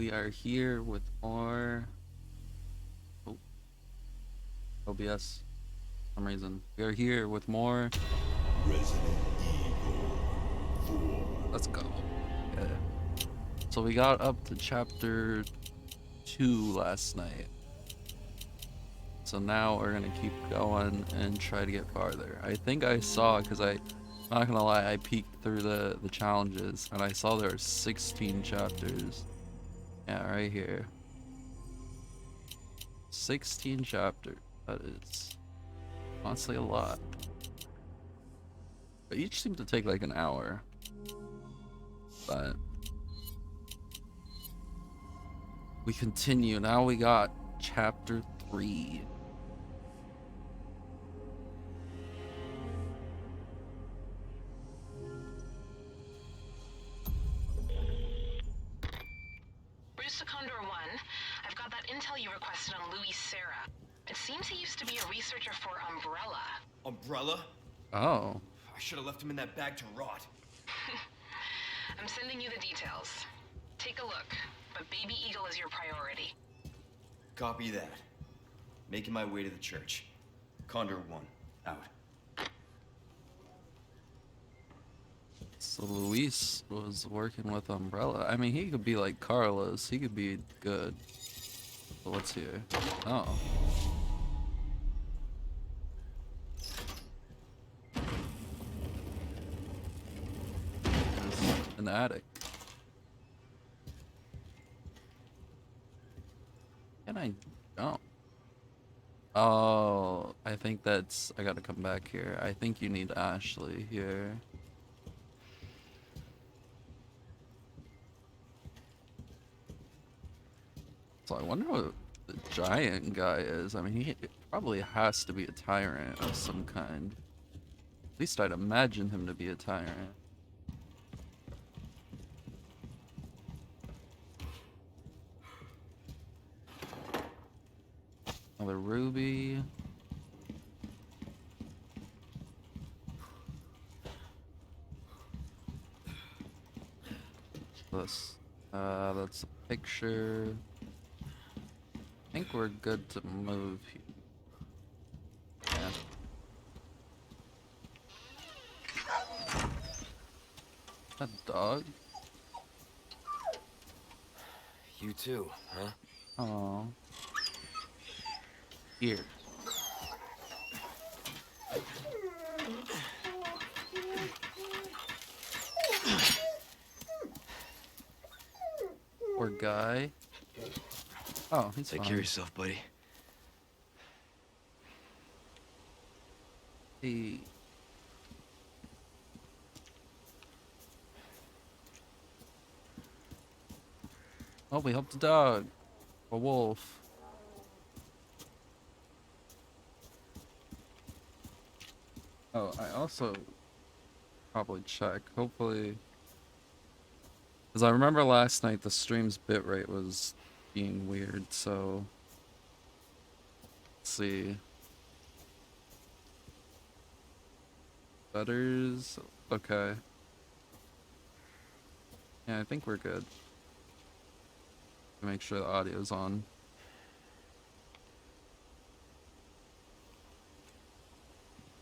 We are here with more oh, OBS for some reason. We are here with more Resident Evil 4. let's go. Yeah. So we got up to chapter 2 last night. So now we're gonna keep going and try to get farther. I think I saw, because I'm not gonna lie, I peeked through the challenges and I saw there were 16 chapters. Yeah, right here. 16 chapters. That is honestly a lot. But each seem to take like an hour. But we continue. Now we got chapter 3. Bruce Condor 1, I've got that intel you requested on Louis Serra. It seems he used to be a researcher for Umbrella. Umbrella? Oh. I should have left him in that bag to rot. I'm sending you the details. Take a look, but Baby Eagle is your priority. Copy that. Making my way to the church. Condor 1, out. So Luis was working with Umbrella. I mean, he could be like Carlos. He could be good. But what's here? Oh. There's an attic. Can I jump? Oh, I think that's... I gotta come back here. I think you need Ashley here. So I wonder what the giant guy is. I mean, he probably has to be a tyrant of some kind. At least I'd imagine him to be a tyrant. Another ruby. That's a picture. I think we're good to move here. Yeah. That dog? You too, huh? Oh. Here. Poor guy. Oh, he's Take fine. care of yourself, buddy. Hey. Oh, we helped a dog. A wolf. Oh, I also probably check. Hopefully. Because I remember last night the stream's bitrate was being weird, so. Let's see. Butters. Okay. Yeah, I think we're good. Make sure the audio's on.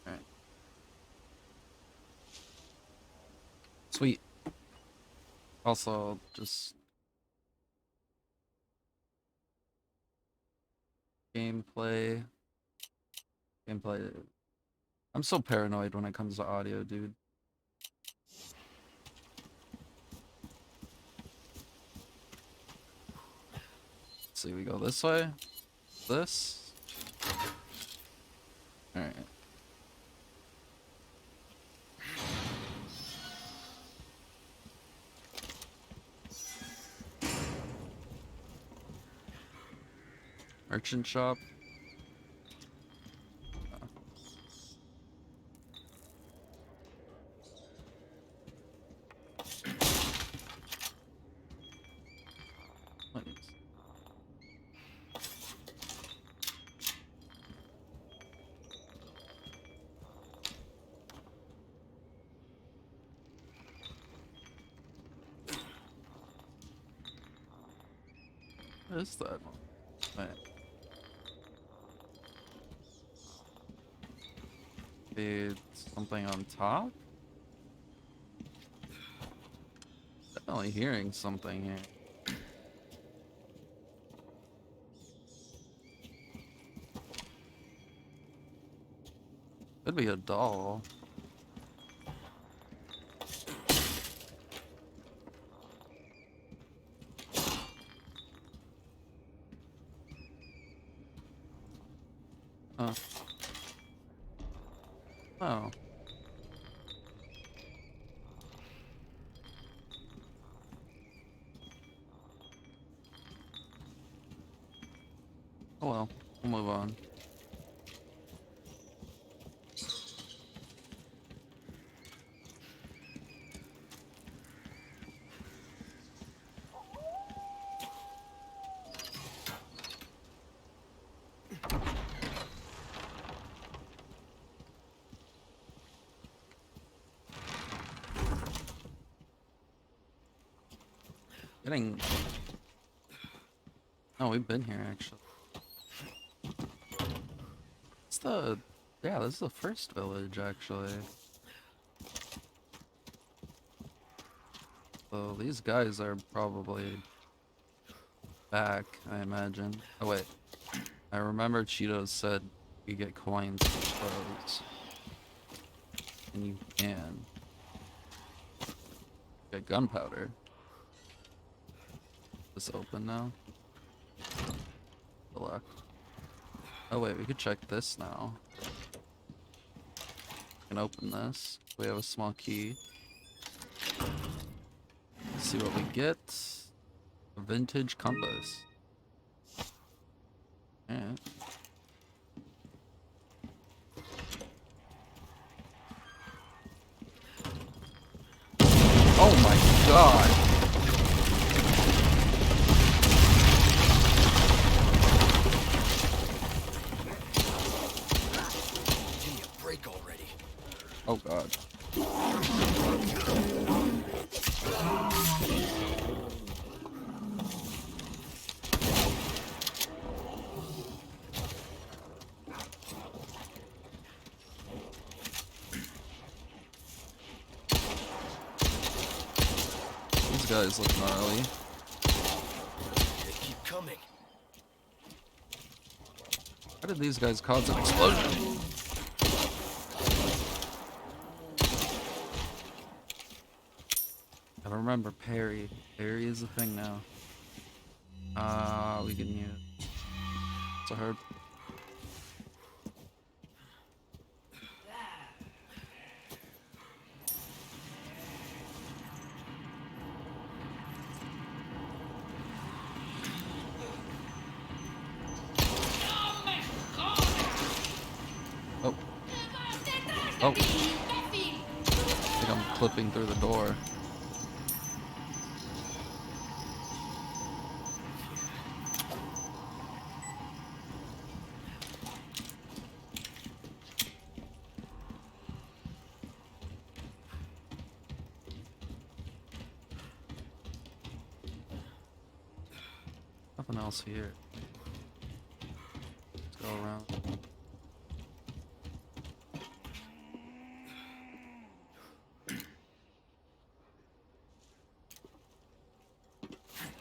Alright. Sweet. Also, just gameplay. I'm so paranoid when it comes to audio, dude. Let's see, we go this way. This. Alright. Merchant shop. What is- What is that? Wait. It's something on top? Definitely hearing something here. Could be a doll. Oh. Oh. Oh well, we'll move on. Getting... Oh, we've been here actually. It's the... Yeah, this is the first village actually. So these guys are probably back, I imagine. Oh wait, I remember Cheetos said you get coins for those. And you can get gunpowder. Is this open now? The left. Oh wait, we could check this now. We can open this. We have a small key. Let's see what we get. A vintage compass. Alright. Oh my god! Give me a break already. Oh god. These guys look gnarly. They keep coming. How did these guys cause an explosion? I remember Perry. Perry is a thing now. We can use. It's a herb. Oh. Oh. I think I'm clipping through the door. Nothing else here. Let's go around.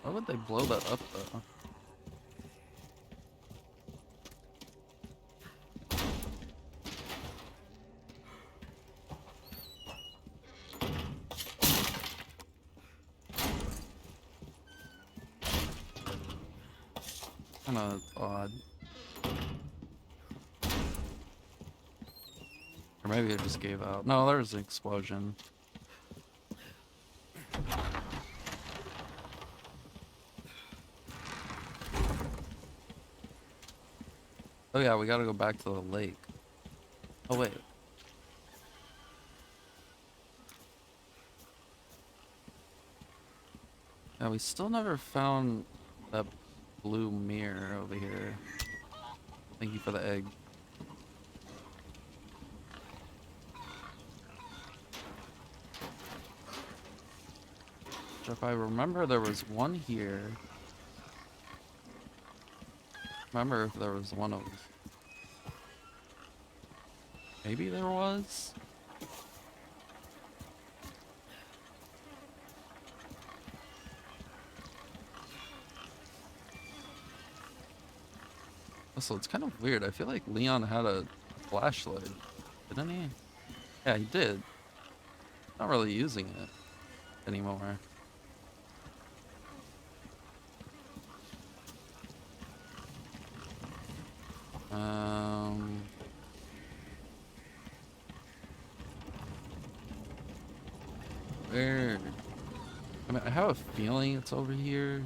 Why would they blow that up though? Kinda odd. Or maybe it just gave out. No, there was an explosion. Oh yeah, we gotta go back to the lake. Oh wait. Yeah, we still never found that blue mirror over here. Thank you for the egg. So if I remember, there was one here. remember if there was one of. Maybe there was. Also, it's kind of weird. I feel like Leon had a flashlight, didn't he? Yeah, he did. Not really using it anymore. Um, where? I mean, I have a feeling it's over here.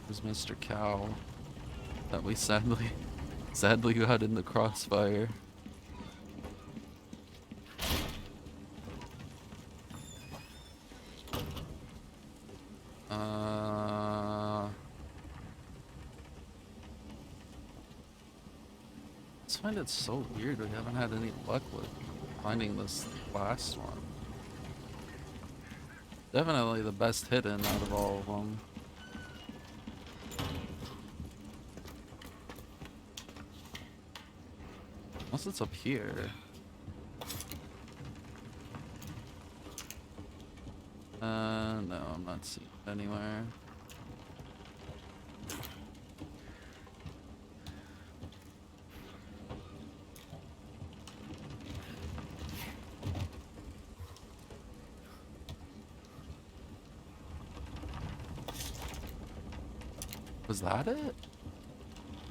There's Mr. Cow that we sadly got in the crossfire. I just find it so weird we haven't had any luck with finding this last one. Definitely the best hidden out of all of them. Unless it's up here. No, I'm not seeing it anywhere. Was that it?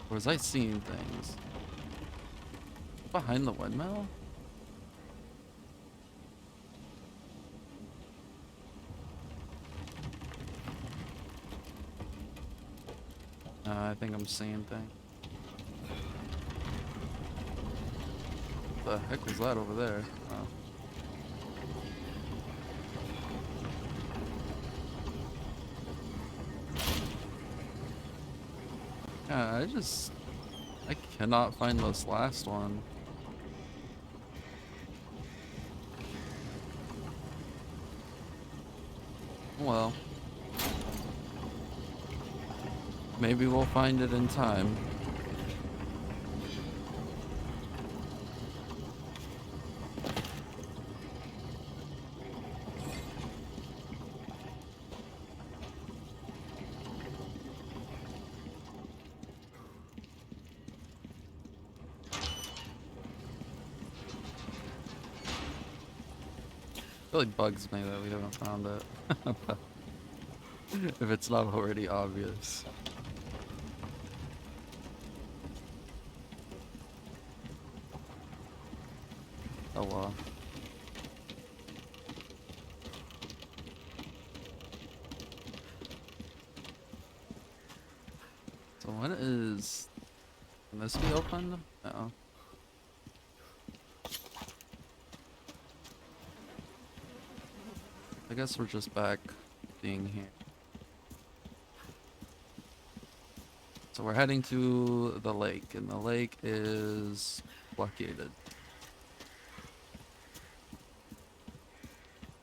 Or was I seeing things? Behind the windmill? I think I'm seeing things. What the heck was that over there? Oh. Yeah, I cannot find this last one. Well, maybe we'll find it in time. It really bugs me that we haven't found it. If it's not already obvious. Oh well. So when is... Can this be opened? No. I guess we're just back being here. So we're heading to the lake, and the lake is blockaded.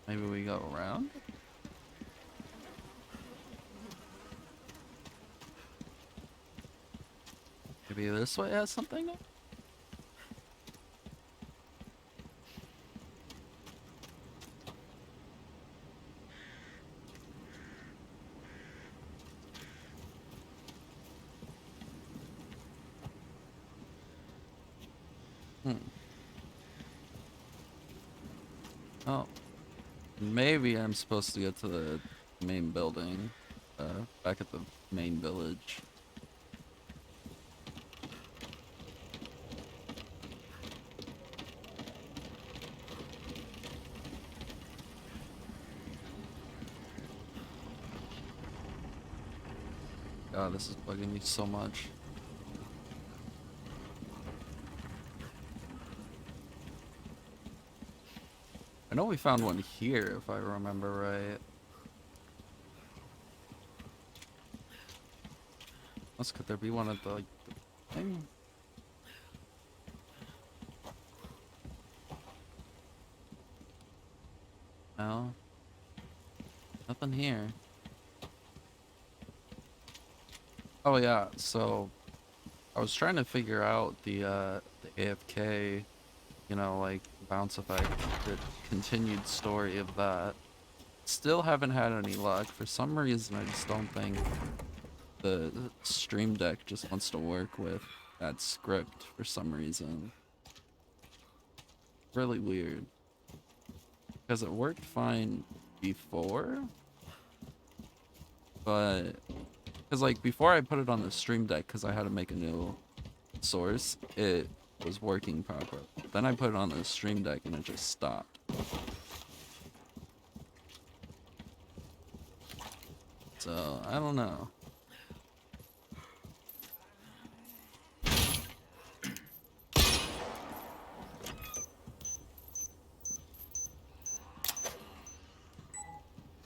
Maybe we go around? Maybe this way has something? Oh. Maybe I'm supposed to get to the main building. Back at the main village. God, this is bugging me so much. I know we found one here, if I remember right. Unless could there be one at the, like, the thing? No. Nothing here. Oh yeah, so I was trying to figure out the AFK, you know, like bounce effect, the continued story of that. Still haven't had any luck. For some reason, I just don't think the Stream Deck just wants to work with that script for some reason. Really weird. Because it worked fine before, but because like before I put it on the Stream Deck because I had to make a new source, it was working properly. Then I put it on the Stream Deck and it just stopped. So I don't know.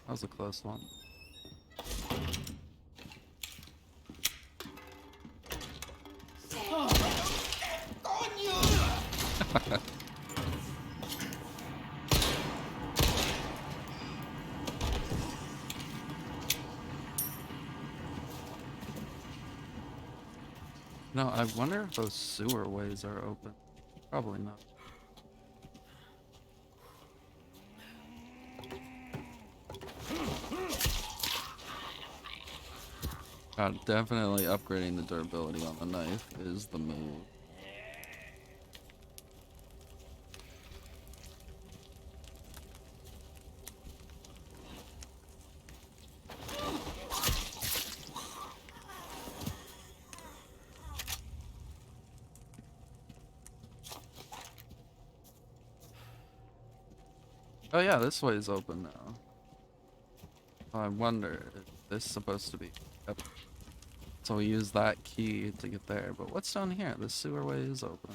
That was a close one. No, I wonder if those sewer ways are open. Probably not. Definitely upgrading the durability on the knife is the move. Oh yeah, this way is open now. I wonder if this is supposed to be. Yep. So we use that key to get there. But what's down here? The sewer way is open.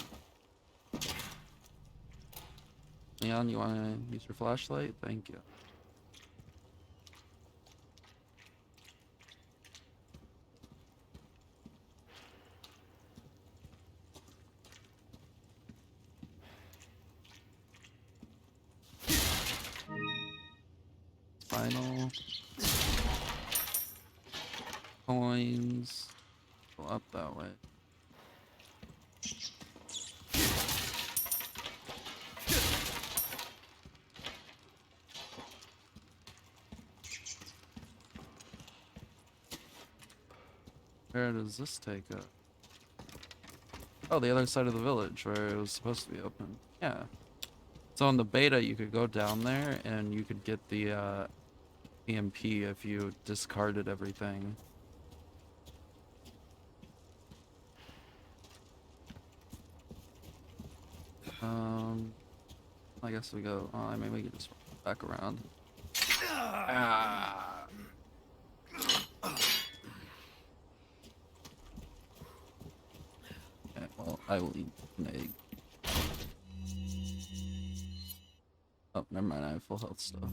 Leon, you want to use your flashlight? Thank you. Final coins. Go up that way. Where does this take us? Oh, the other side of the village where it was supposed to be open. Yeah. So in the beta, you could go down there and you could get the EMP if you discarded everything. I guess we go. Oh, I mean, we can just back around. Ah. Okay, well, I will eat an egg. Oh, never mind. I have full health stuff.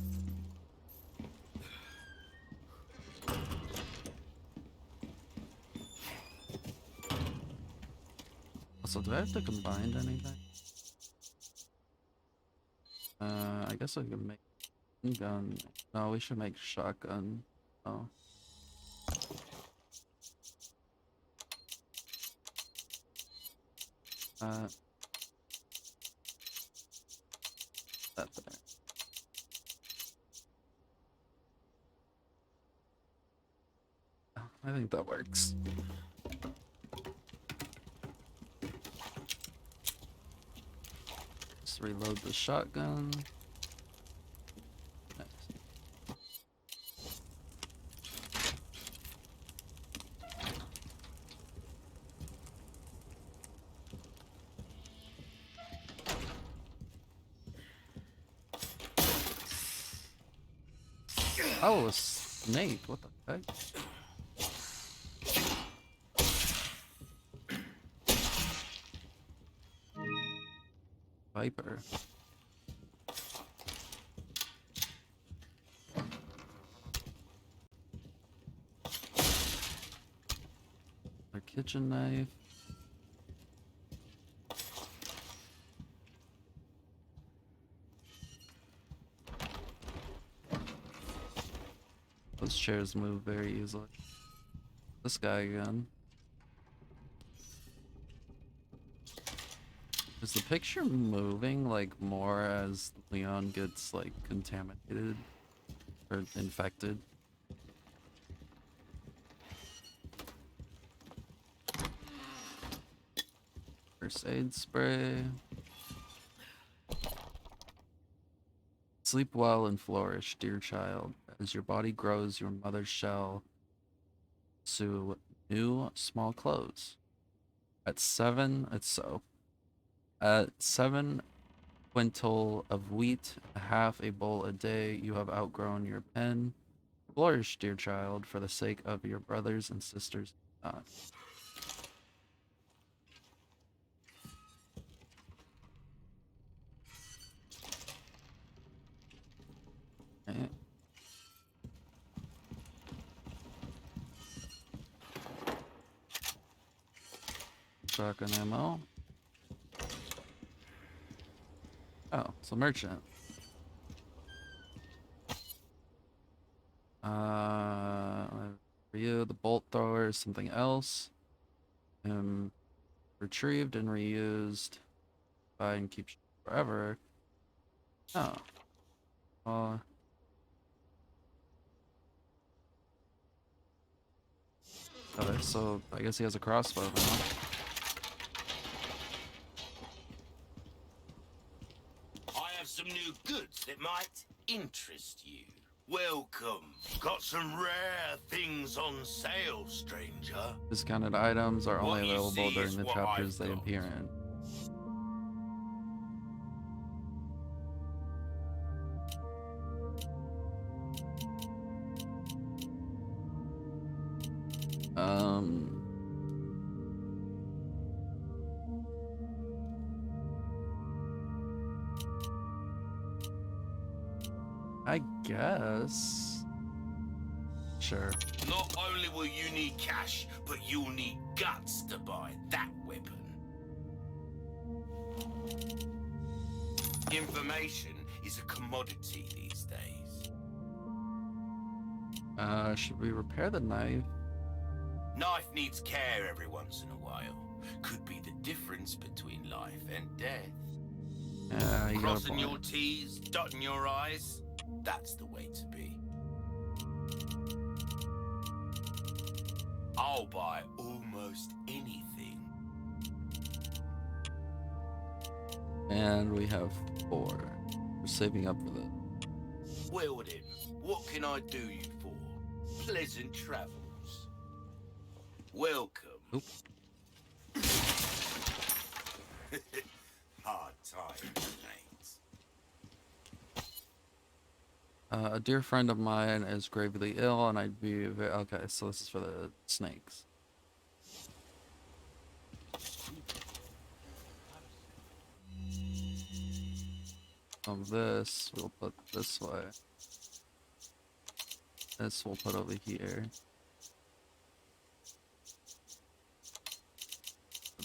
Also, do I have to combine anything? I guess I can make gun. No, we should make shotgun. Oh. That there. I think that works. Just reload the shotgun. Nice. Oh, a snake. What the heck? Viper. Our kitchen knife. Those chairs move very easily. This guy again. Is the picture moving like more as Leon gets like contaminated or infected? First aid spray. Sleep well and flourish, dear child. As your body grows, your mother shall sew new small clothes. At 7 quintal of wheat, half a bowl a day, you have outgrown your pen. Flourish, dear child, for the sake of your brothers and sisters. Right. Shotgun ammo. Oh, it's a merchant. For you, the bolt thrower is something else. Retrieved and reused. Buy and keep forever. Oh. Okay, so I guess he has a crossbow now. I have some new goods that might interest you. Welcome. Got some rare things on sale, stranger. Discounted items are only What you available see during is the what chapters I've they got. appear in. I guess. Sure. Not only will you need cash, but you'll need guts to buy that weapon. Information is a commodity these days. Should we repair the knife? Knife needs care every once in a while. Could be the difference between life and death. Yeah, you got a Crossing your point. T's, dotting your I's. That's the way to be. I'll buy almost anything. And we have 4. We're saving up for this. Well then, what can I do you for? Pleasant travels. Welcome. Oop. Hard time, mate. A dear friend of mine is gravely ill, and I'd be very... Okay, so this is for the snakes. This we'll put this way. This we'll put over here.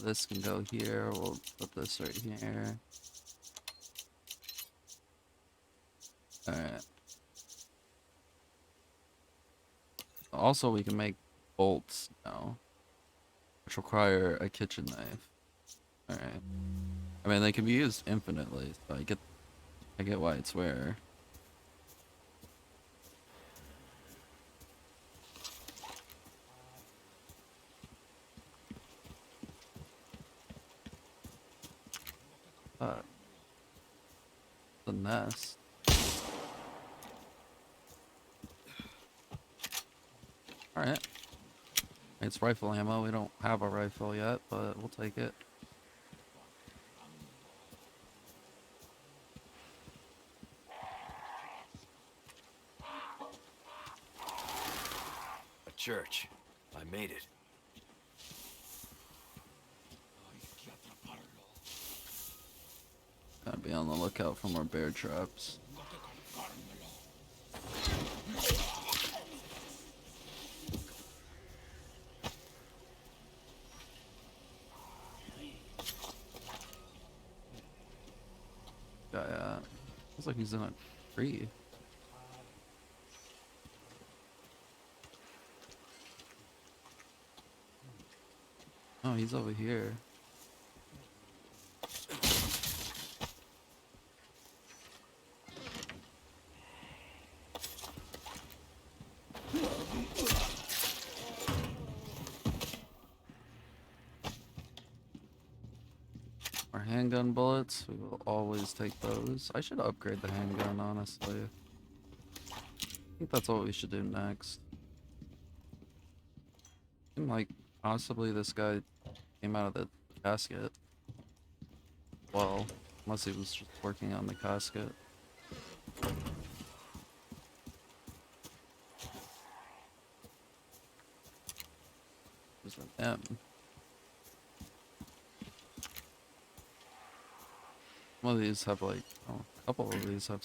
This can go here. We'll put this right here. Alright. Also, we can make bolts now, which require a kitchen knife. Alright. I mean, they can be used infinitely, so I get why it's rare. But the nest. Alright. It's rifle ammo. We don't have a rifle yet, but we'll take it. A church. I made it. Gotta be on the lookout for more bear traps. Guy, looks like he's in a tree. Oh, he's over here. Our handgun bullets, we will always take those. I should upgrade the handgun, honestly. I think that's what we should do next. And like, possibly this guy came out of the casket. Well, unless he was just working on the casket. There's an M. Some of these have like, oh, a couple of these have.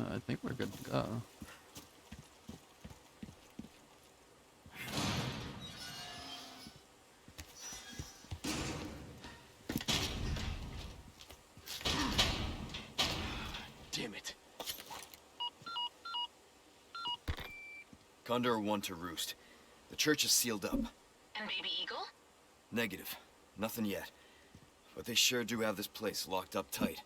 I think we're good to go. Damn it. Condor 1 to Roost. The church is sealed up. And Baby Eagle? Negative. Nothing yet. But they sure do have this place locked up tight.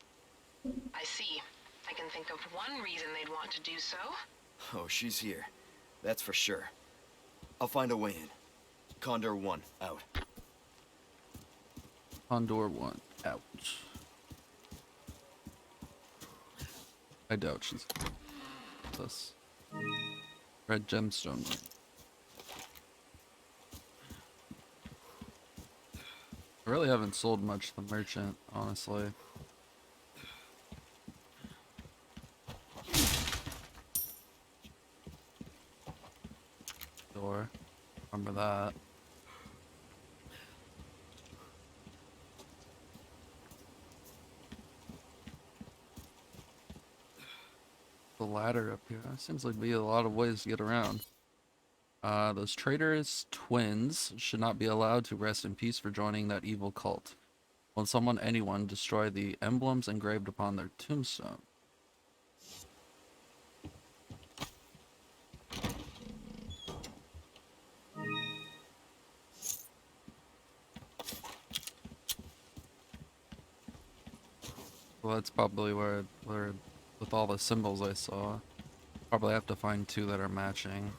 I see. I can think of one reason they'd want to do so. Oh, she's here. That's for sure. I'll find a way in. Condor 1, out. Condor 1, out. I doubt she's this. Red gemstone. I really haven't sold much to the merchant, honestly. Door. Remember that. The ladder up here. Seems like be a lot of ways to get around. Those traitorous twins should not be allowed to rest in peace for joining that evil cult. Will anyone destroy the emblems engraved upon their tombstone? Well, that's probably where with all the symbols I saw, probably have to find two that are matching.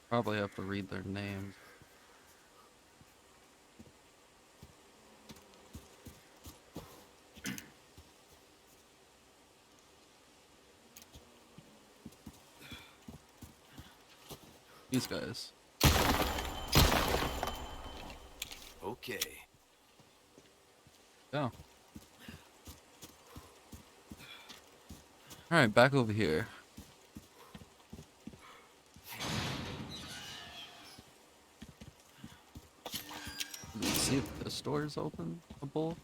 Probably have to read their names. These guys. Okay. Go. Alright, back over here. Let's see if this door is open. A bull.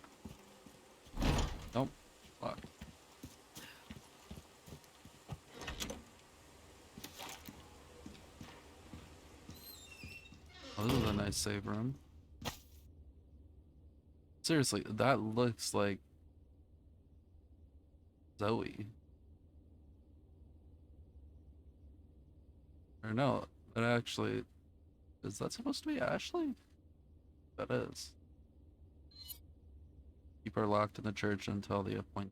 Nope. Locked. Oh, this is a nice save room. Seriously, that looks like Zoe. Or no, that actually... Is that supposed to be Ashley? That is. Keep her locked in the church until the appointment.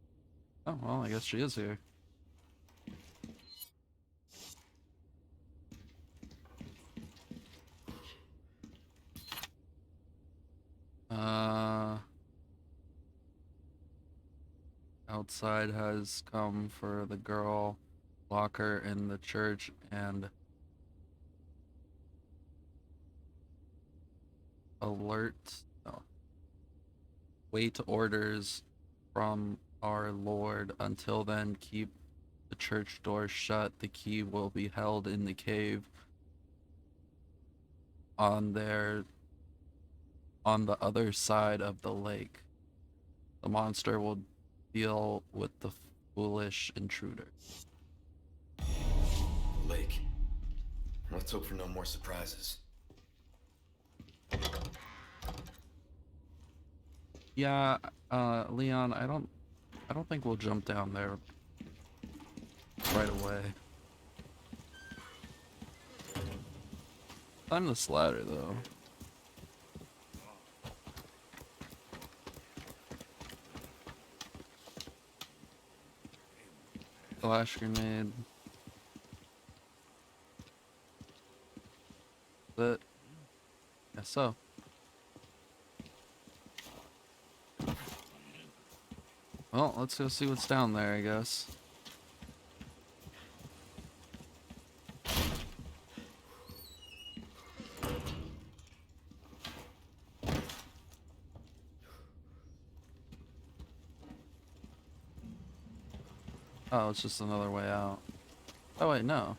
Oh, well, I guess she is here. Outside has come for the girl, lock her in the church, and alert, no, wait orders from our Lord. Until then, keep the church door shut. The key will be held in the cave. on the other side of the lake. The monster will deal with the foolish intruder. Lake. Let's hope for no more surprises. Yeah, Leon, I don't think we'll jump down there right away. Climb this ladder though. Flash grenade. But yeah, so. Well, let's go see what's down there, I guess. Oh, it's just another way out. Oh wait, no.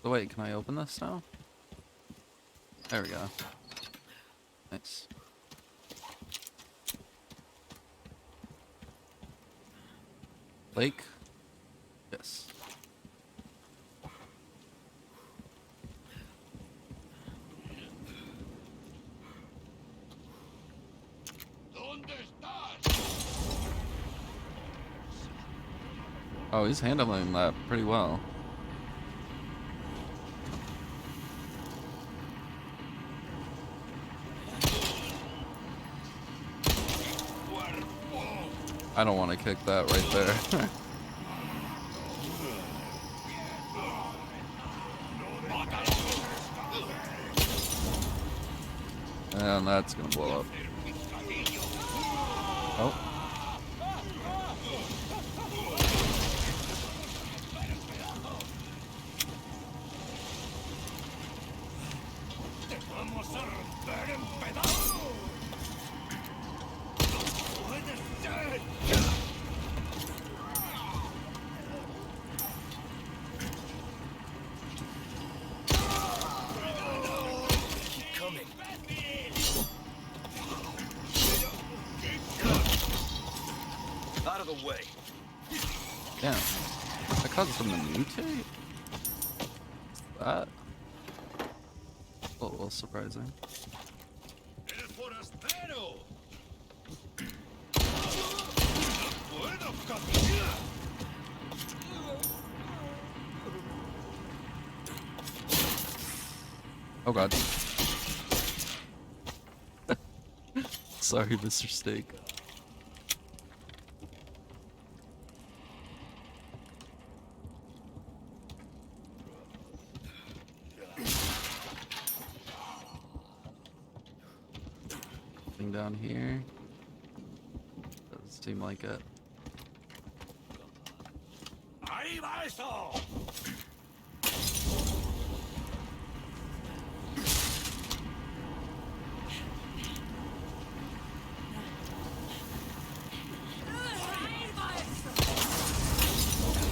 So wait, can I open this now? There we go. Nice. Lake? Yes. Oh, he's handling that pretty well. I don't want to kick that right there. And that's gonna blow up. Oh. Out of the way. Damn. That causes him to mutate? That? A little surprising. Oh god. Sorry, Mr. Steak. Nothing down here. Doesn't seem like it.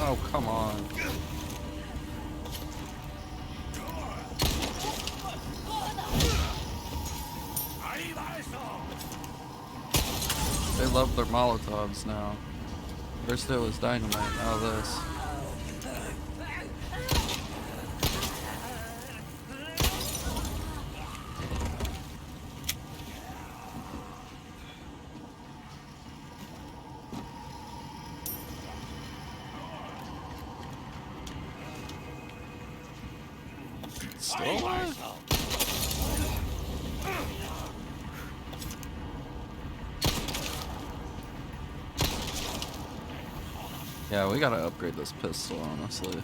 Oh, come on. They love their Molotovs now. First it was dynamite, now this. Still alive? Yeah, we gotta upgrade this pistol, honestly.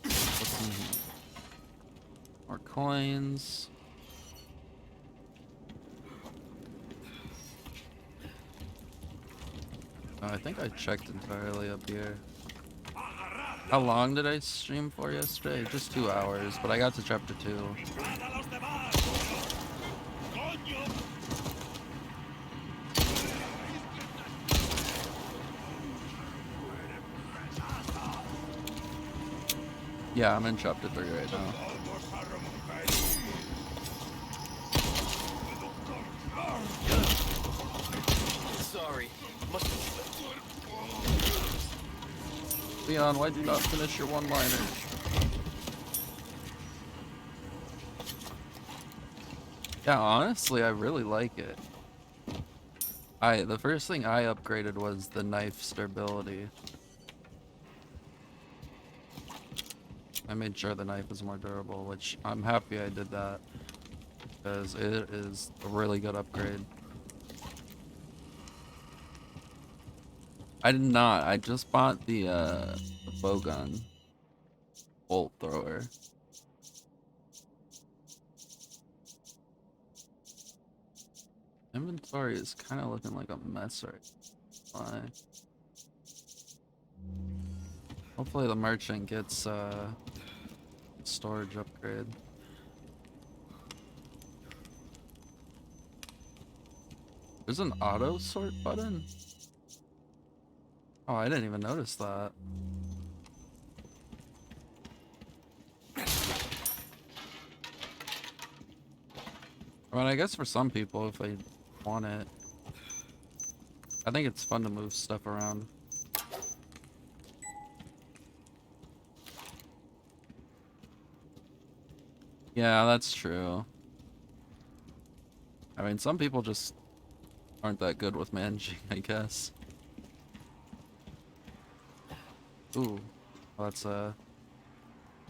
What's in here? More coins. I think I checked entirely up here. How long did I stream for yesterday? Just 2 hours, but I got to chapter 2. Yeah, I'm in chapter 3 right now. Sorry. Must have slipped. Leon, why'd you not finish your one-liner? Yeah, honestly, I really like it. The first thing I upgraded was the knife's durability. I made sure the knife is more durable, which I'm happy I did that, because it is a really good upgrade. I did not. I just bought the bowgun bolt thrower. Inventory is kind of looking like a mess right now. Hopefully the merchant gets storage upgrade. There's an auto sort button? Oh, I didn't even notice that. I mean, I guess for some people, if they want it. I think it's fun to move stuff around. Yeah, that's true. I mean, some people just aren't that good with managing, I guess. Ooh, well, that's a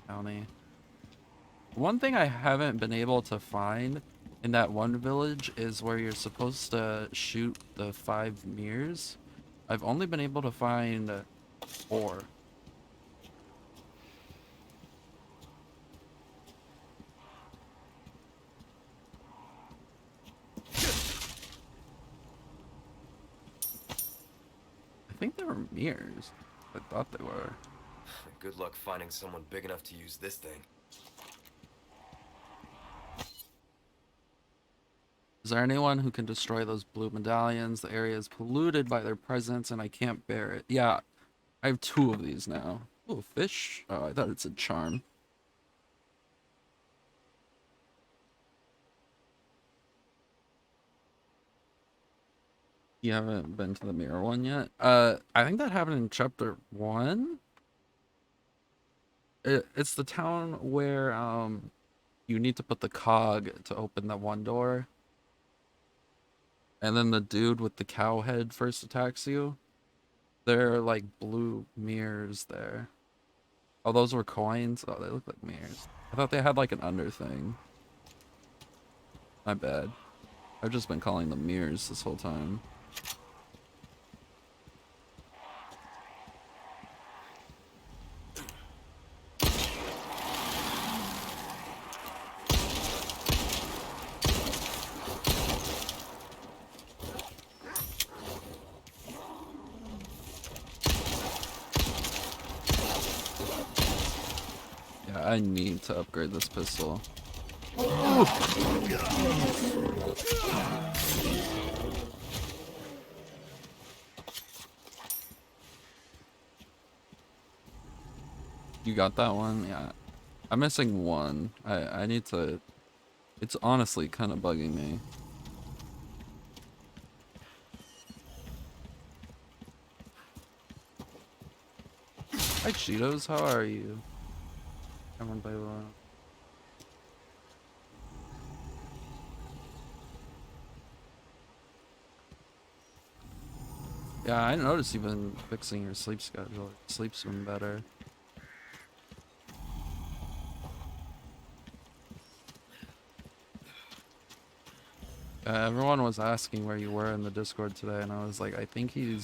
county. One thing I haven't been able to find in that one village is where you're supposed to shoot the 5 mirrors. I've only been able to find 4. I think they were mirrors. I thought they were. Good luck finding someone big enough to use this thing. Is there anyone who can destroy those blue medallions? The area is polluted by their presence and I can't bear it. Yeah, I have 2 of these now. Ooh, fish? Oh, I thought it said charm. You haven't been to the mirror one yet? I think that happened in chapter 1. It's the town where you need to put the cog to open that one door. And then the dude with the cow head first attacks you. There are like blue mirrors there. Oh, those were coins? Oh, they look like mirrors. I thought they had like an under thing. My bad. I've just been calling them mirrors this whole time. Yeah, I need to upgrade this pistol. You got that one? Yeah. I'm missing one. I need to... It's honestly kind of bugging me. Hi Cheetos, how are you? Come on, baby. Yeah, I noticed you've been fixing your sleep schedule. Sleep's been better. Everyone was asking where you were in the Discord today, and I was like, I think he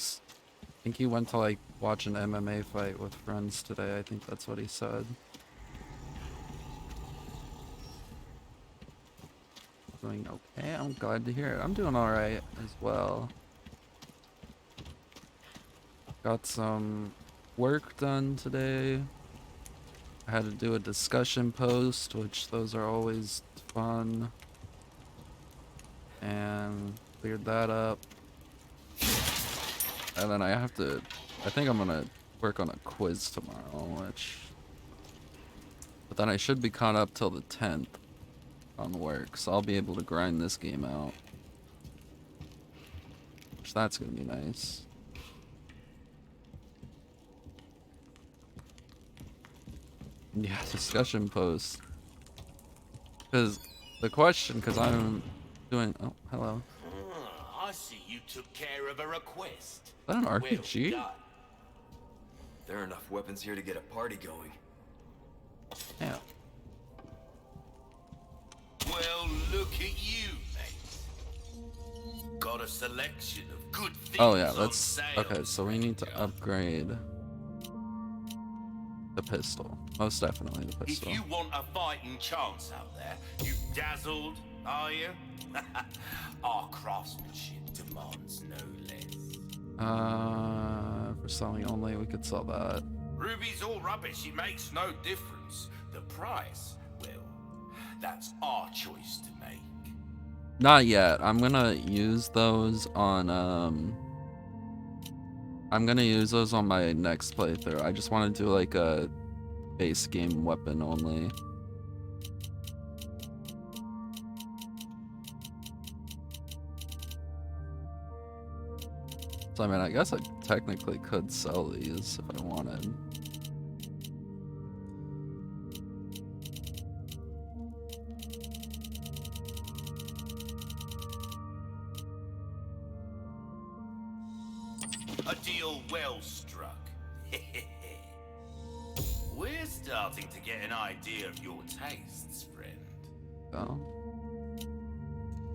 went to like watch an MMA fight with friends today. I think that's what he said. Doing okay. I'm glad to hear it. I'm doing all right as well. Got some work done today. I had to do a discussion post, which those are always fun. And cleared that up. And then I think I'm gonna work on a quiz tomorrow, but then I should be caught up till the 10th on work, so I'll be able to grind this game out. Which that's gonna be nice. Yeah, discussion post. Because I'm doing. Oh, hello. Ah, I see you took care of a request. Is that an Well RPG? done. There are enough weapons here to get a party going. Yeah. Well, look at you, mate. Got a selection of good things Oh yeah, on let's. sale, Okay, so we need to stranger. upgrade the pistol. Most definitely the If pistol. you want a fighting chance out there, you dazzled, are you? Our craftsmanship demands no less. For selling only, we could sell that. Ruby's all rubbish, it makes no difference. The price, well, that's our choice to make. Not yet. I'm gonna use those on my next playthrough. I just want to do like a base game weapon only. So I mean, I guess I technically could sell these if I wanted. A deal well struck. We're starting to get an idea of your tastes, friend. So,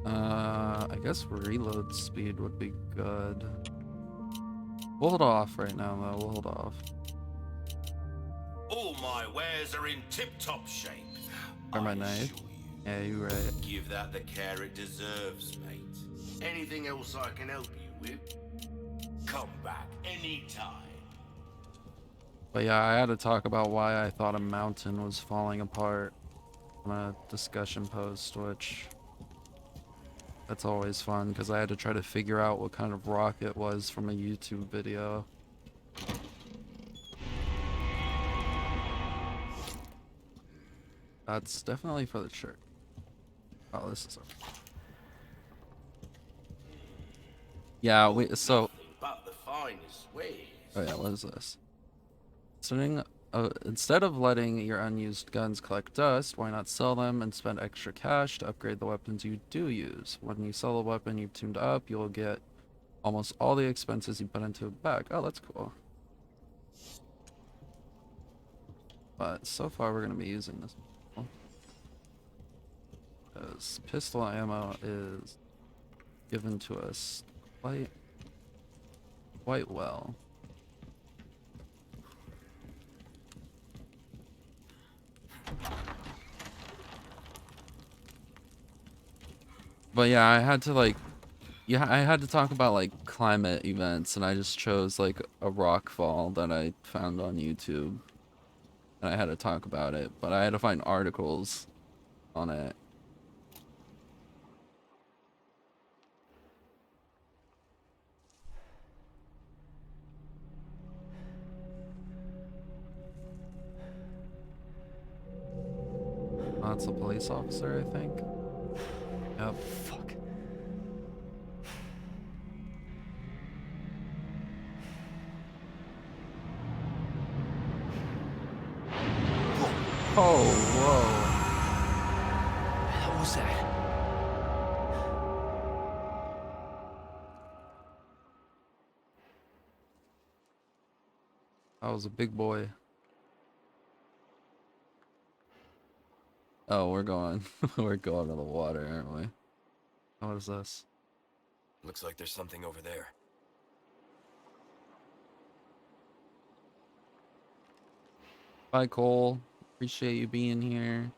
I guess reload speed would be good. We'll hold off right now, though. We'll hold off. All my wares are in tip-top shape. Or my I knife. assure you. Yeah, you're right. Give that the care it deserves, mate. Anything else I can help you with? Come back anytime. But yeah, I had to talk about why I thought a mountain was falling apart on a discussion post, which that's always fun because I had to try to figure out what kind of rock it was from a YouTube video. That's definitely for the church. Oh, this is yeah, so But the finest ways. oh yeah, what is this? Instead of letting your unused guns collect dust, why not sell them and spend extra cash to upgrade the weapons you do use? When you sell a weapon you've tuned up, you'll get almost all the expenses you put into it back. Oh, that's cool. But so far we're going to be using this. Because pistol ammo is given to us quite well. But yeah, I had to talk about like climate events, and I just chose like a rock fall that I found on YouTube, and I had to talk about it, but I had to find articles on it. Oh, it's a police officer, I think. Yep. Fuck. Oh, whoa. What was that? That was a big boy. Oh, we're going. We're going to the water, aren't we? Oh, what is this? Looks like there's something over there. Bye, Cole. Appreciate you being here.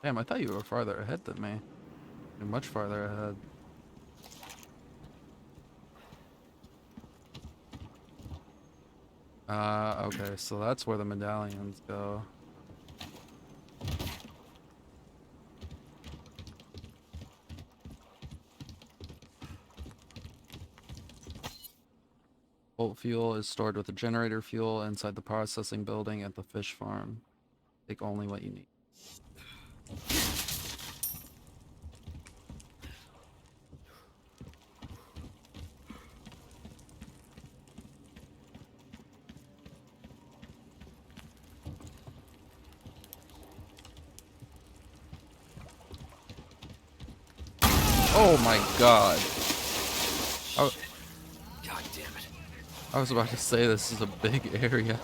Damn, I thought you were farther ahead than me. You're much farther ahead. Okay, so that's where the medallions go. Bolt fuel is stored with the generator fuel inside the processing building at the fish farm. Take only what you need. Oh my god. God damn it. I was about to say this is a big area.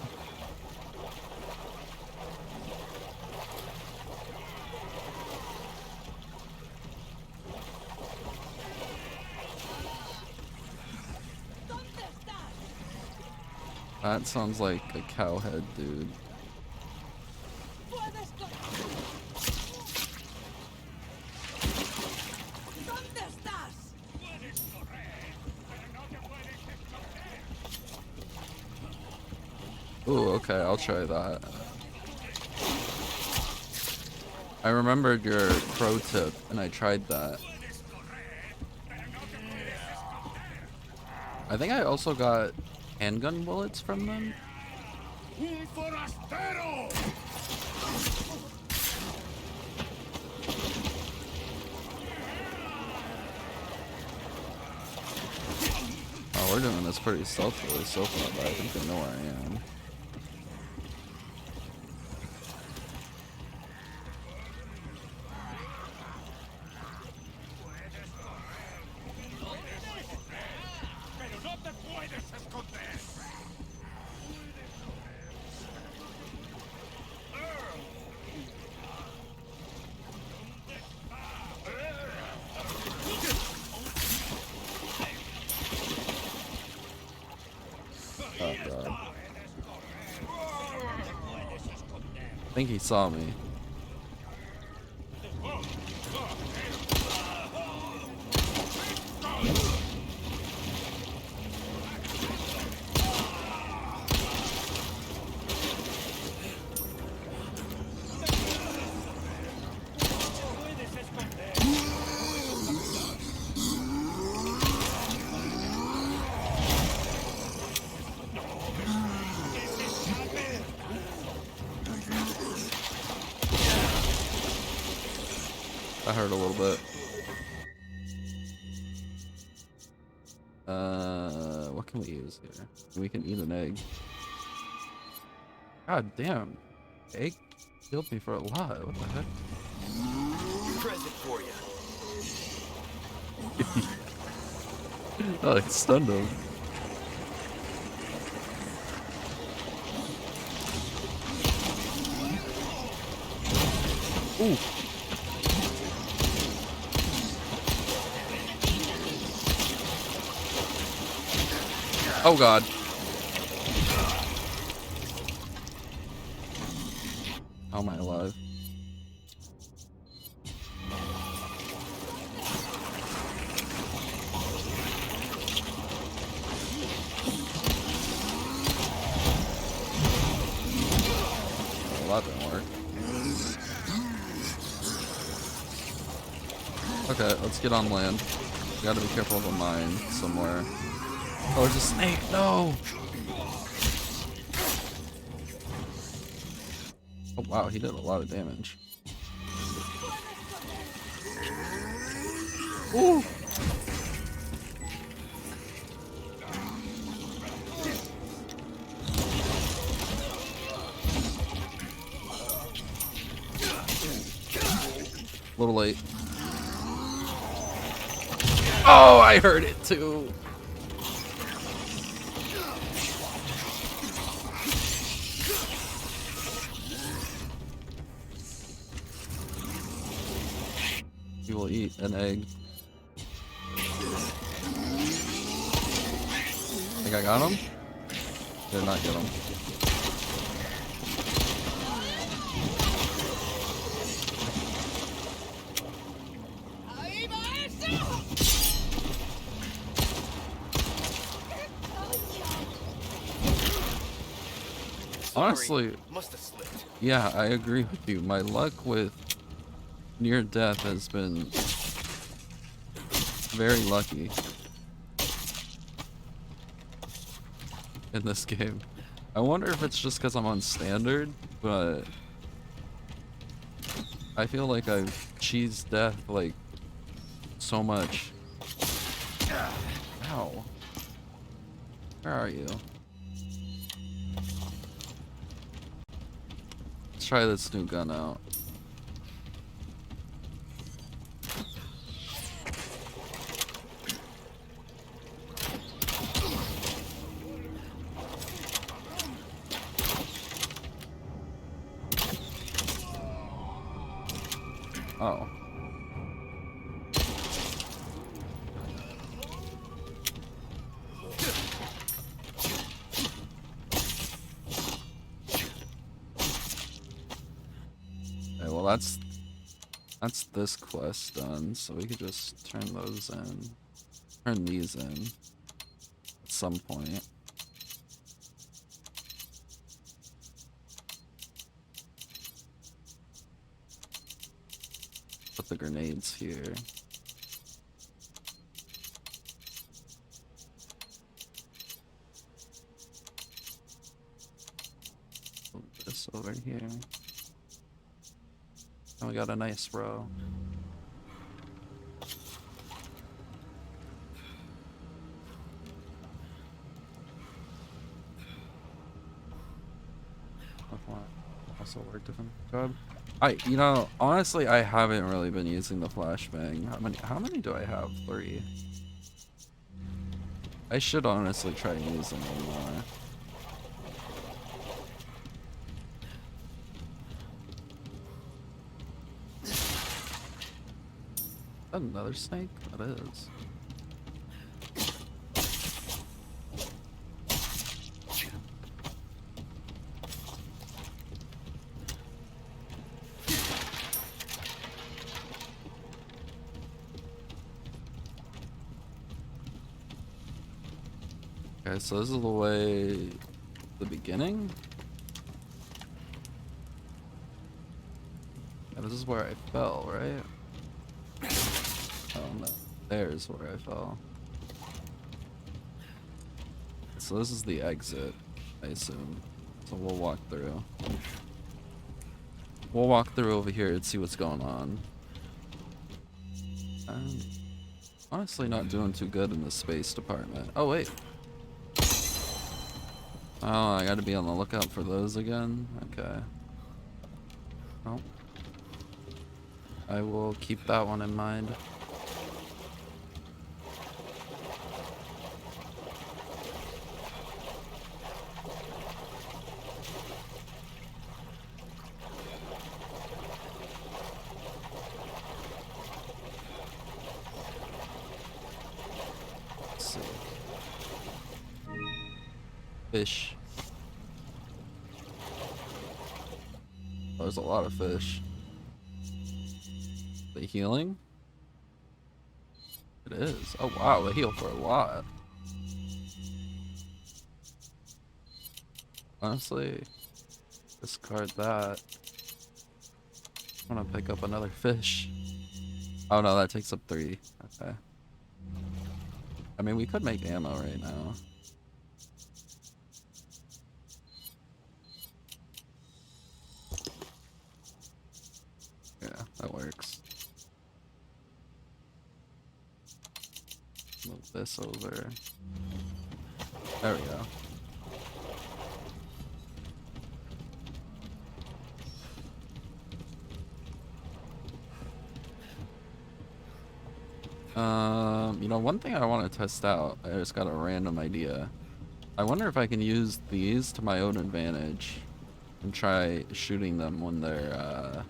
That sounds like a cowhead, dude. Ooh, okay, I'll try that. I remembered your pro tip, and I tried that. I think I also got handgun bullets from them. Oh, we're doing this pretty stealthily so far, but I think they know where I am. Oh god. I think he saw me. That hurt a little bit. What can we use here? We can eat an egg. God damn. Egg killed me for a lot. What the heck? Present for you. Oh, it stunned him. Ooh. Oh god. How am I alive? Well, that didn't work. Okay, let's get on land. We gotta be careful of a mine somewhere. Oh, there's a snake! No! Oh wow, he did a lot of damage. Ooh! A little late. Oh, I heard it too! You will eat an egg. Think I got him? Did not get him. Sorry. Honestly, Must have slipped. yeah, I agree with you. My luck with near death has been very lucky in this game. I wonder if it's just because I'm on standard, but I feel like I've cheesed death like so much. Ow. Where are you? Let's try this new gun out. Oh. Okay, well that's this quest done, so we could just turn those in. Turn these in at some point. Put the grenades here. Put this over here. And we got a nice row. Also worked with him. Good. You know, honestly, I haven't really been using the flashbang. How many do I have? 3. I should honestly try using them more. Is that another snake? That is. Okay, so this is the way, the beginning? Yeah, this is where I fell, right? Oh no, there's where I fell. So this is the exit, I assume. So we'll walk through. We'll walk through over here and see what's going on. And honestly not doing too good in the space department. Oh wait. Oh, I gotta be on the lookout for those again? Okay. Well, I will keep that one in mind. Let's see. Fish. Oh, there's a lot of fish. They healing? It is. Oh wow, they heal for a lot. Honestly, discard that. I want to pick up another fish. Oh no, that takes up 3. Okay. I mean, we could make ammo right now. Yeah, that works. Move this over. There we go. You know, one thing I want to test out, I just got a random idea. I wonder if I can use these to my own advantage and try shooting them when they're,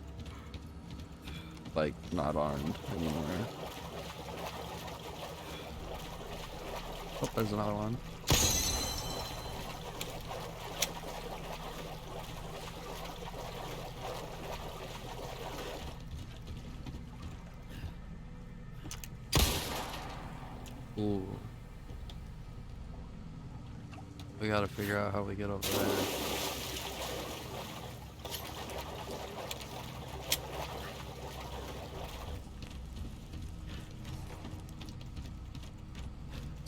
like, not armed anymore. Oh, there's another one. Ooh. We gotta figure out how we get over there.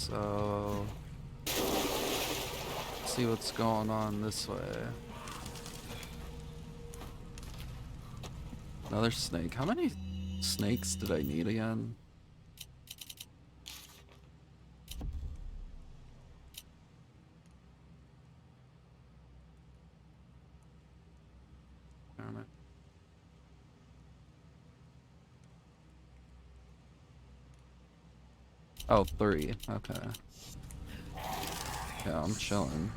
So see what's going on this way. Another snake. How many snakes did I need again? Darn it. Oh, 3. Okay. Yeah, I'm chilling.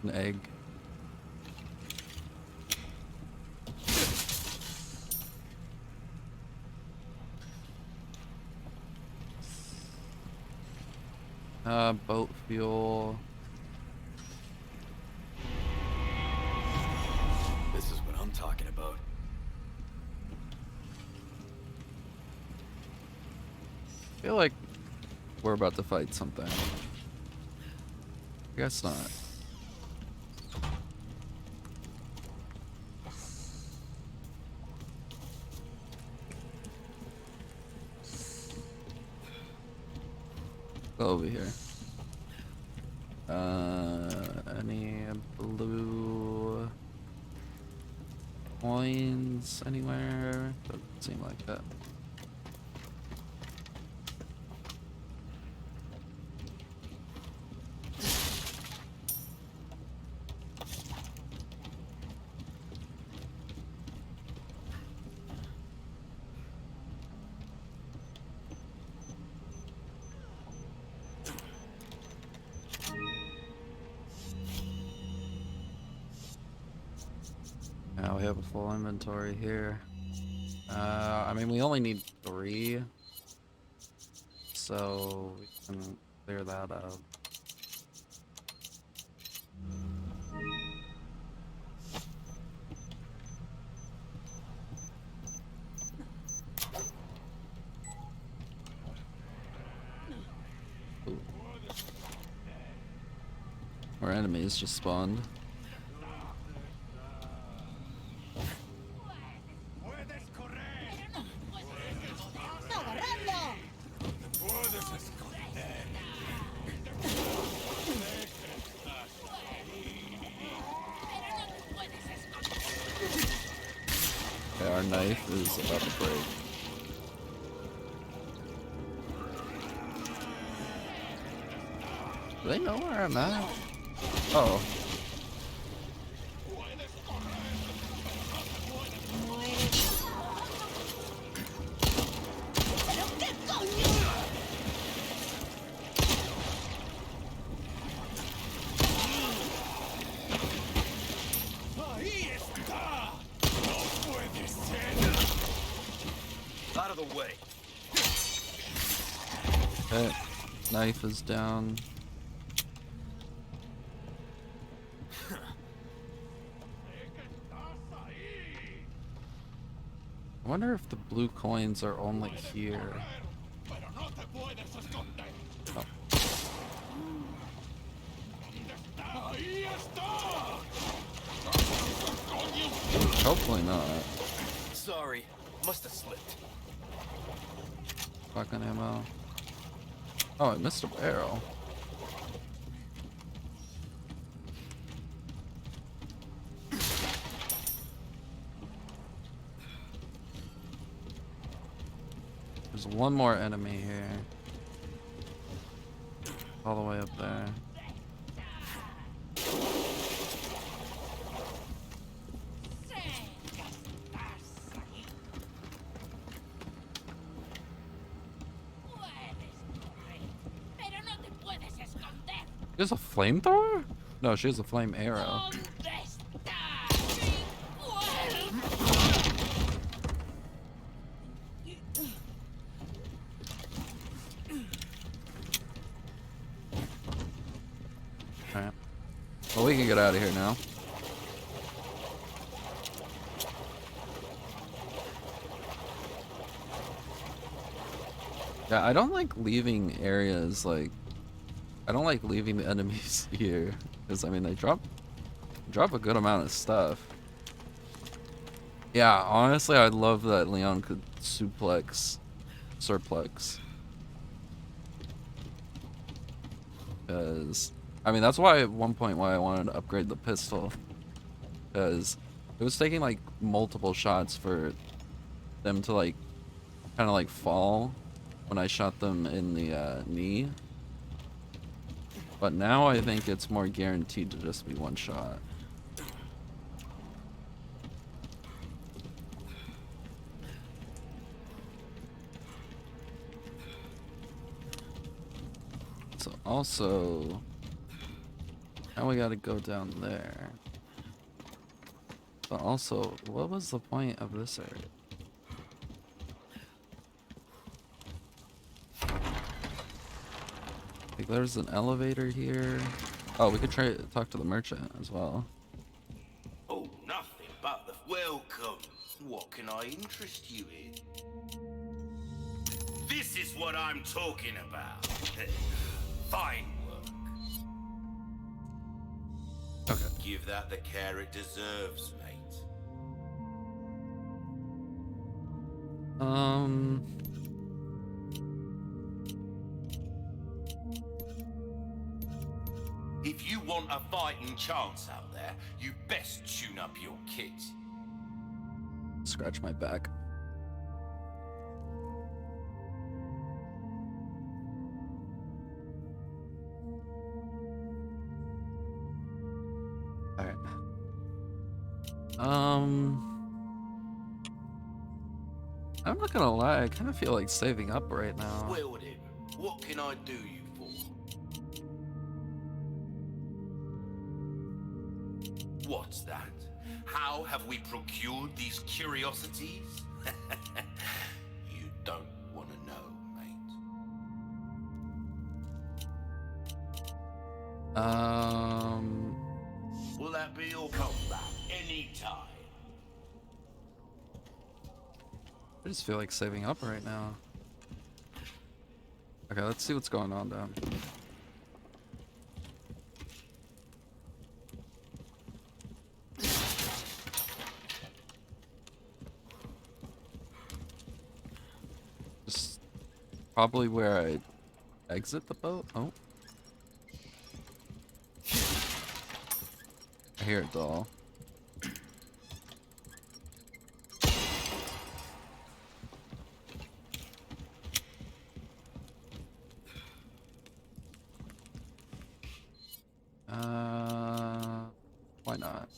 An egg. Boat fuel. This is what I'm talking about. I feel like we're about to fight something. Guess not. Go over here. Any blue coins anywhere? Doesn't seem like that. Now we have a full inventory here. I mean, we only need 3, so we can clear that out. Ooh. More enemies just spawned. Okay, our knife is about to break. Do they know where I'm at? Oh. Out of the way. Okay. Knife is down. I wonder if the blue coins are only here. Oh. Hopefully not. Sorry, must have slipped. Fucking ammo. Oh, I missed a barrel. There's one more enemy here. All the way up there. She has a flamethrower? No, she has a flame arrow. Alright. Well, we can get out of here now. Yeah, I don't like leaving areas like I don't like leaving the enemies here because I mean they drop a good amount of stuff. Yeah, honestly, I love that Leon could surplex. Because, I mean, that's why at one point why I wanted to upgrade the pistol. Because it was taking like multiple shots for them to like kind of like fall when I shot them in the knee. But now I think it's more guaranteed to just be one shot. So also, now we gotta go down there. But also, what was the point of this area? Like, there's an elevator here. Oh, we could try to talk to the merchant as well. Oh, nothing but the welcome. What can I interest you in? This is what I'm talking about. Fine work. Okay. Give that the care it deserves, mate. If you want a fighting chance out there, you best tune up your kit. Scratch my back. Alright. I'm not gonna lie, I kind of feel like saving up right now. Well then, what can I do you for? What's that? How have we procured these curiosities? You don't want to know, mate. Will that be your comeback anytime? I just feel like saving up right now. Okay, let's see what's going on down. Just probably where I exit the boat. Oh. I hear a doll. Why not?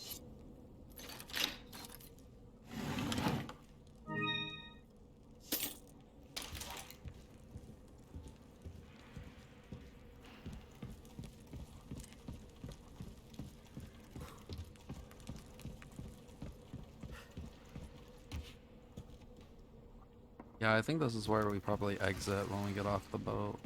Yeah, I think this is where we probably exit when we get off the boat.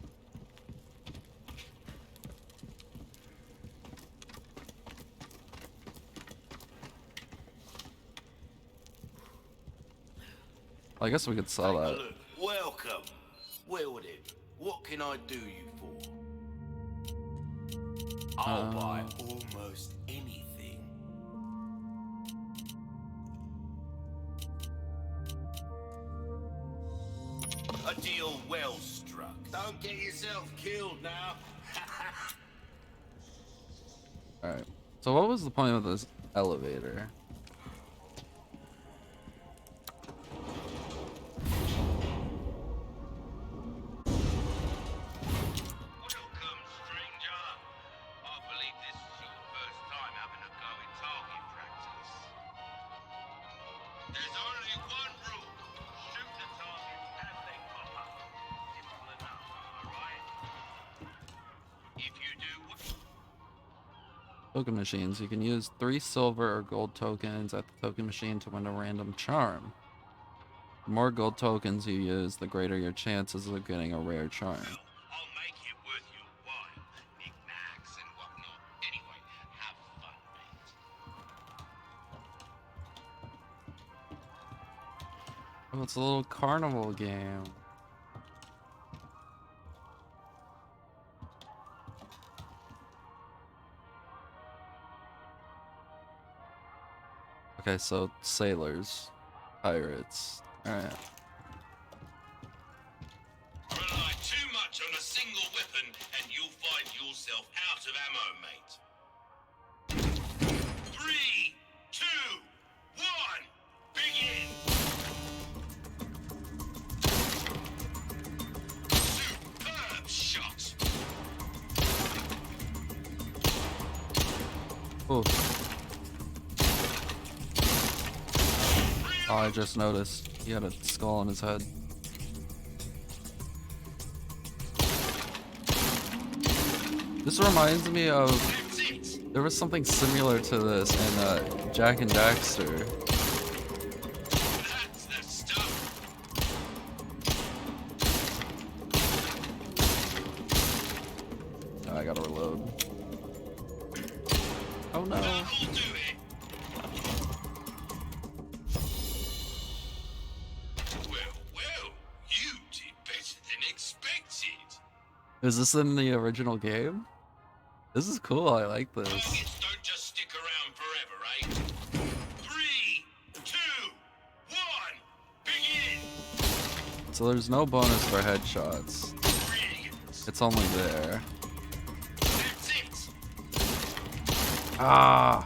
I guess we could sell Take a that. look. Welcome. Well then, what can I do you for? I'll buy almost anything. A deal well struck. Don't get yourself killed now. Alright. So what was the point of this elevator? Welcome, stranger. I believe this is your first time having a go in target practice. There's only one rule. Shoot the targets as they pop up. Simple enough, alright? If you do what... Token machines. You can use 3 silver or gold tokens at the token machine to win a random charm. The more gold tokens you use, the greater your chances of getting a rare charm. I'll make it worth your while. Knickknacks and whatnot. Anyway, have fun, mate. Oh, it's a little carnival game. Okay, so sailors, pirates. Alright. Rely too much on a single weapon and you'll find yourself out of ammo, mate. 3, 2, 1, begin! Superb shot! Oh. Oh, I just noticed he had a skull on his head. This reminds me of, That's it! there was something similar to this in Jack and Daxter. That's the stuff! Oh, I gotta reload. Oh no. That'll do it! Well, you did better than expected. Is this in the original game? This is cool, I like this. Targets don't just stick around forever, eh? 3, 2, 1, begin! So there's no bonus for headshots. Brilliant! It's only there. That's it! Ah!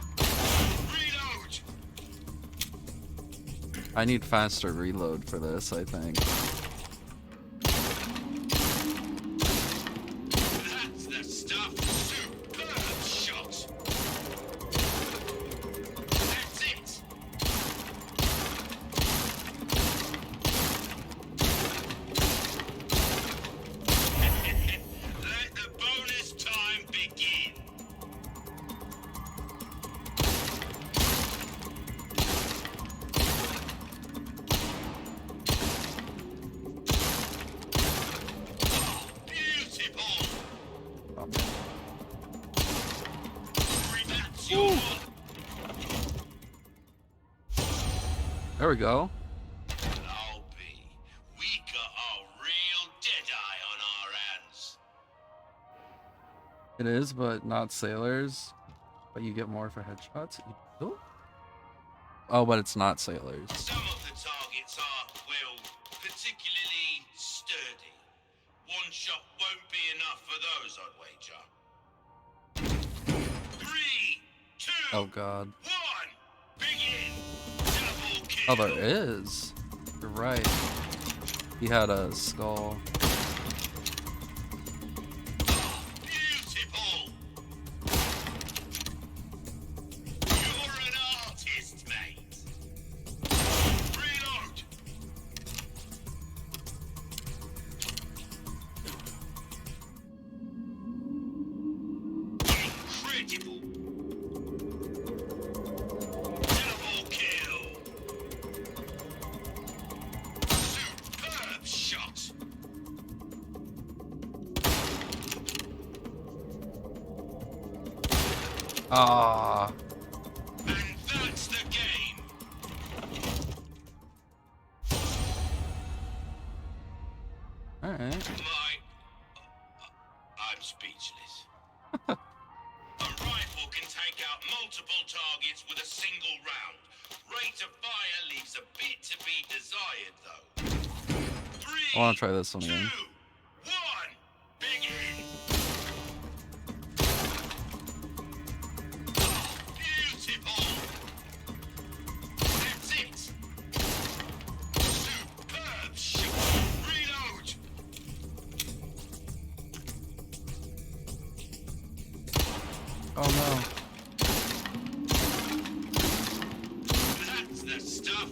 Reload! I need faster reload for this, I think. That's the stuff! Superb shot! That's it! Let the bonus time begin! Beautiful! Oh, man. That's your one. There we go. I'll be. We got a real deadeye on our hands. It is, but not sailors. But you get more for headshots. Oh, oh, but it's not sailors. Some of the targets are, well, particularly sturdy. One shot won't be enough for those, I'd wager. 3, 2, Oh god. 1, begin! Double kill! Oh, there is. You're right. He had a skull. Beautiful! You're an artist, mate! Reload! Incredible! Double kill! Superb shot! Ah. And that's the game! Alright. I'm speechless. A rifle can take out multiple targets with a single round. Rate of fire leaves a bit to be desired, though. 3, I want to try this one 2, again. 1, begin! Beautiful! That's it! Superb shot! Reload! Oh no. That's the stuff!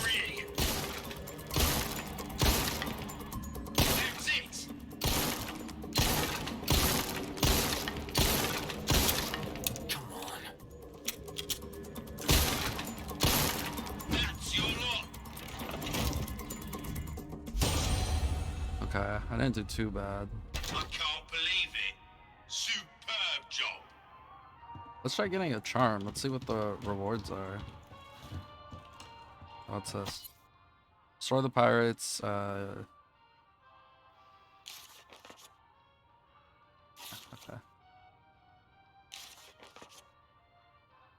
Brilliant! That's it! Come on. That's your lot! Okay, I didn't do too bad. I can't believe it. Superb job. Let's try getting a charm. Let's see what the rewards are. What's this? Destroy the pirates. Okay.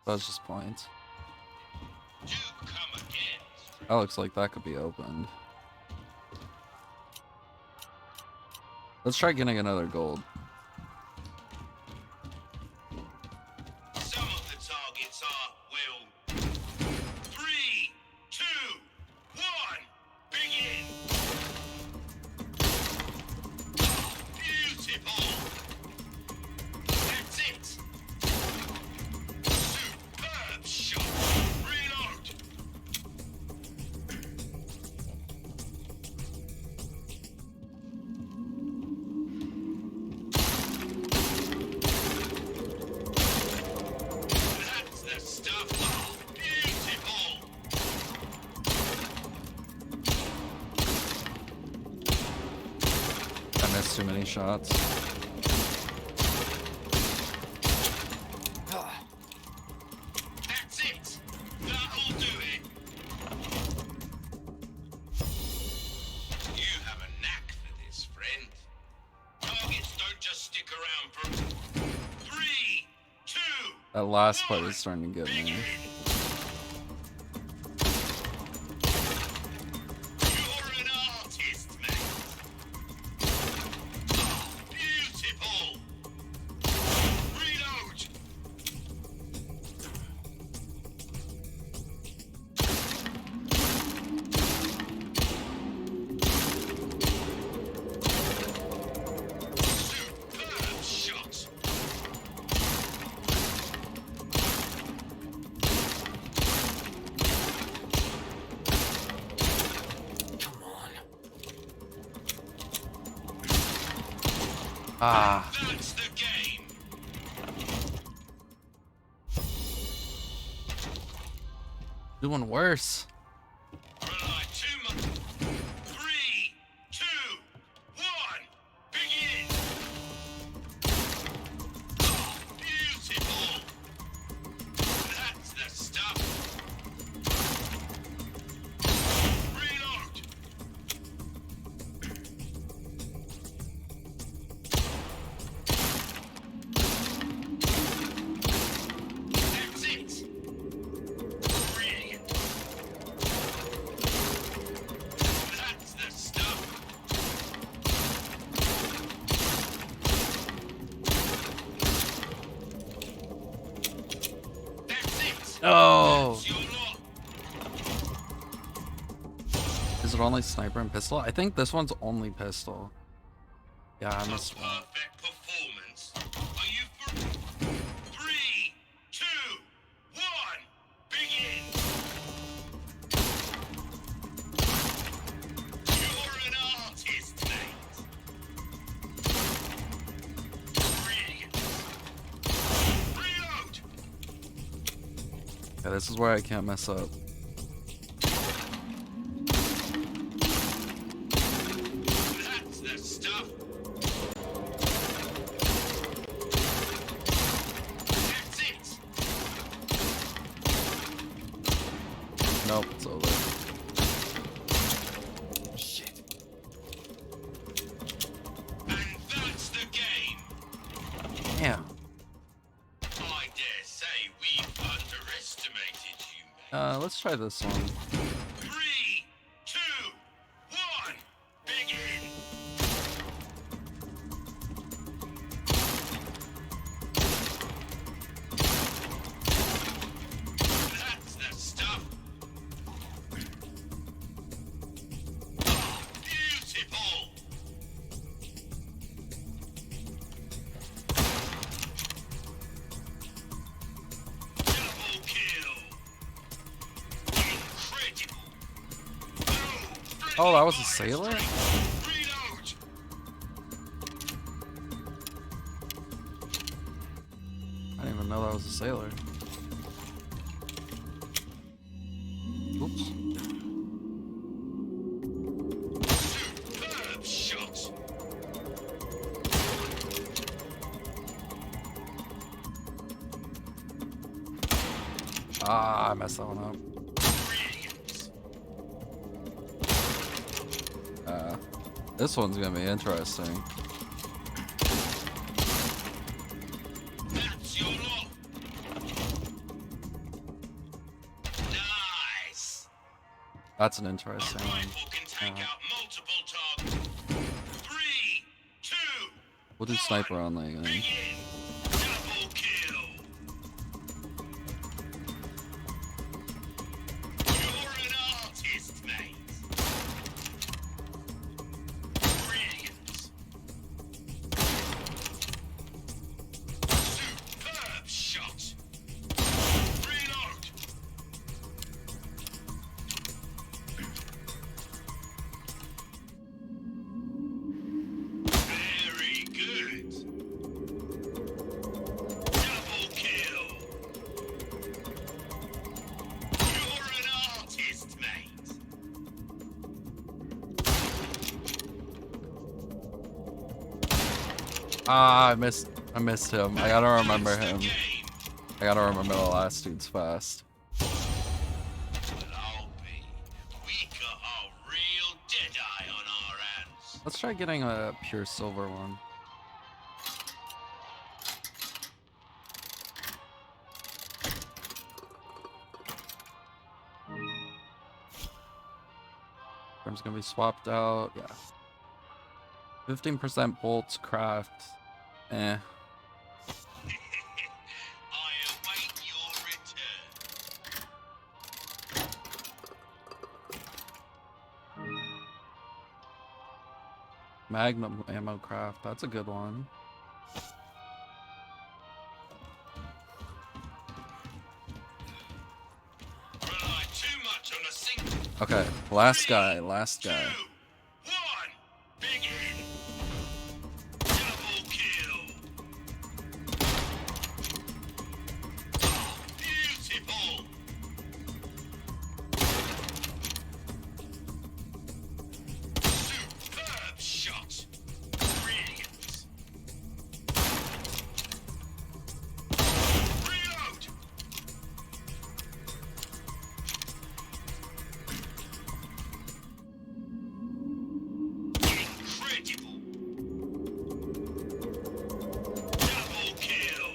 That's just points. Do come again. That looks like that could be opened. Let's try getting another gold. Some of the targets are, well, 3, 2, 1, begin! Beautiful! That's it! Superb shot! Reload! That's the stuff! Beautiful! I missed too many shots. That's it! That'll do it! You have a knack for this, friend. Targets don't just stick around for 3, 2, That last part is starting to get me. begin! You're an artist, mate. Beautiful! Reload! Superb shot! Come on. Ah, That's the game! doing worse. Rely too much. 3, 2, 1, begin! Beautiful! That's the stuff! Reload! That's it! Brilliant! That's the stuff! That's it! Oh, That's your lot! is it only sniper and pistol? I think this one's only pistol. Yeah, I A missed one. perfect performance. Are you for 3, 2, 1, begin! You're an artist, mate. Brilliant. Reload! Yeah, this is where I can't mess up. That's the stuff. That's it. Nope, it's over. Shit. And that's the game. Damn. I dare say we've underestimated you, mate. Let's try this one. 3, 2, 1, begin! That's the stuff! Beautiful! Double kill! Incredible! Oh, that was a sailor? Reload! I didn't even know that was a sailor. Oops. Superb shot! Ah, I messed that one up. Brilliant! This one's gonna be interesting. That's your lot! That's an interesting A one. rifle can take Uh, out multiple targets. 3, 2, We'll do sniper only. I mean. begin. Double kill. You're an artist, mate. Brilliant. Superb shot. Reload. Very good. Double kill. You're an artist, mate. Ah, I missed him. I gotta remember That's the him. game. I gotta remember the last dude's fast. Well, I'll be. We got a real deadeye on our hands. Let's try getting a pure silver one. Arm's gonna be swapped out. Yeah. 15% bolts craft. Eh. I await your return. Magnum ammo craft. That's a good one. Rely too much on a single. Okay, last guy. Last guy. 2, 1, begin. Double kill. Beautiful. Superb shot. Brilliant. Reload. Incredible. Double kill.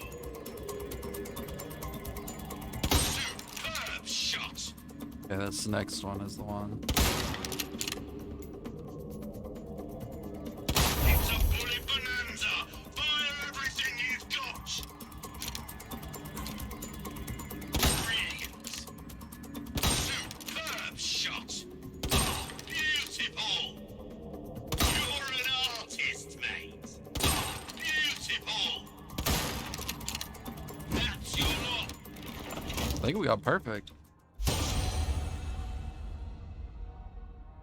Superb shot. Okay, this next one is the one. It's a bullet bonanza. Fire everything you've got. Brilliant. Superb shot. Beautiful. You're an artist, mate. Beautiful. That's your lot. I think we got perfect.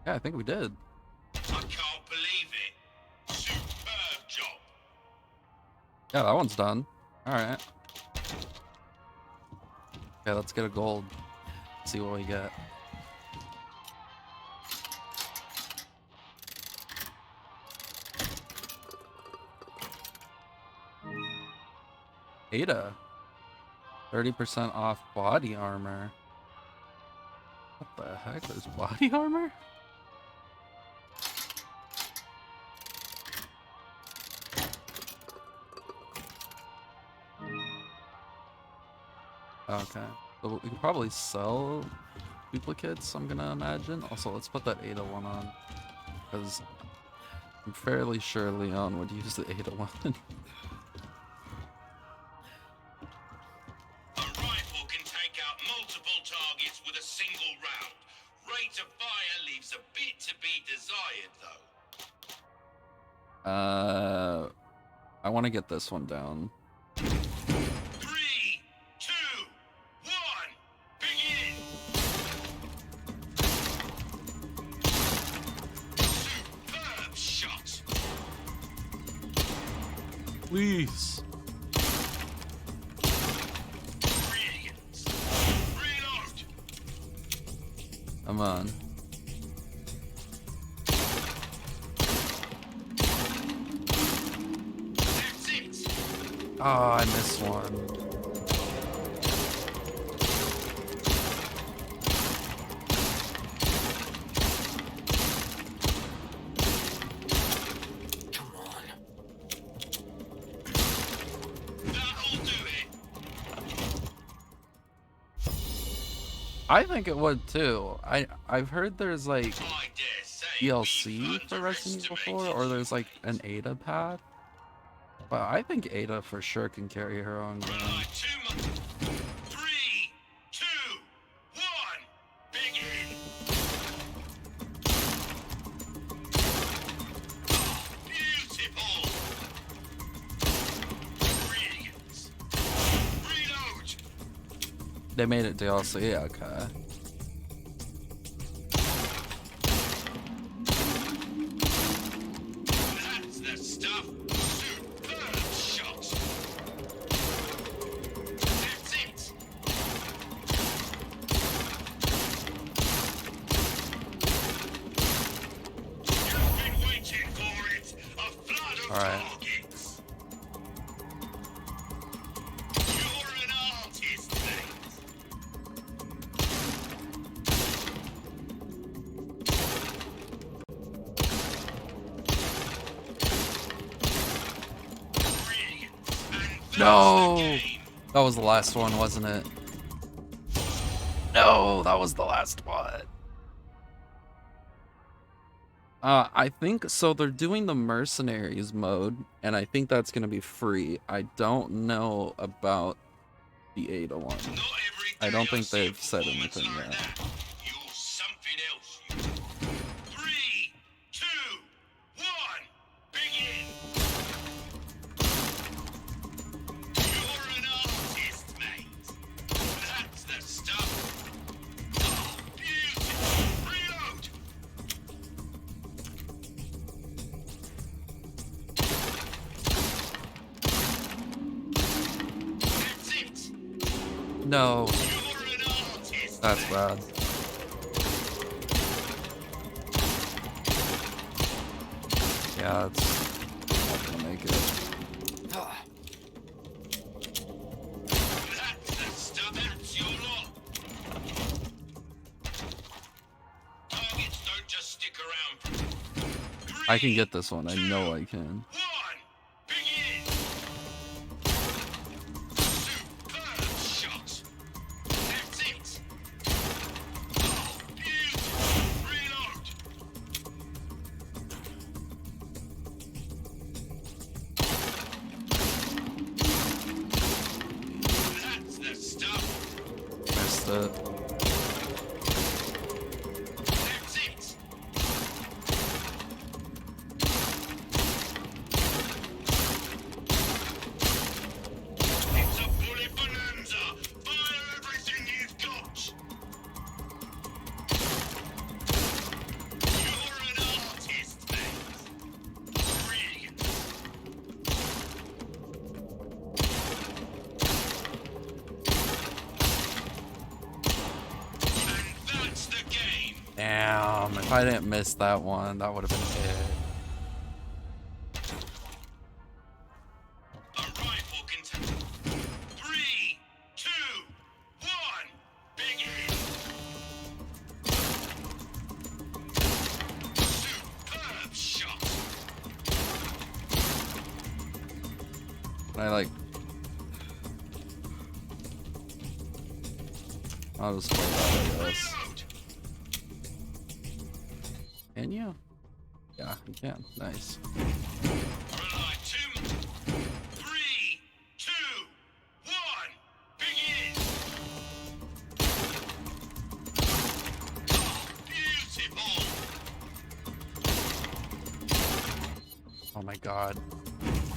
Yeah, I think we did. I can't believe it. Superb job. Yeah, that one's done. Alright. Okay, let's get a gold. See what we get. Ada. 30% off body armor. What the heck? There's body armor? Okay. So we can probably sell duplicates, I'm gonna imagine. Also, let's put that Ada one on. Because I'm fairly sure Leon would use the Ada one. A rifle can take out multiple targets with a single round. Rate of fire leaves a bit to be desired, though. I want to get this one down. 3, 2, 1, begin! Superb shot! Please. Brilliant! Reload! Come on. That's it! Oh, I missed one. Come on. That'll do it! I think it would too. I've heard there's like I dare say DLC for Resident Evil 4, or there's like an Ada path. But I think Ada for sure can carry her own game. Right, 3, 2, 1, begin. Beautiful. Brilliant. Reload. They made it DLC, okay. That's the stuff. Superb shot. That's it. You've been waiting for it. A flood of All right. targets. You're an artist, mate. Brilliant. And that's No! the game. That was the last one, wasn't it? No, that was the last one. I think so. They're doing the mercenaries mode, and I think that's gonna be free. I don't know about the Ada one. Not every I day don't think see a they've said performance anything like yet. that. You're something else. You. 3, 2, 1, begin. You're an artist, mate. That's the stuff. Oh, beautiful. Reload. That's it. No, You're an artist. that's mate. bad. Yeah, it's not gonna make it. That's the stuff. That's your lot. Targets don't just stick around. I can get this one. I know I can. 1, begin. Superb shot. That's it. Oh, beautiful. Reload. That's the stuff. Missed it. That's it. It's a bullet bonanza. Fire everything you've got. You're an artist, mate. Brilliant. And that's the game. Damn, if I didn't miss that one, that would have been it. A rifle can take 3, 2, 1, begin. Superb shot. I like. I'll just play that, I guess. Reload. Can you? Yeah, you can. Nice. Right, 2, 3, 2, 1, begin. Beautiful. Oh my god.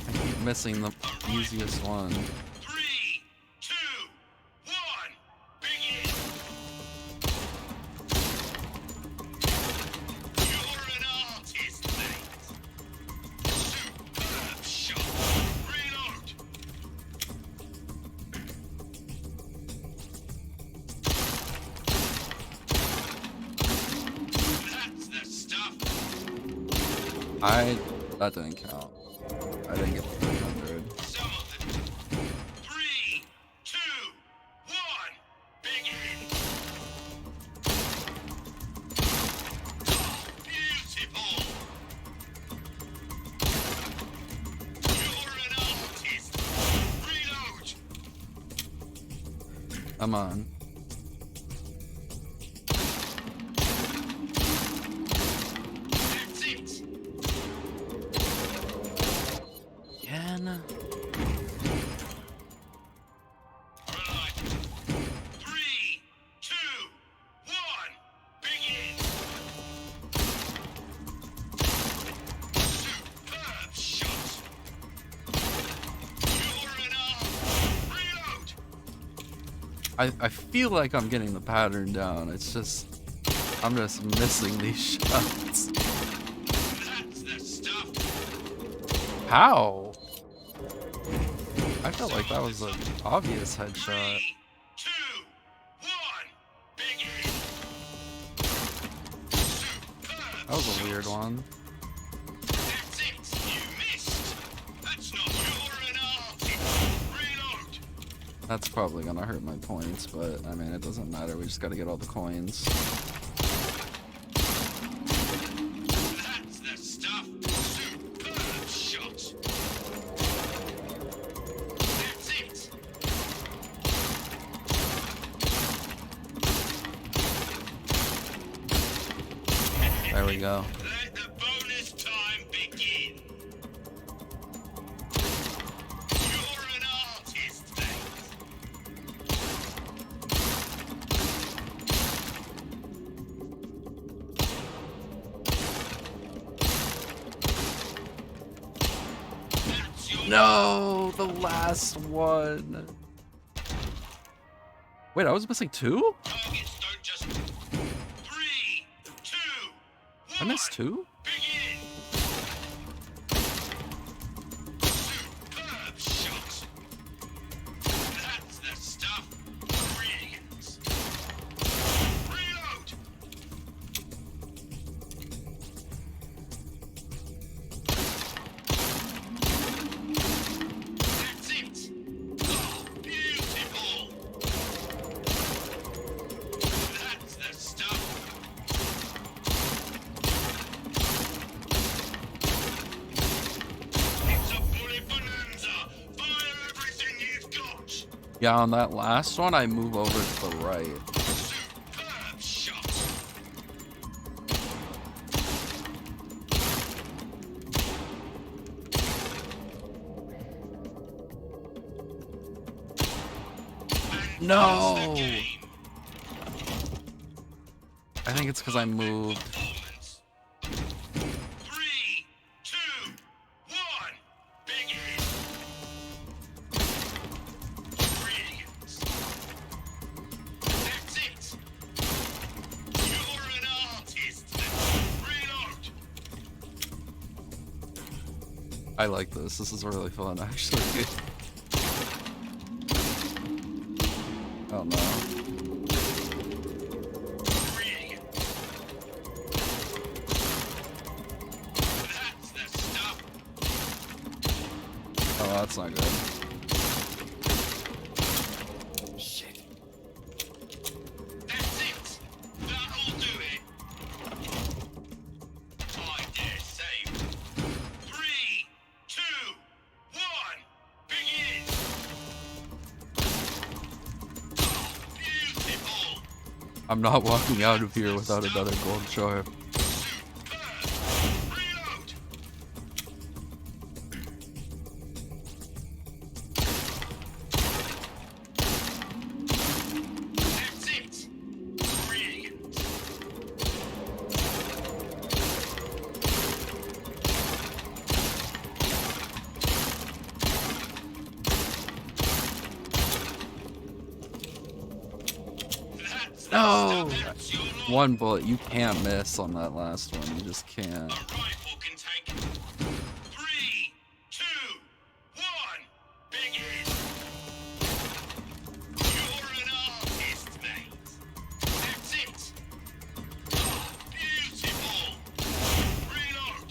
I keep missing the easiest one. 3, 2, 1, begin. You're an artist, mate. Superb shot. Reload. That's the stuff. That didn't count. I didn't get 300. Some of them. 3, 2, 1, begin. Beautiful. You're an artist. Reload. Come on. I feel like I'm getting the pattern down. It's just I'm just missing these shots. That's the stuff. How? I felt like that was an obvious headshot. 3, 2, 1, begin. Superb That was a shot. weird one. That's it. You missed. That's not you're an artist. Reload. That's probably gonna hurt my points, but I mean it doesn't matter. We just gotta get all the coins. That's the stuff. Superb shot. That's it. There we go. Let the bonus time begin. You're an artist, mate. That's your No, the last one. Wait, I was missing 2? targets. Don't just 3, 2, 1. I missed 2? Begin. Superb shot. That's the stuff. Brilliant. Reload. That's it. Oh, beautiful. That's the stuff. It's a bullet bonanza. Fire everything you've got. Yeah, on that last one, I move over to the right. Superb shot. And No! that's the game. I think it's because I moved. Performance. 3, 2, 1. Begin. Brilliant. That's it. You're an artist. Reload. I like this. This is really fun, actually. Oh no. Brilliant. That's the stuff. Oh, that's not good. Shit. That's it. That'll do it. I dare say. 3, 2, 1. Begin. Beautiful. I'm not walking out of here without another gold sharp. Superb. Reload. That's it. Brilliant. That's the No! stuff. That's your lot. One bullet, you can't miss on that last one. You just can't. A rifle can take 3, 2, 1. Begin. You're an artist, mate. That's it. Oh, beautiful. Reload.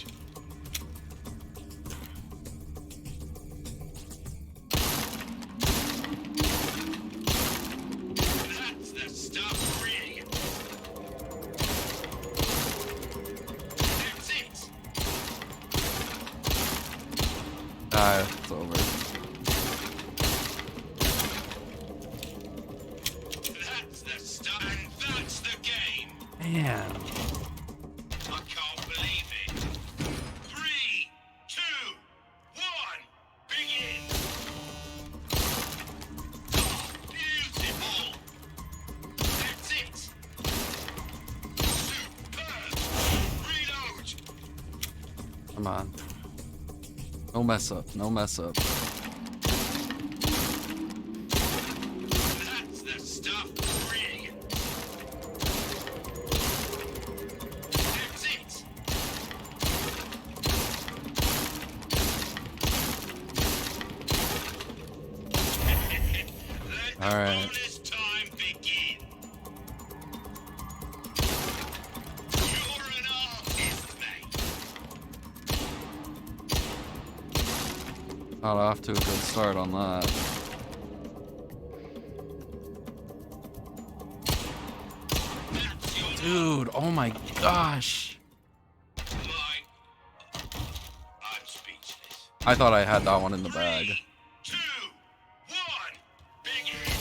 That's the stuff. Brilliant. That's it. Ah, it's over. That's the stuff. And that's the game. Man. I can't believe it. 3, 2, 1. Begin. Beautiful. That's it. Superb. Reload. Come on. No mess up. No mess up. That's the All right. Bonus time begin. You're an artist, mate. Not off to a good start on that. That's your Dude, oh my gosh. line. I'm speechless. I thought I had that one in the bag. 3, 2, 1, begin.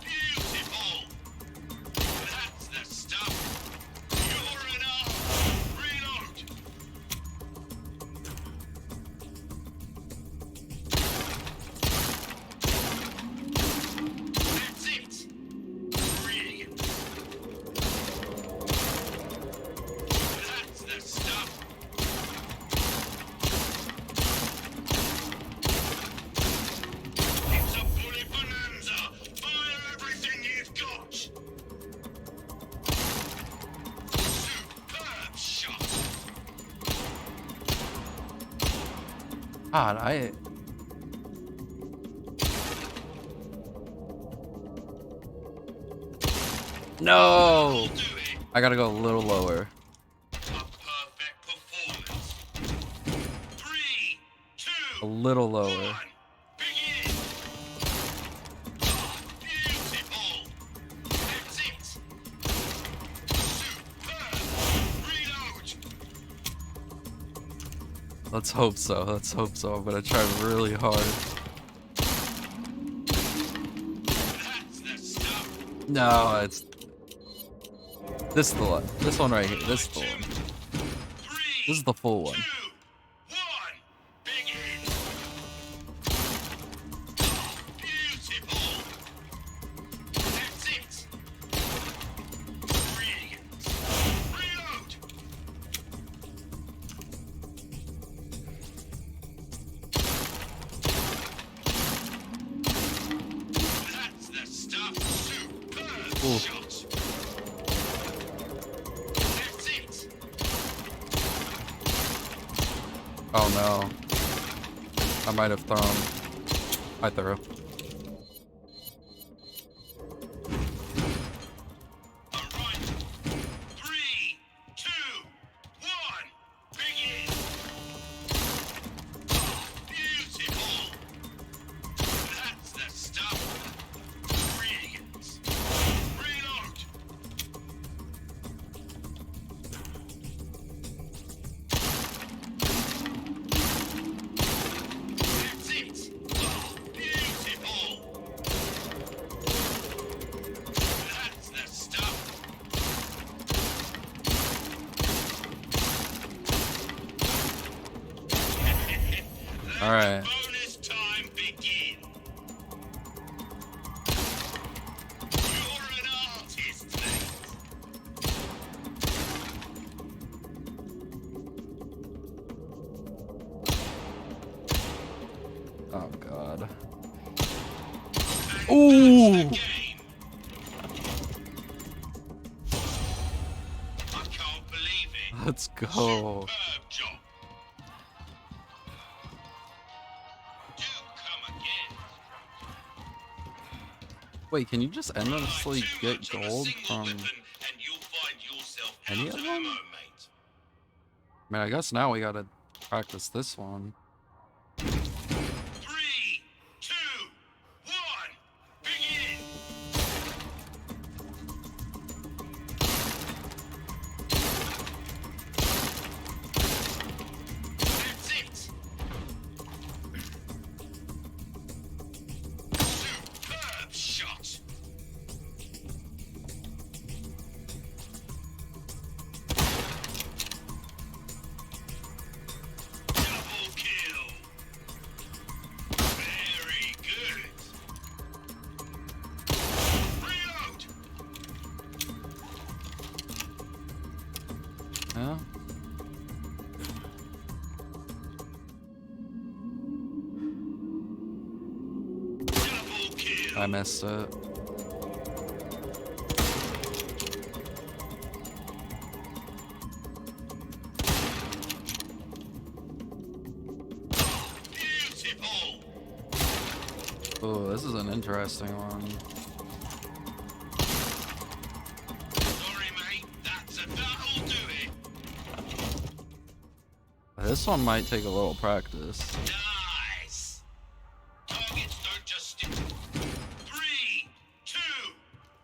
Beautiful. That's the stuff. You're an art. Reload. That's it. Brilliant. That's the stuff. It's a bullet bonanza. Fire everything you've got. Superb shot. God, No! Will do it. I gotta go a little lower. A perfect performance. 3, 2, A little 1, lower. begin. Beautiful. That's it. Superb. Reload. Let's hope so. Let's hope so. I'm gonna try really hard. That's the stuff. No, it's this one right here. This is the one. 3, This is the full one. 2, 1, begin. Beautiful. That's it. Brilliant. Reload. That's the stuff. Superb Ooh. shot. That's it. Oh no. I might have thrown. I threw. Alright. 3, 2, 1, begin. Beautiful. That's the stuff. Brilliant. Reload. That's it. Beautiful. That's the stuff. All right. Bonus time begin. You're an artist, mate. Oh god. And Ooh. that's the game. I can't believe it. Let's go. Superb job. Do come again. Wait, can you just endlessly Too get much of a gold single from? weapon and you'll find yourself any out of of them? ammo, mate. I mean, I guess now we gotta practice this one. 3, 2, 1, begin. That's it. Superb shot. Double kill. Very good. Reload. Yeah. Double kill. I missed it. Beautiful. Oh, this is an interesting one. Sorry, mate. That'll do it. This one might take a little practice. Nice. Targets don't just stick. 3, 2,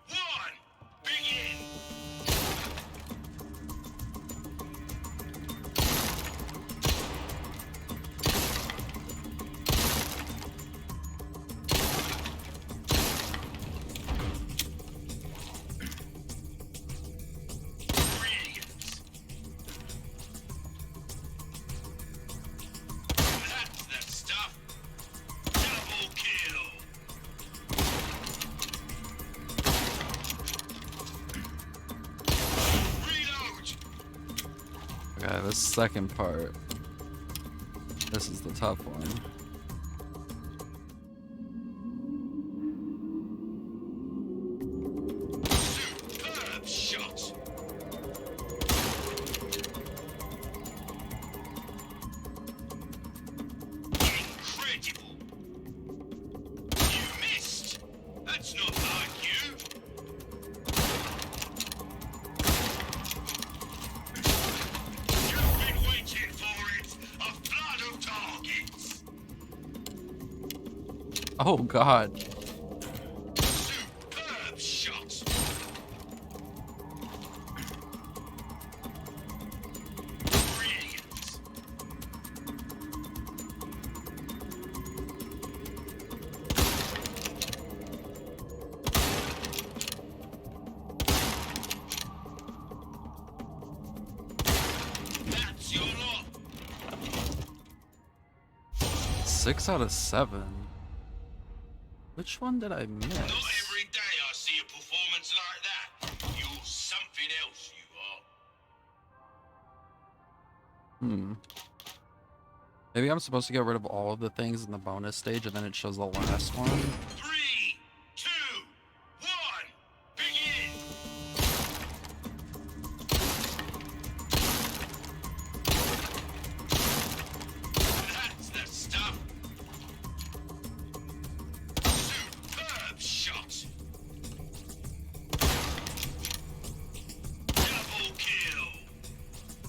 1. Begin. Brilliant. That's the stuff. Double kill. Reload. Okay, this second part. This is the tough one. Superb shot. Incredible. You missed. That's not like you. You've been waiting for it. A flood of targets. Oh god. Superb shot. Brilliant. That's your lot. 6 out of 7. Which one did I miss? Not every day I see a performance like that. You're something else, you are. Hmm. Maybe I'm supposed to get rid of all of the things in the bonus stage and then it shows the last one. 3, 2, 1, begin. That's the stuff. Superb shot. Double kill.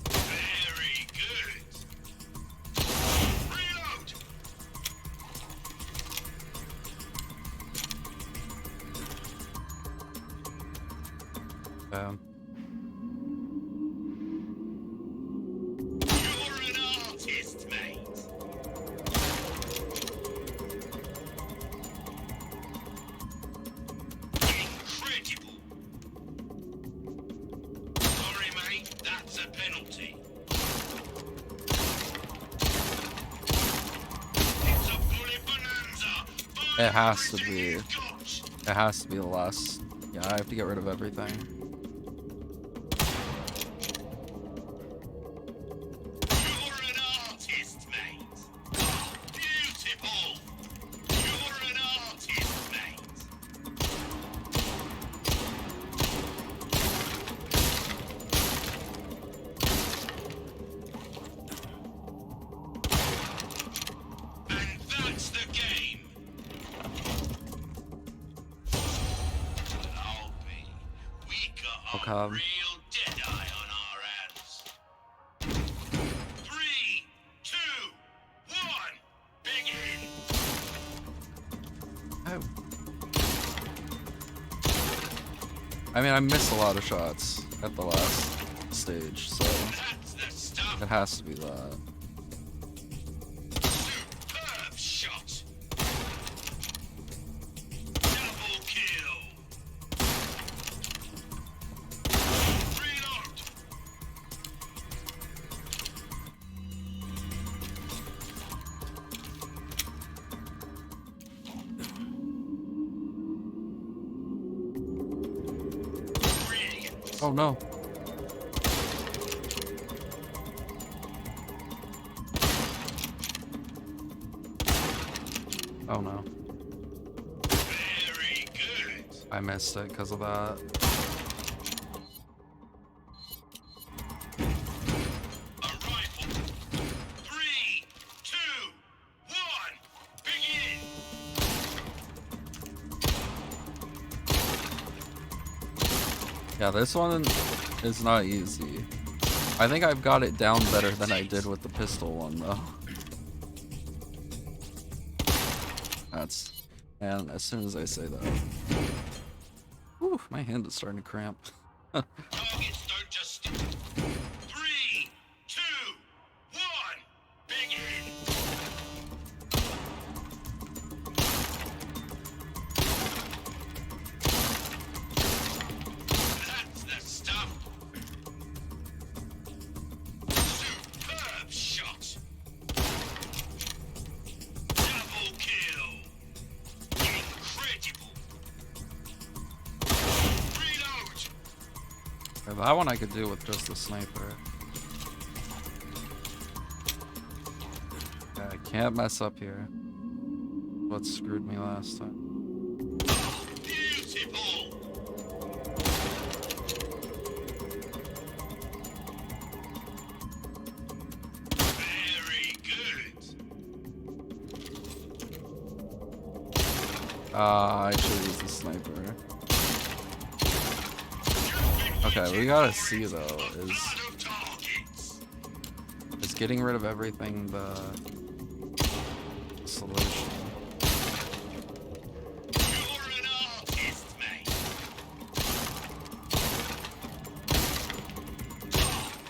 Very good. Reload. You're an artist, mate. Incredible. Sorry, mate. That's a penalty. It's a bullet bonanza. Burn It has to everything be. you've got. It has to be the last. Yeah, I have to get rid of everything. You're an artist, mate. Beautiful. You're an artist, mate. And that's the game. I'll be. We got a Okay. real deadeye on our hands. 3, 2, 1, begin. Oh. I mean, I missed a lot of shots at the last stage, so That's the stuff. it has to be that. Superb shot. Double kill. Reload. Brilliant. Oh no. Oh no. Very good. I missed it because of that. A rifle. 3, 2, 1, begin. Yeah, this one is not easy. I think I've got it down better than I did with the pistol one, though. And as soon as I say that... Whew, my hand is starting to cramp. Targets don't just stick. 3, 2, 1, begin! That's the stuff! Superb shot! Double kill! Incredible! Reload! That one I could do with just the sniper. Yeah, I can't mess up here. What screwed me last time. Beautiful! Very good! I should use the sniper. Okay, we gotta see though, is getting rid of everything the solution. You're an artist, mate.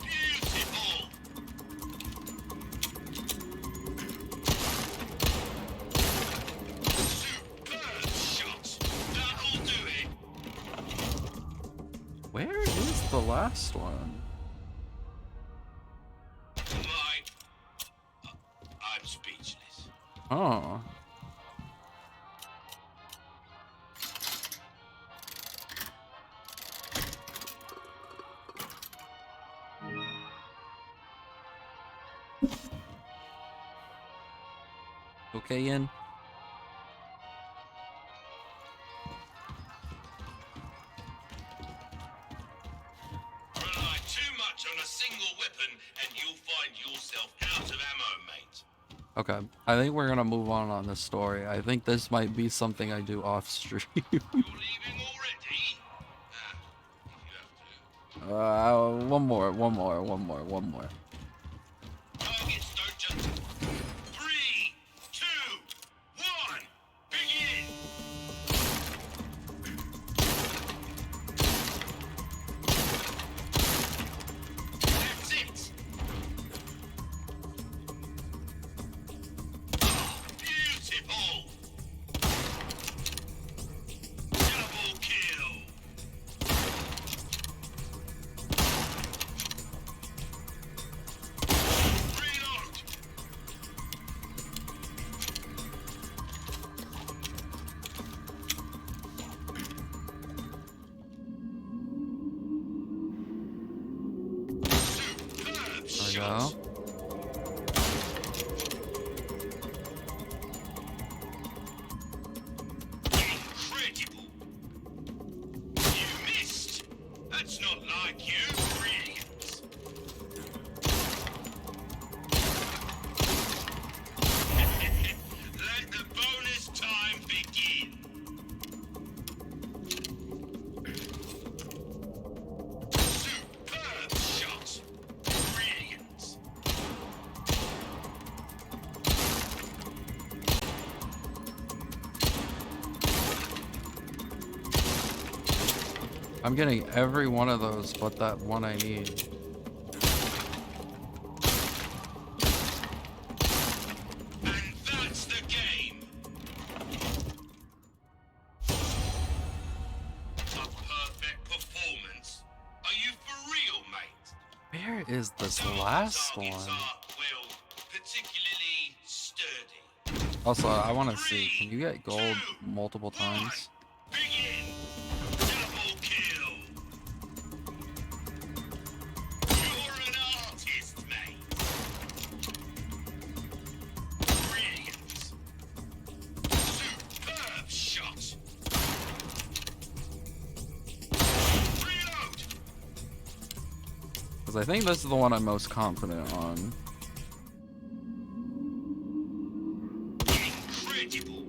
Beautiful. Superb shot. That'll do it. Where is the last one? I'm speechless. Oh. Okay, Ian. Rely too much on a single weapon and you'll find yourself out of ammo, mate. Okay, I think we're gonna move on this story. I think this might be something I do off stream. You're leaving already? If you have to. One more. Targets don't just... 3, 2, 1, begin! That's it! Beautiful! Double kill! Reload! Superb There we shot! go. Incredible! You missed! That's not like you, brilliant! Let the bonus time begin! Superb shot! Brilliant! I'm getting every one of those but that one I need. And that's the game! A perfect performance? Are you for real, mate? Where is this Some last targets one? are, well, particularly sturdy. Also, I want to see, can you get gold multiple times? Begin! Double kill! You're an artist, mate! Brilliant! Superb shot! Reload! Because I think this is the one I'm most confident on. Incredible!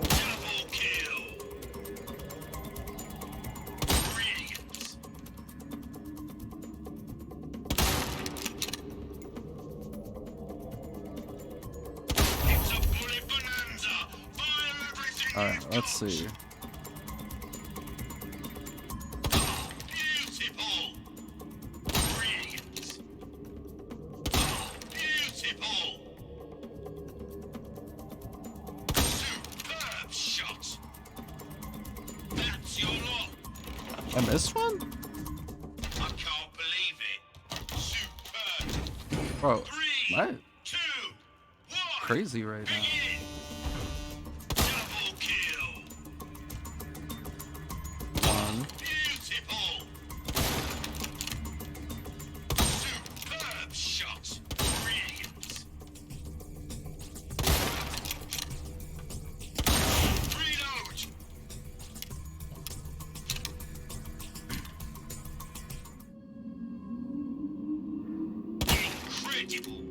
Double kill! let's see. Beautiful. Brilliant. Beautiful. Superb shot. That's your lot. I missed one? I can't believe it. Superb. Bro, 3, my 2, 1. crazy right now. Begin. Double kill. One. Beautiful. Superb shot. Brilliant. Reload. Incredible.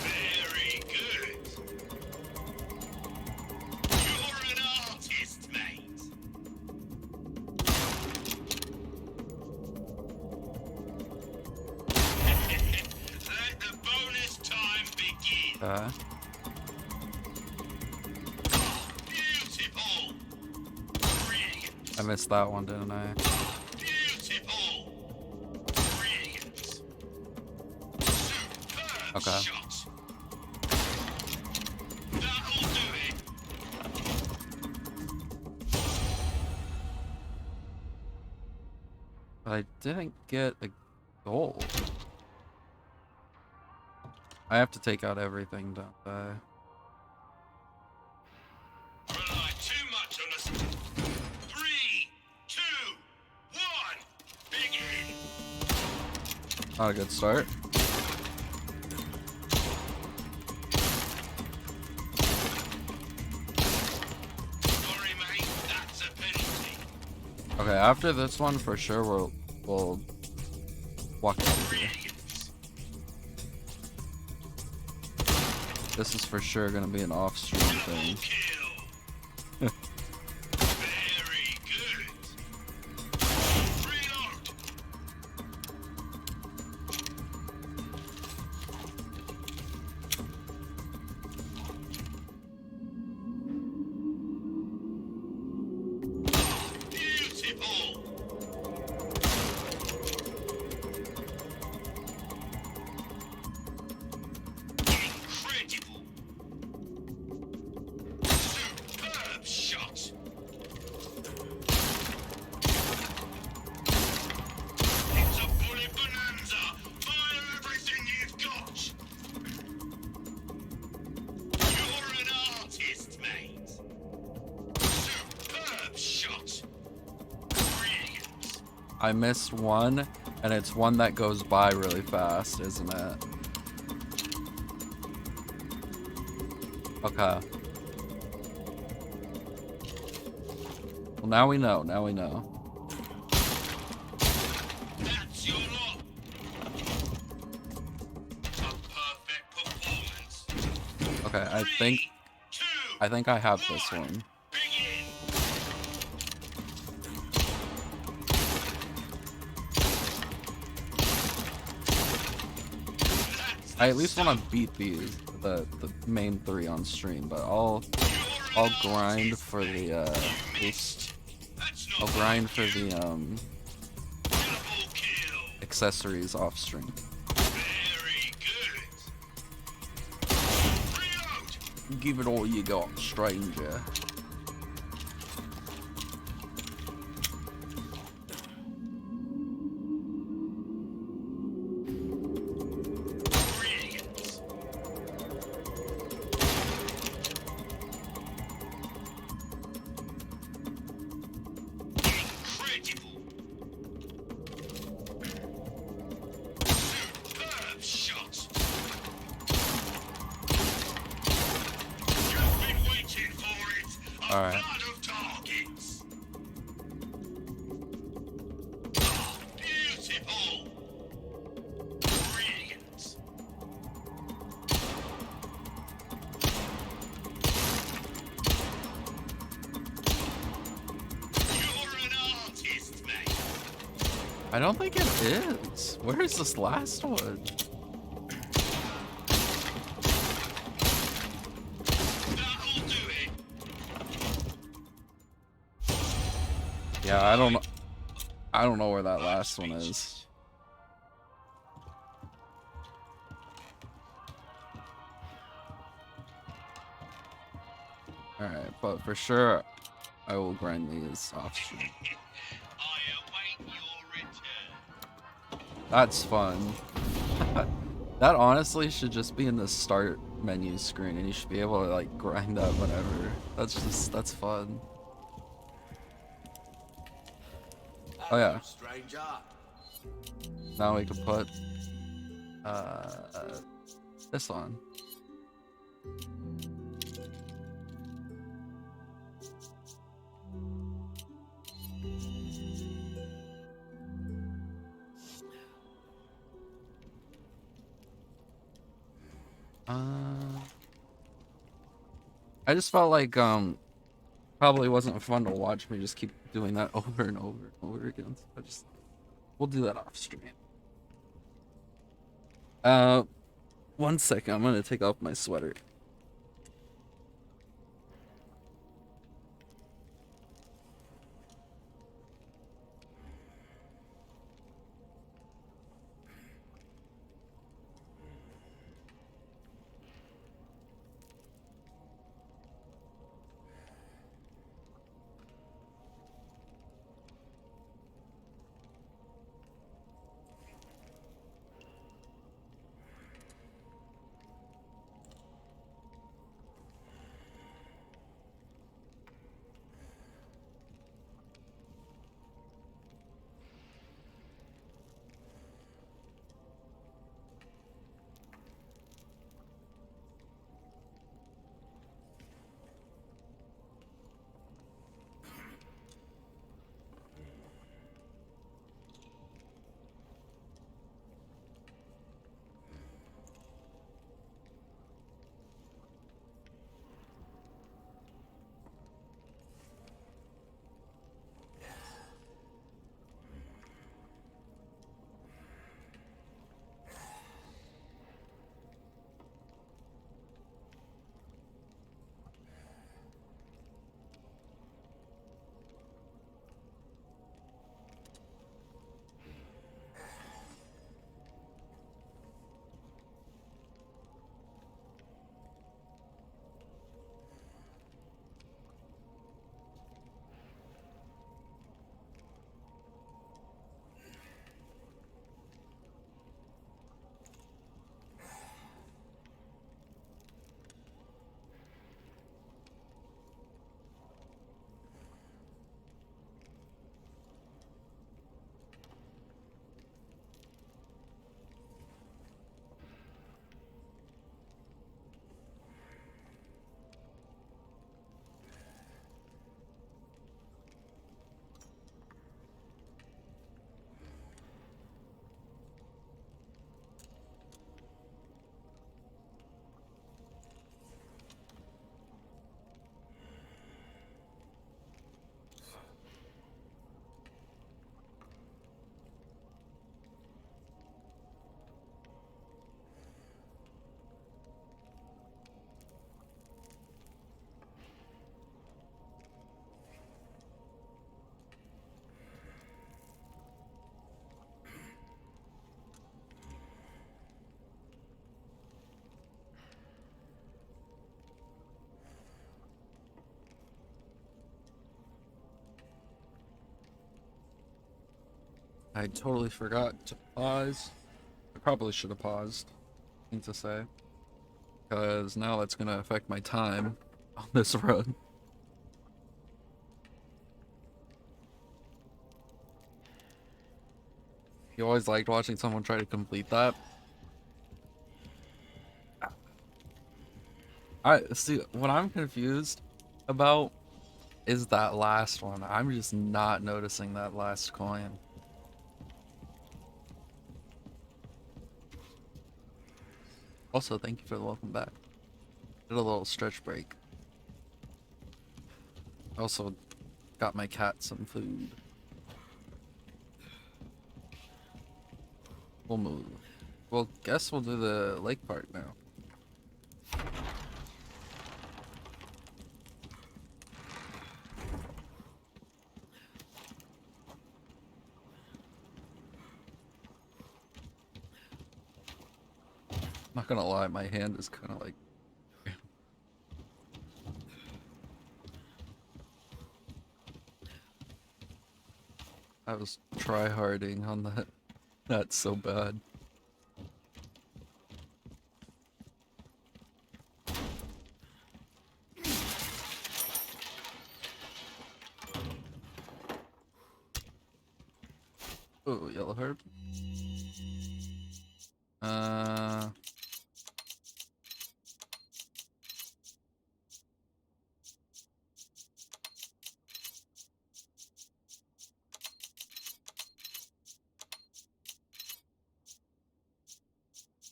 Very good. You're an artist, mate. Let the bonus time begin. Beautiful. Brilliant. I missed that one, didn't I? Beautiful. Brilliant. Superb Okay. shot. That'll do it. But I didn't get a goal. I have to take out everything, don't I? Rely too much on us. 3, 2, 1. Begin. Not a good start. Sorry, mate. That's a penalty. Okay, after this one, for sure, we'll walk out of here. Brilliant. This is for sure gonna be an off-stream Double thing. kill. Very good. Reload. Beautiful. Incredible. Superb shot. It's a bullet bonanza. Fire everything you've got. You're an artist, mate. Superb shot. Brilliant. I missed one, and it's one that goes by really fast, isn't it? Okay. Well, now we know. Now we know. That's your lot. A perfect performance. Okay, I 3, think 2, I have this one. begin. That's I at least want to beat these, the main three on stream, but I'll grind for the missed. That's not I'll grind for like you. the Double kill. accessories off stream. Very good. Reload. Give it all you got, stranger. Brilliant. Incredible. Superb shot. You've been waiting for it. A All right. flood of targets. Beautiful. Brilliant. You're an artist, mate. I don't think it is. Where is this last one? That'll Yeah, I don't know where that last one is. Alright, but for sure I will grind these off stream. I await your return. That's fun. That honestly should just be in the start menu screen and you should be able to like grind that whenever. That's fun. Oh yeah. Stranger. Now we can put this on. I just felt like probably wasn't fun to watch me just keep doing that over and over and over again. So we'll do that off stream. 1 second, I'm gonna take off my sweater. I totally forgot to pause. I probably should have paused, thing to say. Because now that's gonna affect my time on this run. You always liked watching someone try to complete that. I see what I'm confused about is that last one. I'm just not noticing that last coin. Also, thank you for the welcome back. Did a little stretch break. Also, got my cat some food. We'll move. Well, guess we'll do the lake part now. not gonna lie, my hand is kind of like. I was try-harding on that. That's so bad. Oh, yellow herb.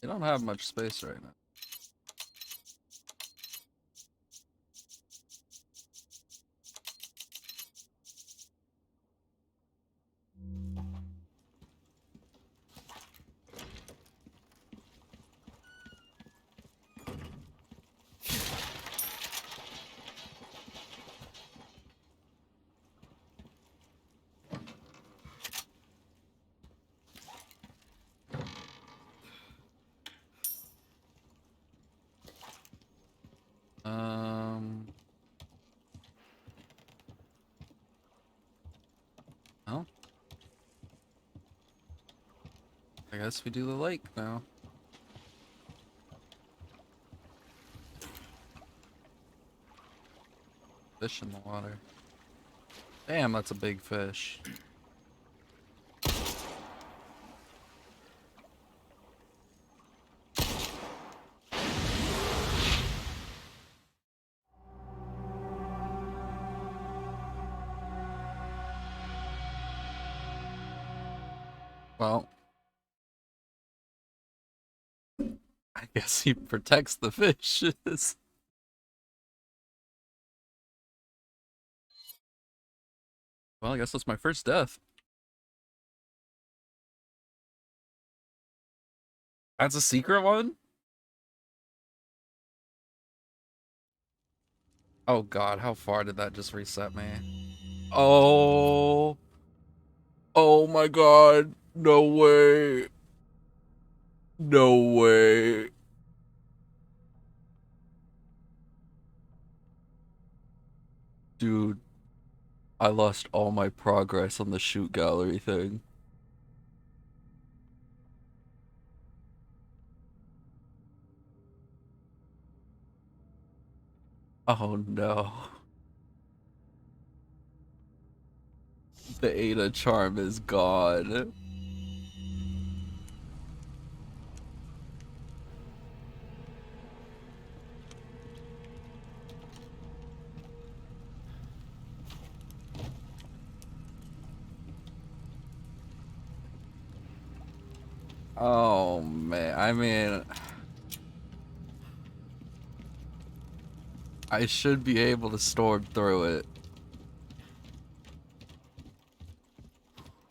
You don't have much space right now. Well, I guess we do the lake now. Fish in the water. Damn, that's a big fish. Well, I guess he protects the fishes. Well, I guess that's my first death. That's a secret one? Oh god, how far did that just reset me? Oh. Oh my god. No way. No way. Dude, I lost all my progress on the shoot gallery thing. Oh no. The Ada charm is gone. Oh man, I mean, I should be able to storm through it.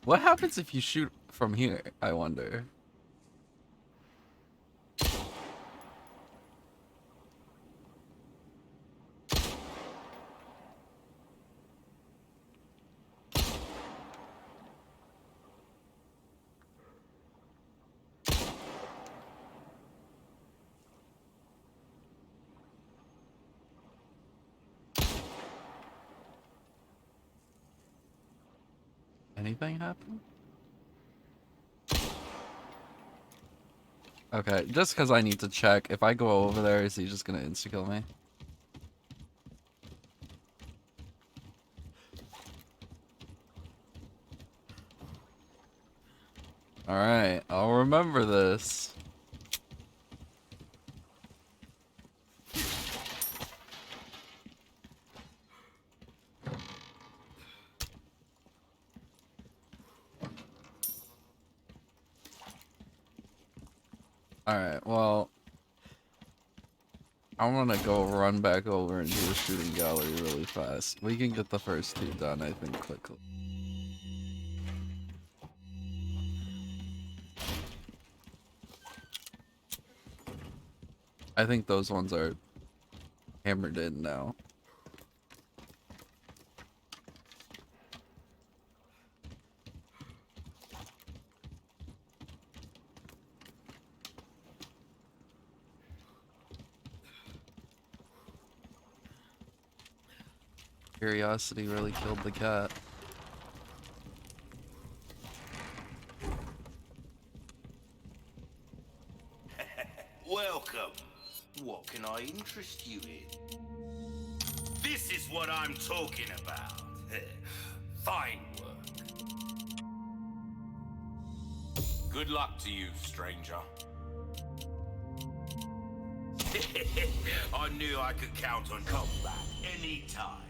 What happens if you shoot from here, I wonder? Anything happen? Okay, just because I need to check. If I go over there, is he just gonna insta-kill me? Alright, I'll remember this. Alright, well, I'm gonna go run back over and do the shooting gallery really fast. We can get the first two done, I think, quickly. I think those ones are hammered in now. Curiosity really killed the cat. Welcome. What can I interest you in? This is what I'm talking about. Fine work. Good luck to you, stranger. I knew I could count on combat anytime.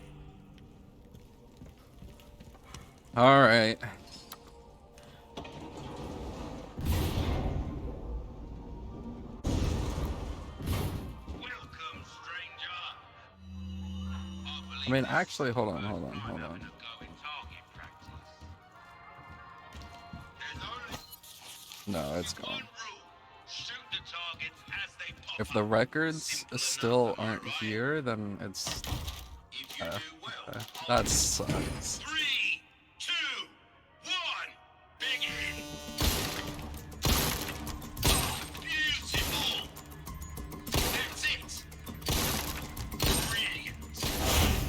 All right. Welcome, stranger. I mean, actually, hold on. No, it's gone. If the records still aren't here, then it's... okay. That sucks. 3, 2, 1, begin! Beautiful! That's it! Brilliant!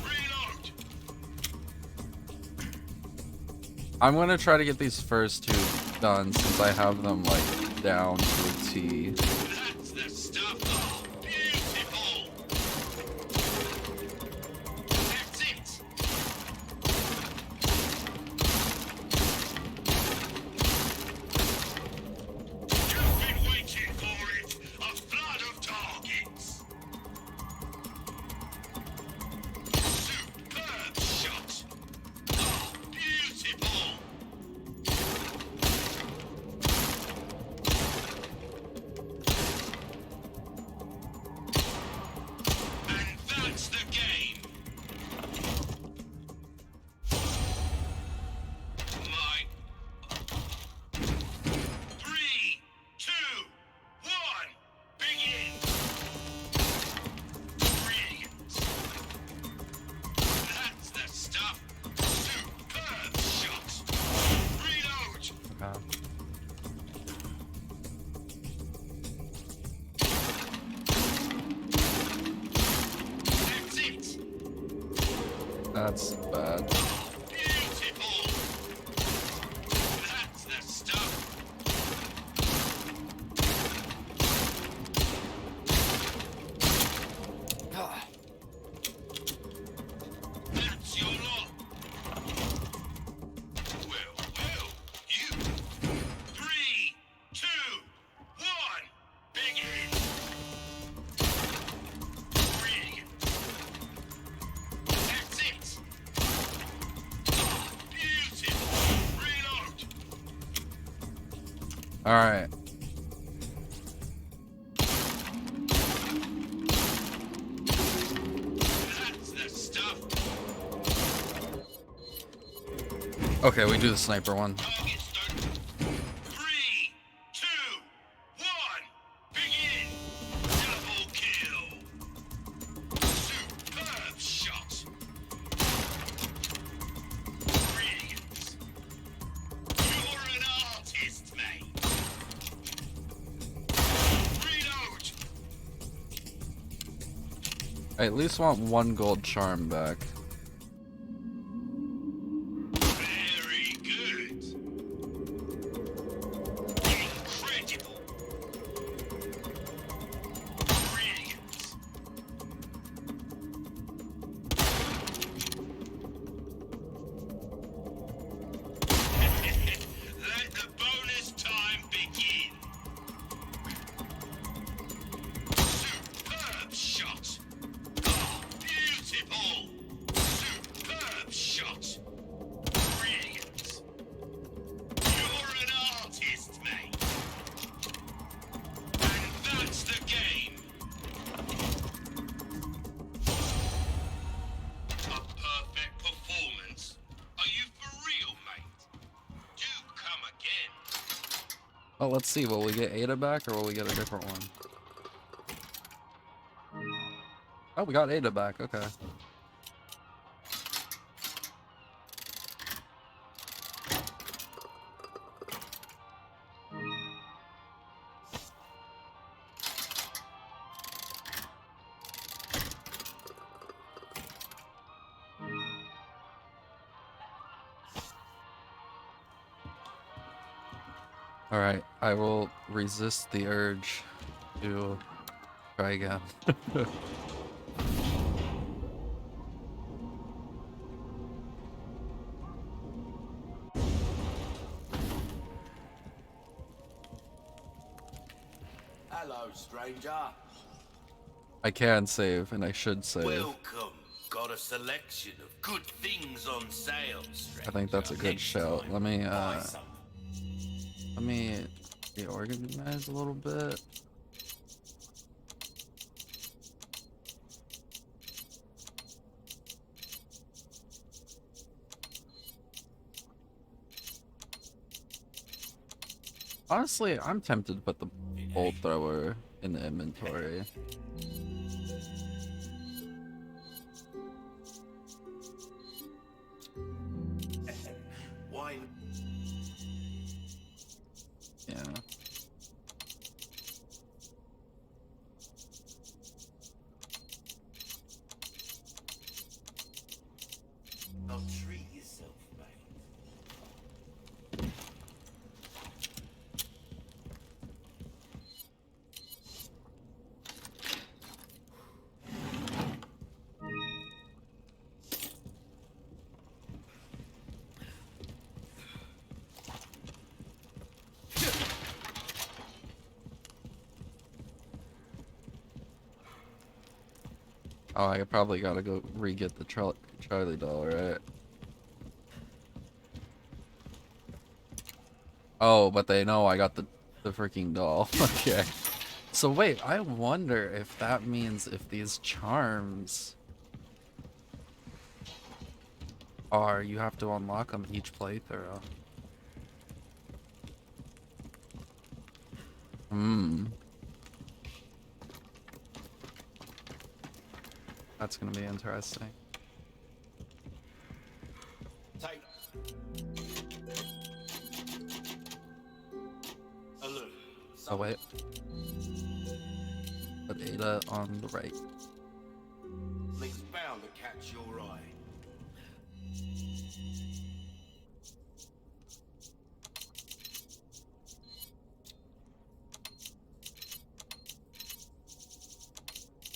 Reload! I'm gonna try to get these first two done since I have them like down to a T. That's the stuff! Beautiful! That's it! You've been waiting for it! A flood of targets! Superb shot! Oh, beautiful! And that's the game! My 3, 2, 1, begin! Brilliant! That's the stuff! Superb shot! Reload! That's it! That's bad. Beautiful! That's the stuff! That's your lot! Well, you! 3, 2, 1, begin! Brilliant! That's it! Beautiful! Reload! All right. That's the stuff! Okay, we do the sniper one. Target's done. 3, 2, 1, begin! Double kill! Superb shot! Brilliant! You're an artist, mate! Reload! I at least want one gold charm back. Very good! Incredible! Brilliant! Let the bonus time begin! Superb shot! Oh, beautiful! Superb shot! Brilliant! You're an artist, mate! And that's the game! A perfect performance? Are you for real, mate? Do come again! Oh, let's see. Will we get Ada back or will we get a different one? Oh, we got Ada back. Okay. Alright, I will resist the urge to try again. Hello, stranger. I can save, and I should save. Welcome. Got a selection of good things on sale, stranger. I think that's a good Next shout. time, Let me buy some. reorganize a little bit. Honestly, I'm tempted to put the bolt thrower in the inventory. Wine. Yeah. I'll treat yourself, mate. Oh, I probably gotta go re-get the Charlie doll, right? Oh, but they know I got the freaking doll. Okay. So wait, I wonder if that means if these charms are, you have to unlock them each playthrough. That's gonna be interesting. Take a look. Oh wait. Put Ada on the right. Something's bound to catch your eye.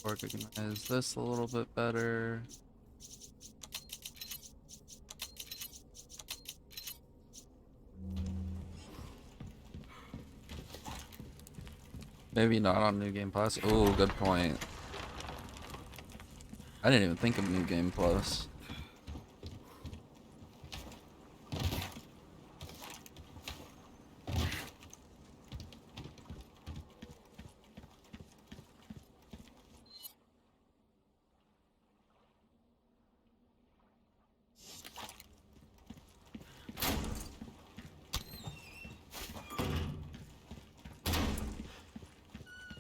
Organize this a little bit better. Maybe not on New Game Plus. Oh, good point. I didn't even think of New Game Plus.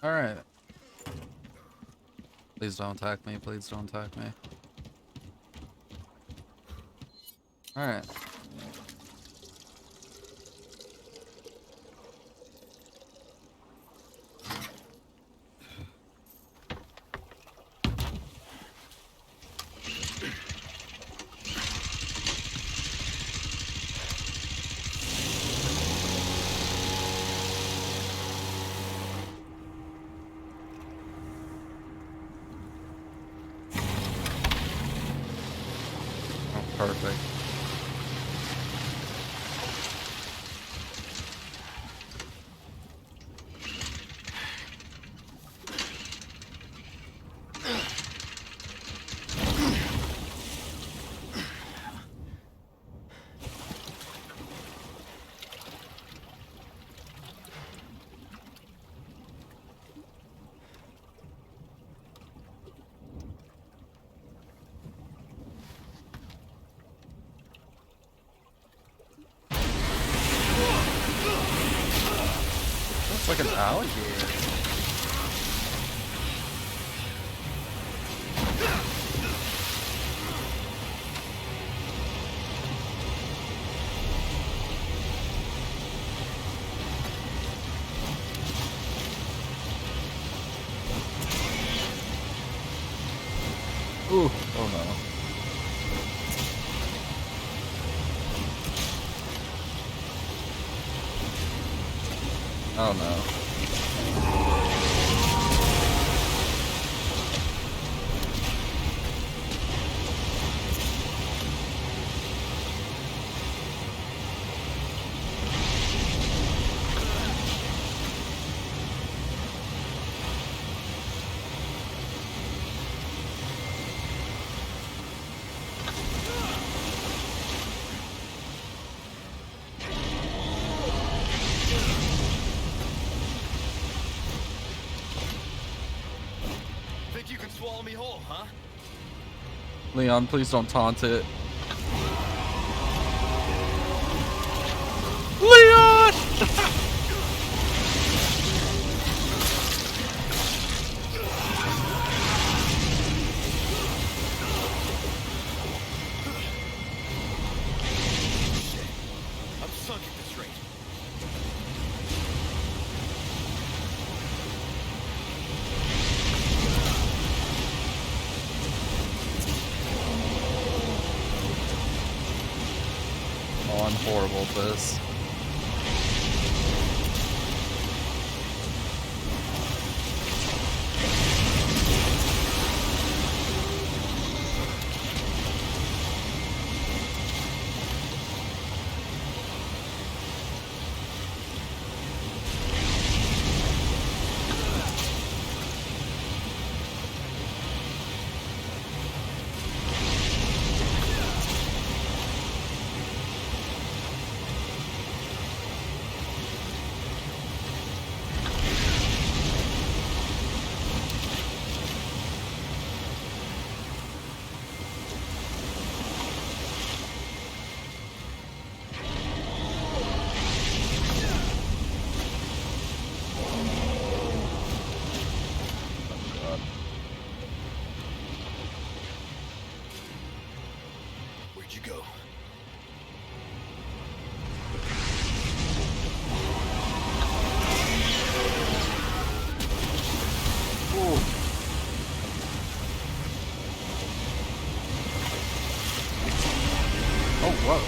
Alright. Please don't attack me, please don't attack me. Alright. Oh, perfect. Looks like an alligator. Ooh, oh no. Oh no. Think you can swallow me whole, huh? Leon, please don't taunt it. Leon! I'm sunk at this rate. Oh, I'm horrible at this. Where'd you go? Oh, whoa.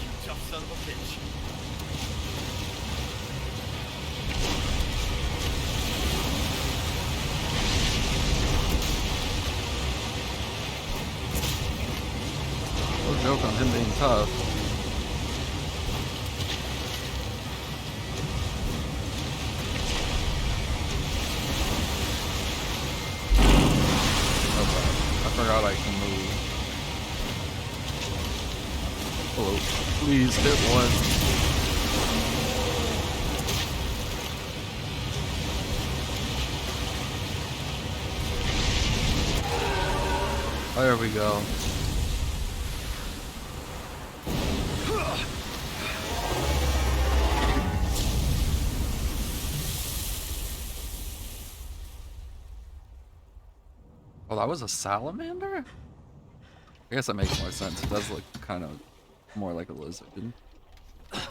You tough son of a bitch. No joke on him being tough. Okay. I forgot I can move. Hello. Please hit one. There we go. Oh, that was a salamander? I guess that makes more sense. It does look kind of more like a lizard. Oh.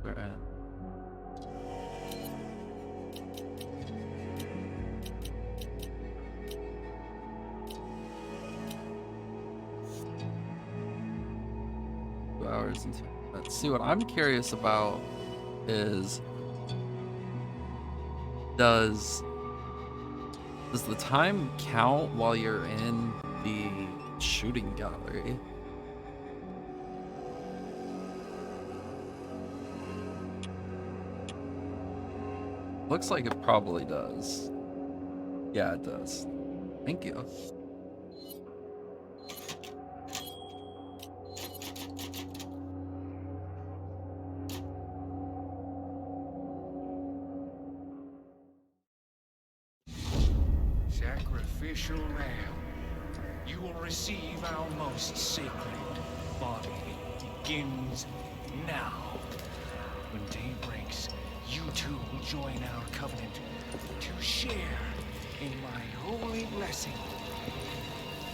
Where at? Hours until. Let's see. What I'm curious about is does the time count while you're in the shooting gallery? Looks like it probably does. Yeah, it does. Thank you. Sacrificial lamb, you will receive our most sacred body. It begins now. When day breaks, you too will join our covenant to share in my holy blessing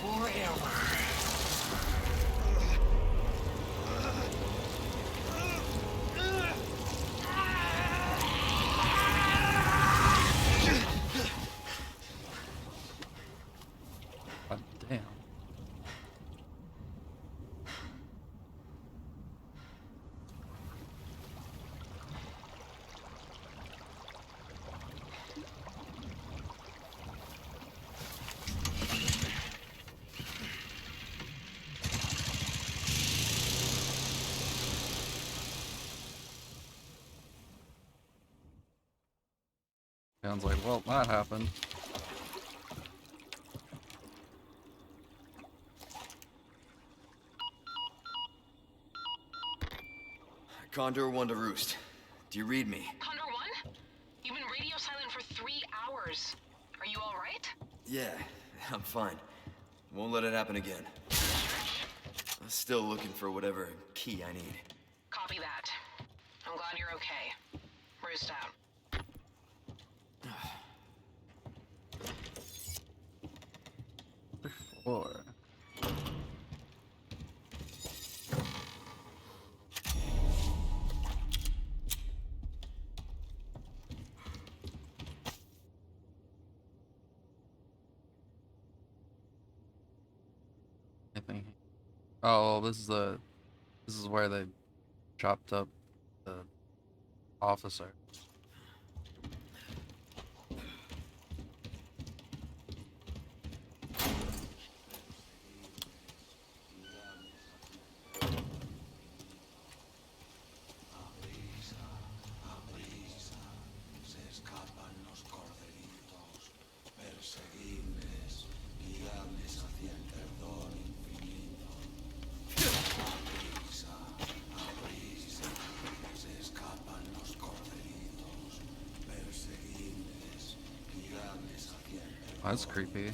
forever. God damn. Sounds like, well, that happened. Condor 1 to Roost. Do you read me? Condor 1? You've been radio silent for 3 hours. Are you all right? Yeah, I'm fine. Won't let it happen again. I'm still looking for whatever key I need. Copy that. I'm glad you're okay. Roost out. Floor. I think. Oh, this is where they chopped up the officer. That's creepy.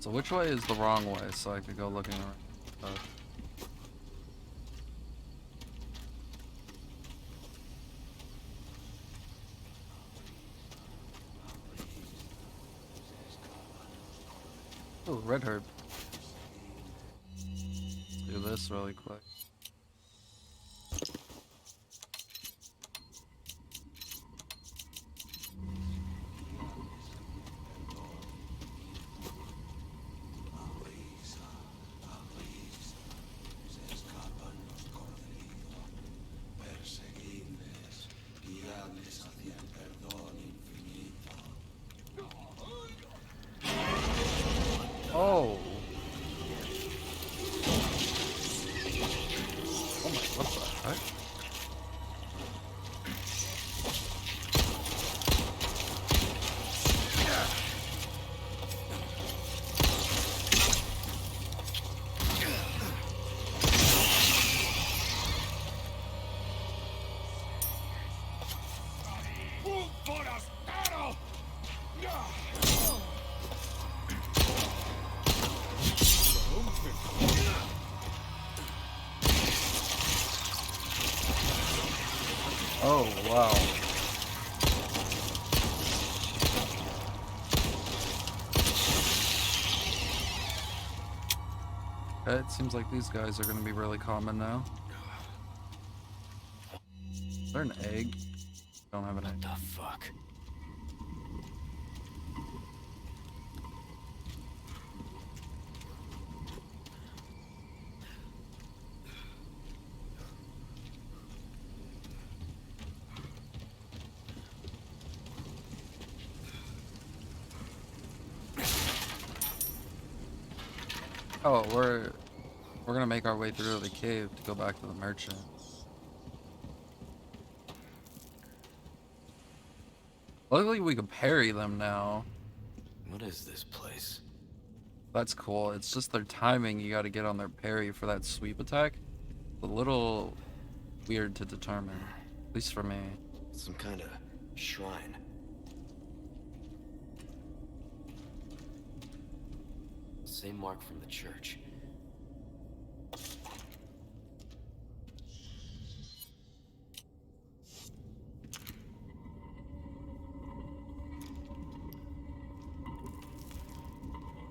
So which way is the wrong way so I could go looking around? Oh, red herb. Let's do this really quick. Oh. Oh my, what the heck? Oh, wow. Okay, it seems like these guys are going to be really common now. Is there an egg? Don't have an egg. The fuck? Oh, we're gonna make our way through the cave to go back to the merchant. Luckily we can parry them now. What is this place? That's cool. It's just their timing. You got to get on their parry for that sweep attack. A little weird to determine, at least for me. Some kind of shrine. Same mark from the church.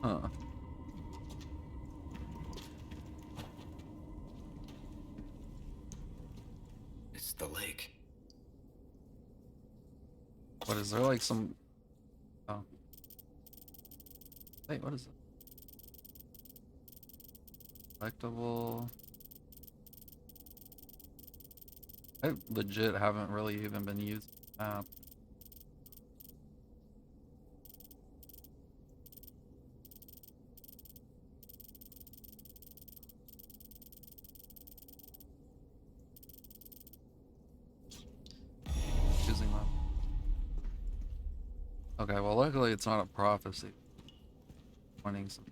Huh. It's the lake. What is there like some? Oh. Wait, what is it? Collectible. I legit haven't really even been using the map. Using that. Okay, well luckily it's not a prophecy. Pointing some.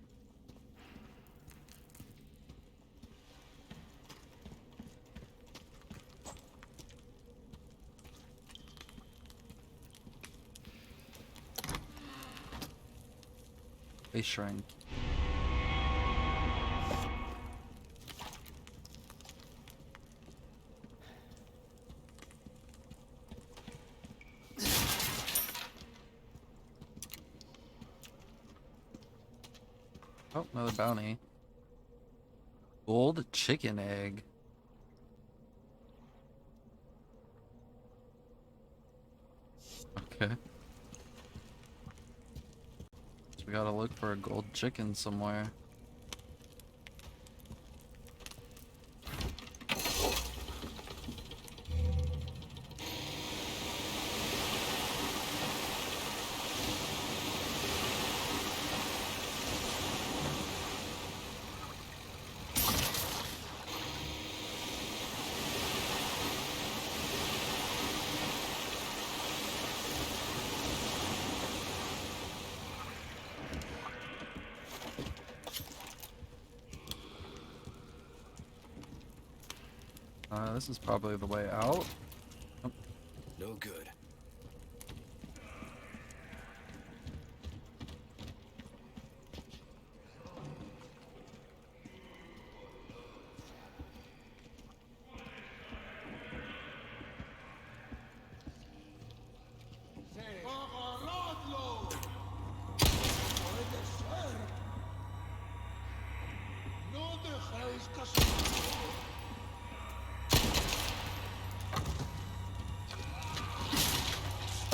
A shrine. Oh, another bounty. Gold chicken egg. Okay. So we gotta look for a gold chicken somewhere. This is probably the way out. No good. ¡Agarradlo! ¡Puede ser! ¡No dejéis que se...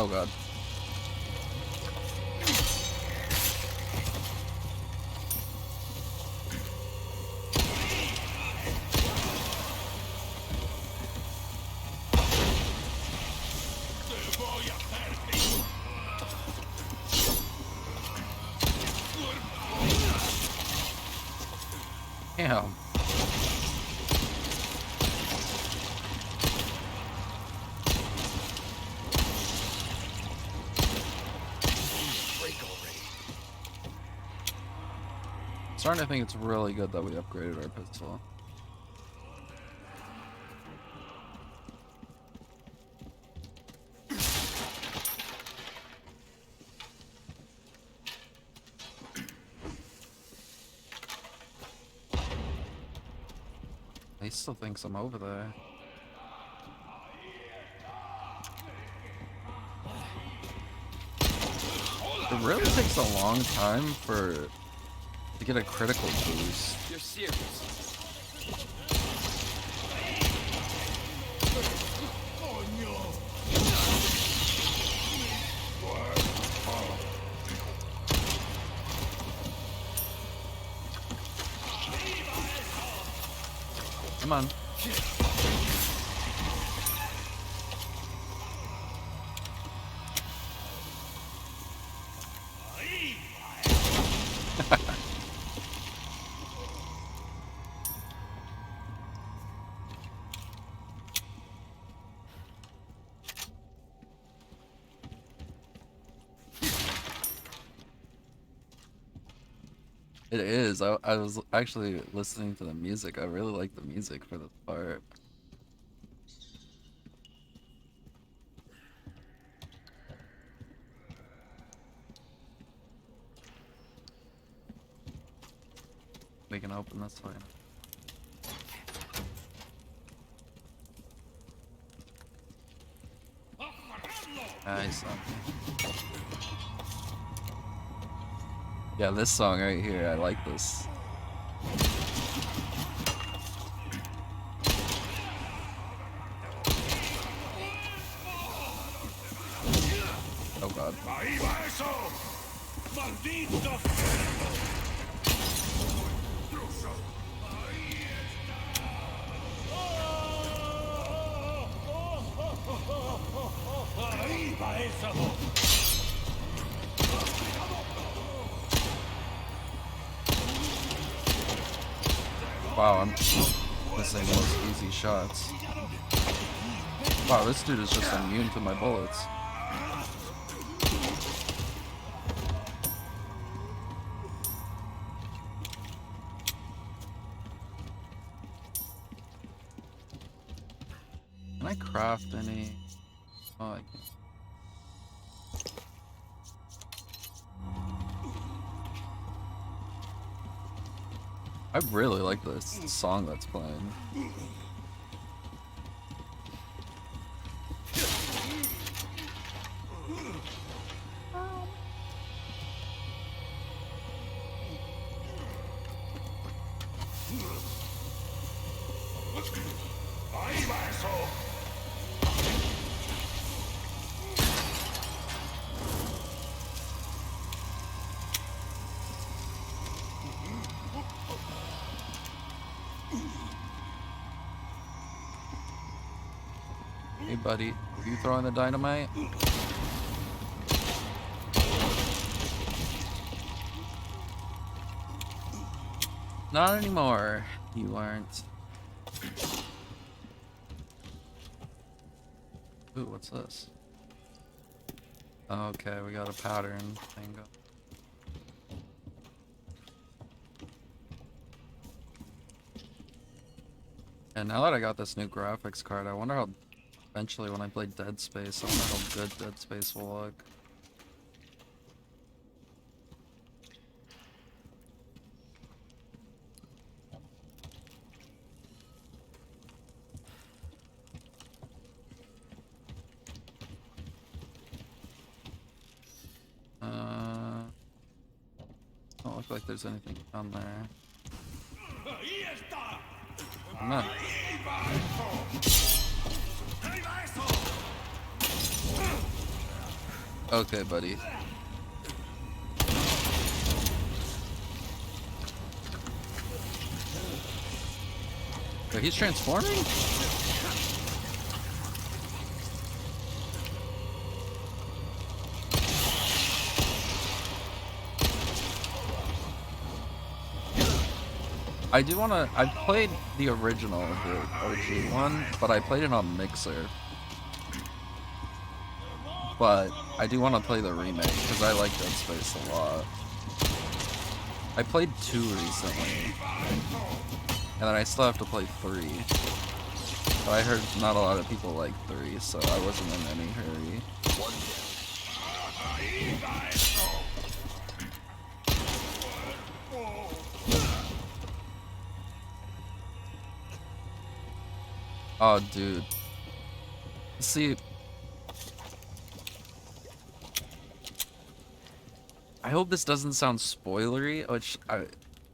Oh god. Damn. Starting to think it's really good that we upgraded our pistol. He still thinks I'm over there. It really takes a long time to get a critical boost. You're serious? Come on. It is. I was actually listening to the music. I really like the music for this part. we can open this way. Nice. Yeah, this song right here, I like this. Oh god. ¡Ahí va eso! ¡Maldito intruso! ¡Ahí está! ¡Ahí va eso! Wow, I'm missing most easy shots. Wow, this dude is just immune to my bullets. Can I craft any? Oh, I can't. I really like this song that's playing. ¡Ahí va eso! Hey buddy, are you throwing the dynamite? Not anymore. You aren't. Ooh, what's this? Okay, we got a pattern thing going. And now that I got this new graphics card, I wonder how eventually when I play Dead Space, I wonder how good Dead Space will look. Don't look like there's anything down there. ¡Ahí está! No. ¡Ahí va eso! ¡Ahí va eso! Okay, buddy. Wait, he's transforming? I do wanna. I've played the original, the OG one, but I played it on Mixer. But I do want to play the remake because I like Dead Space a lot. I played 2 recently, and then I still have to play 3. But I heard not a lot of people like 3, so I wasn't in any hurry. ¡Ahí va eso! Oh, dude. See, I hope this doesn't sound spoilery, which I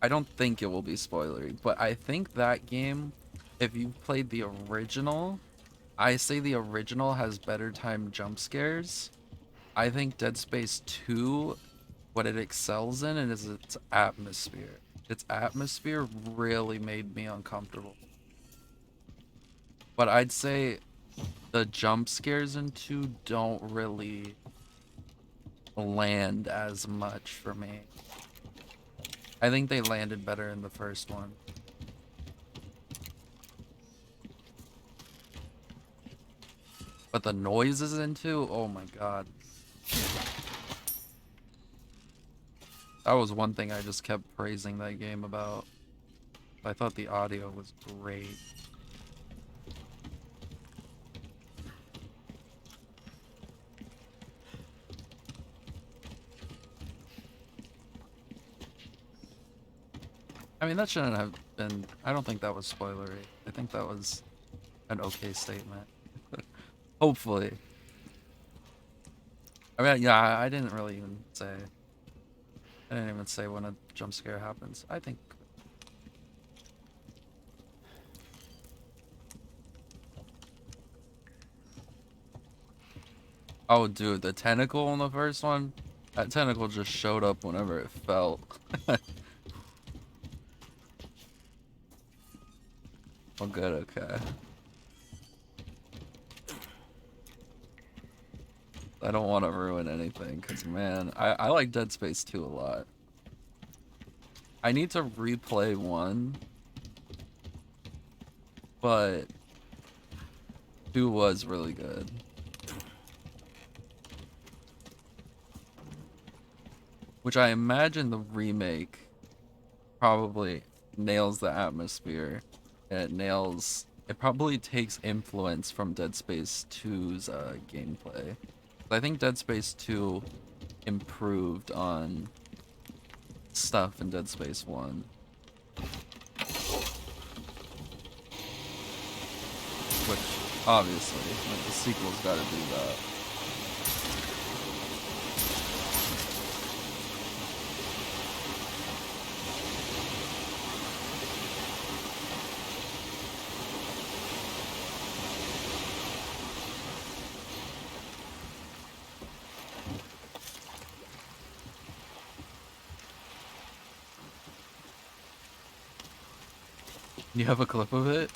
don't think it will be spoilery, but I think that game, if you played the original, I say the original has better timed jump scares. I think Dead Space 2, what it excels in is its atmosphere. Its atmosphere really made me uncomfortable. But I'd say the jump scares in 2 don't really land as much for me. I think they landed better in the first one. But the noises in 2, oh my god. That was one thing I just kept praising that game about. I thought the audio was great. I mean, that shouldn't have been. I don't think that was spoilery. I think that was an okay statement. Hopefully. I mean, yeah, I didn't really even say. I didn't even say when a jump scare happens. I think. Oh, dude, the tentacle in the first one? That tentacle just showed up whenever it fell. Oh, good, okay. I don't want to ruin anything, because, man, I like Dead Space 2 a lot. I need to replay 1, but 2 was really good. Which I imagine the remake probably nails the atmosphere. And it probably takes influence from Dead Space 2's gameplay. I think Dead Space 2 improved on stuff in Dead Space 1. Which, obviously, like, the sequel's gotta do that. You have a clip of it?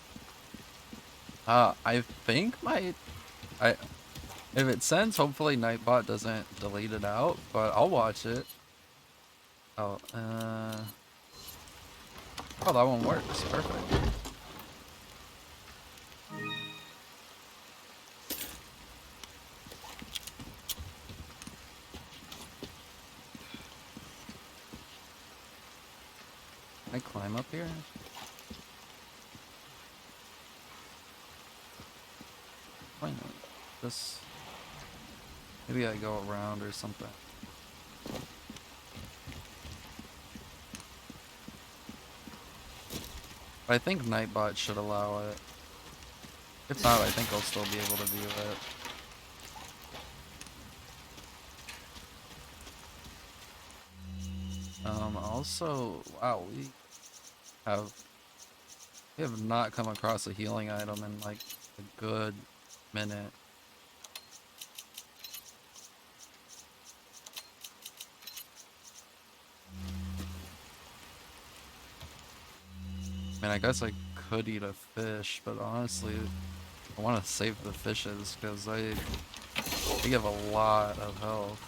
I think if it sends, hopefully Nightbot doesn't delete it out, but I'll watch it. Oh, that one works. Perfect. Can I climb up here? Why not? Just maybe I go around or something. But I think Nightbot should allow it. If not, I think I'll still be able to view it. Also, wow, we have not come across a healing item in like a good minute. I mean, I guess I could eat a fish, but honestly, I want to save the fishes because they give a lot of health.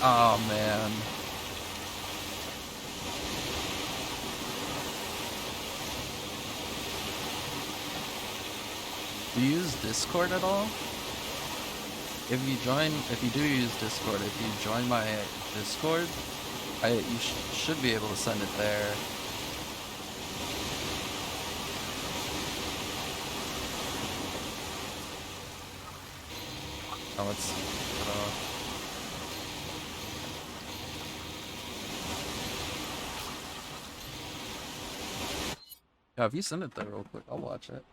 Oh man. Do you use Discord at all? If you do use Discord, if you join my Discord, you should be able to send it there. Oh, let's cut off. Yeah, if you send it there real quick, I'll watch it.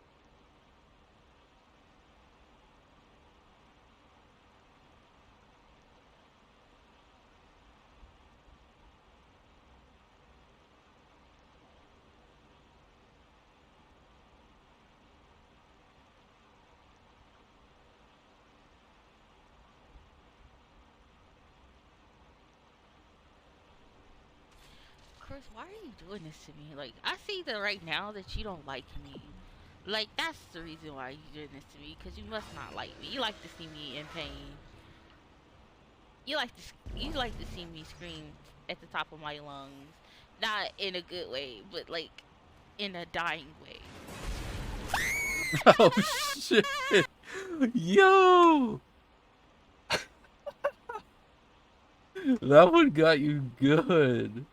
Chris, why are you doing this to me? Like, I see that right now that you don't like me. Like, that's the reason why you're doing this to me, because you must not like me. You like to see me in pain. you like to see me scream at the top of my lungs, not in a good way, but like in a dying way. Oh shit! Yo, that one got you good.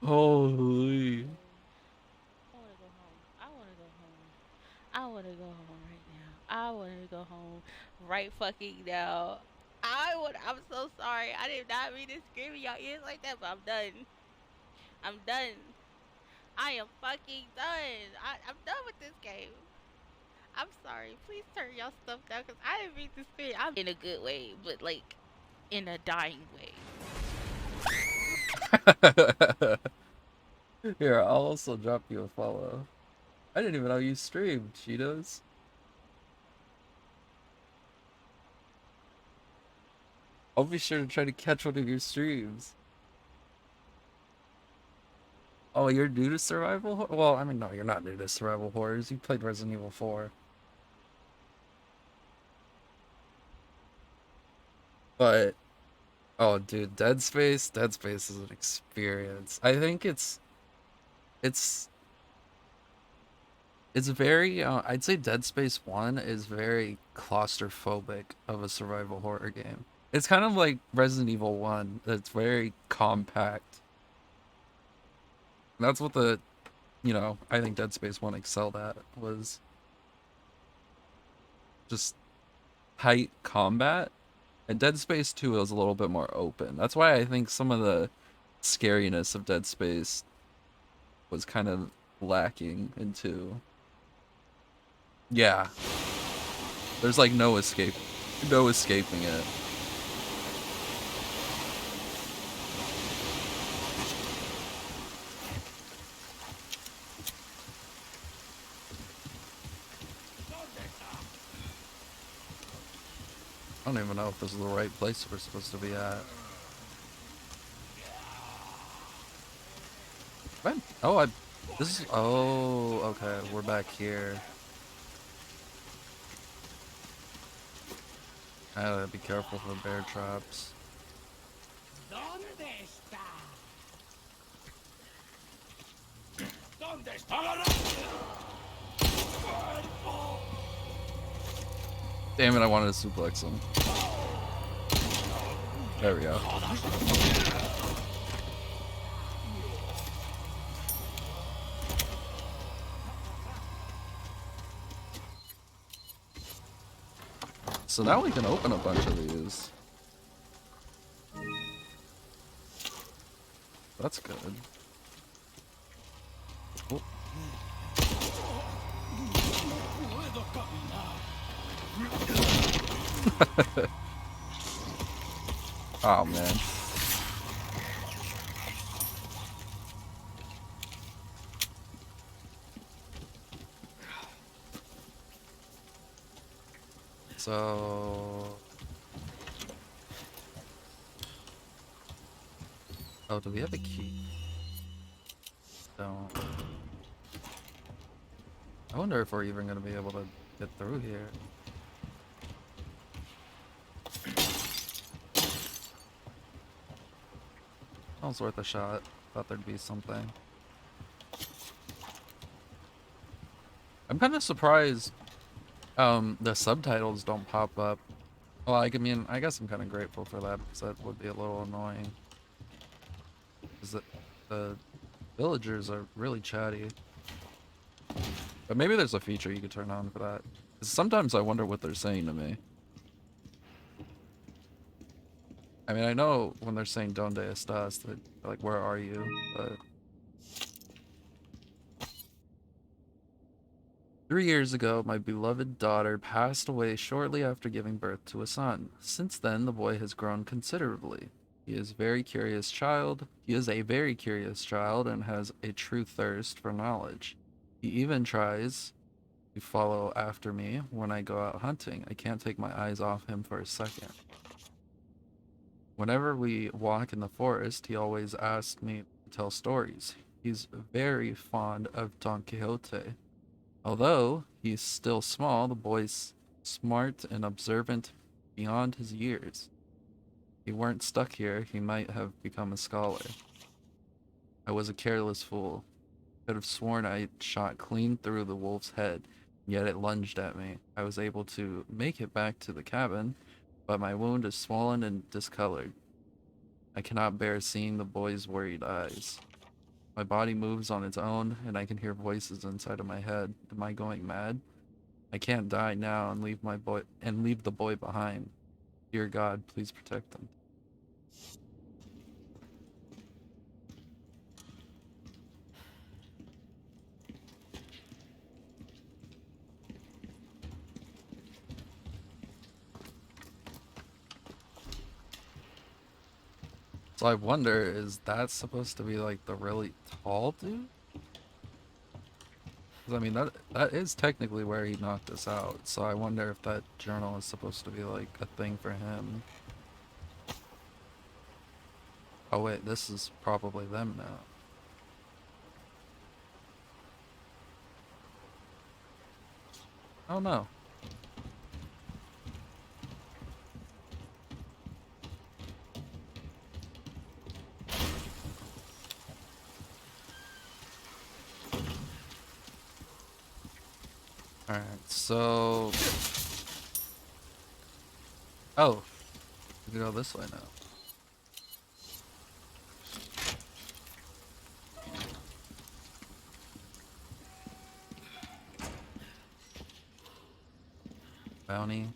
Holy. I wanna go home. I wanna go home. I wanna go home right now. I wanna go home right fucking now. I'm so sorry. I did not mean to scream in your ears like that, but I'm done. I'm done. I am fucking done. I'm done with this game. I'm sorry. Please turn your stuff down because I didn't mean to scream. I'm in a good way, but like in a dying way. Here, I'll also drop you a follow. I didn't even know you streamed, Cheetos. I'll be sure to try to catch one of your streams. Oh, you're new to survival horror? Well, I mean, no, you're not new to survival horrors. You played Resident Evil 4. But, oh, dude, Dead Space is an experience. I think it's very, I'd say Dead Space 1 is very claustrophobic of a survival horror game. It's kind of like Resident Evil 1. It's very compact. That's what I think Dead Space 1 excelled at, was just tight combat. And Dead Space 2 was a little bit more open. That's why I think some of the scariness of Dead Space was kind of lacking in 2. Yeah. There's like no escaping it. I don't even know if this is the right place we're supposed to be at. What? Oh, oh, okay, we're back here. I gotta be careful for bear traps. Damn it, I wanted to suplex him. There we go. So now we can open a bunch of these. That's good. Oh. Oh man. So, oh, do we have a key? Don't. I wonder if we're even gonna be able to get through here. Sounds worth a shot. Thought there'd be something. I'm kind of surprised the subtitles don't pop up. Well, I mean, I guess I'm kind of grateful for that, because that would be a little annoying. Because the villagers are really chatty. But maybe there's a feature you could turn on for that. 'Cause sometimes I wonder what they're saying to me. I mean, I know when they're saying "Donde estás," they're like, "Where are you?" But 3 years ago, my beloved daughter passed away shortly after giving birth to a son. Since then, the boy has grown considerably. He is a very curious child and has a true thirst for knowledge. He even tries to follow after me when I go out hunting. I can't take my eyes off him for a second. Whenever we walk in the forest, he always asks me to tell stories. He's very fond of Don Quixote. Although he's still small, the boy's smart and observant beyond his years. If he weren't stuck here, he might have become a scholar. I was a careless fool. Could have sworn I shot clean through the wolf's head, yet it lunged at me. I was able to make it back to the cabin, but my wound is swollen and discolored. I cannot bear seeing the boy's worried eyes. My body moves on its own, and I can hear voices inside of my head. Am I going mad? I can't die now and leave the boy behind. Dear God, please protect him. So I wonder, is that supposed to be like the really tall dude? 'Cause I mean, that is technically where he knocked us out. So I wonder if that journal is supposed to be like a thing for him. Oh wait, this is probably them now. Oh no. Alright, so... Oh! We can go this way now. Bounty.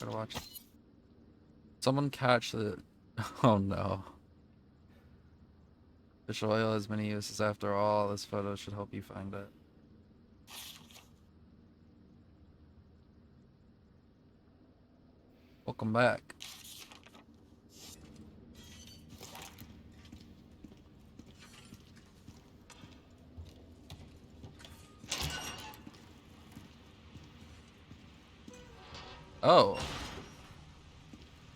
Gotta watch. Someone catch the... Oh no. Fish oil has many uses after all. This photo should help you find it. Welcome back. Oh.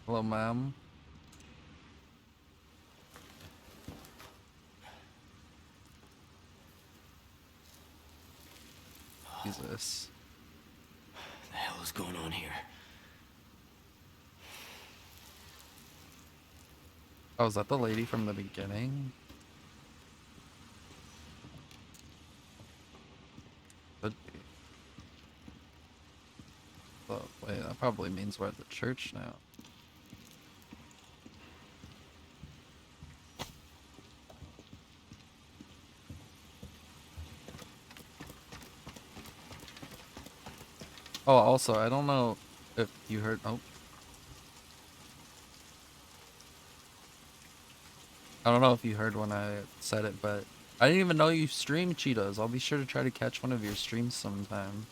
Hello, ma'am. Jesus. What the hell is going on here? Oh, is that the lady from the beginning? Could be. Oh, wait, that probably means we're at the church now. Oh, also, I don't know if you heard. Oh. I don't know if you heard when I said it, but I didn't even know you stream Cheetos. I'll be sure to try to catch one of your streams sometime.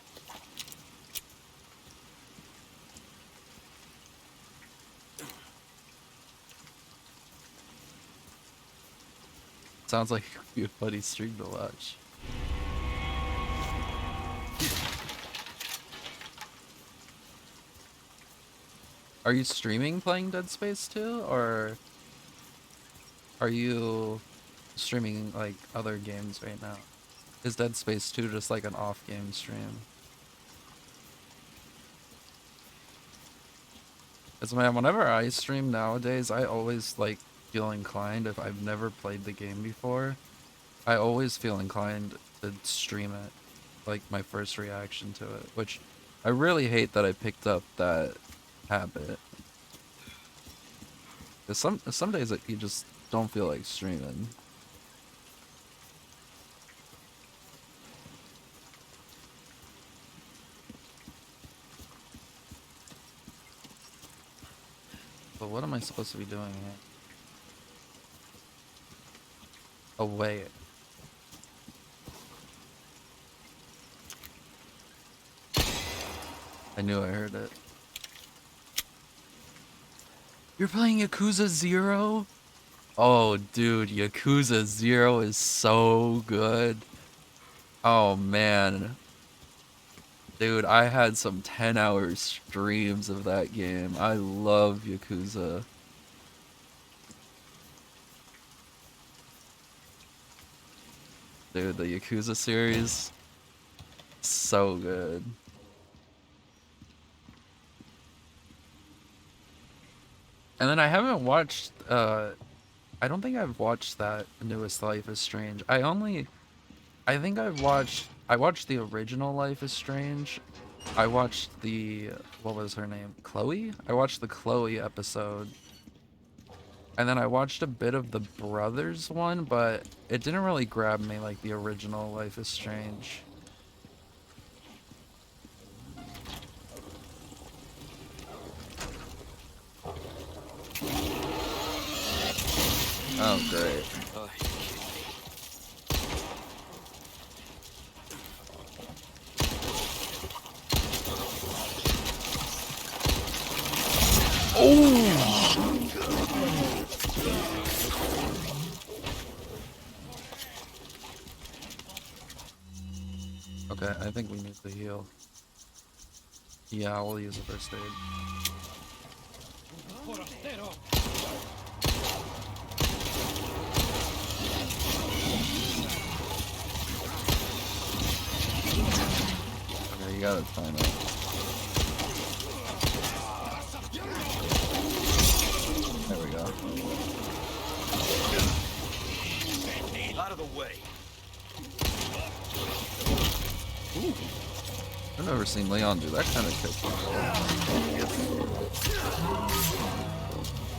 Sounds like it'd be a funny stream to watch. Are you streaming playing Dead Space 2, or are you streaming like other games right now? Is Dead Space 2 just like an off-game stream? Because man, whenever I stream nowadays, I always like feel inclined, if I've never played the game before, I always feel inclined to stream it, like my first reaction to it, which I really hate that I picked up that habit. Cause some days like, you just don't feel like streaming. But what am I supposed to be doing here? Oh wait. I knew I heard it. You're playing Yakuza 0? Oh, dude, Yakuza 0 is so good. Oh, man. Dude, I had some 10-hour streams of that game. I love Yakuza. Dude, the Yakuza series, so good. And then I haven't watched, I don't think I've watched that newest Life is Strange. I think I watched the original Life is Strange. I watched the, what was her name? Chloe? I watched the Chloe episode. And then I watched a bit of the Brothers one, but it didn't really grab me like the original Life is Strange. Oh, great. Okay, I think we need to heal. Yeah, we'll use a first aid. Okay, you got it, time it. There we go. Out of the way. Ooh. I've never seen Leon do that kind of kick.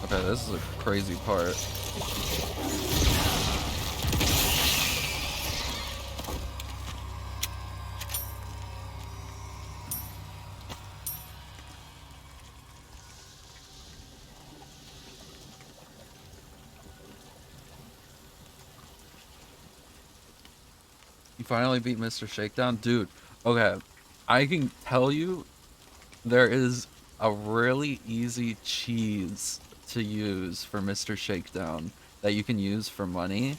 Okay, this is a crazy part. You finally beat Mr. Shakedown? Dude, okay. I can tell you there is a really easy cheese to use for Mr. Shakedown that you can use for money.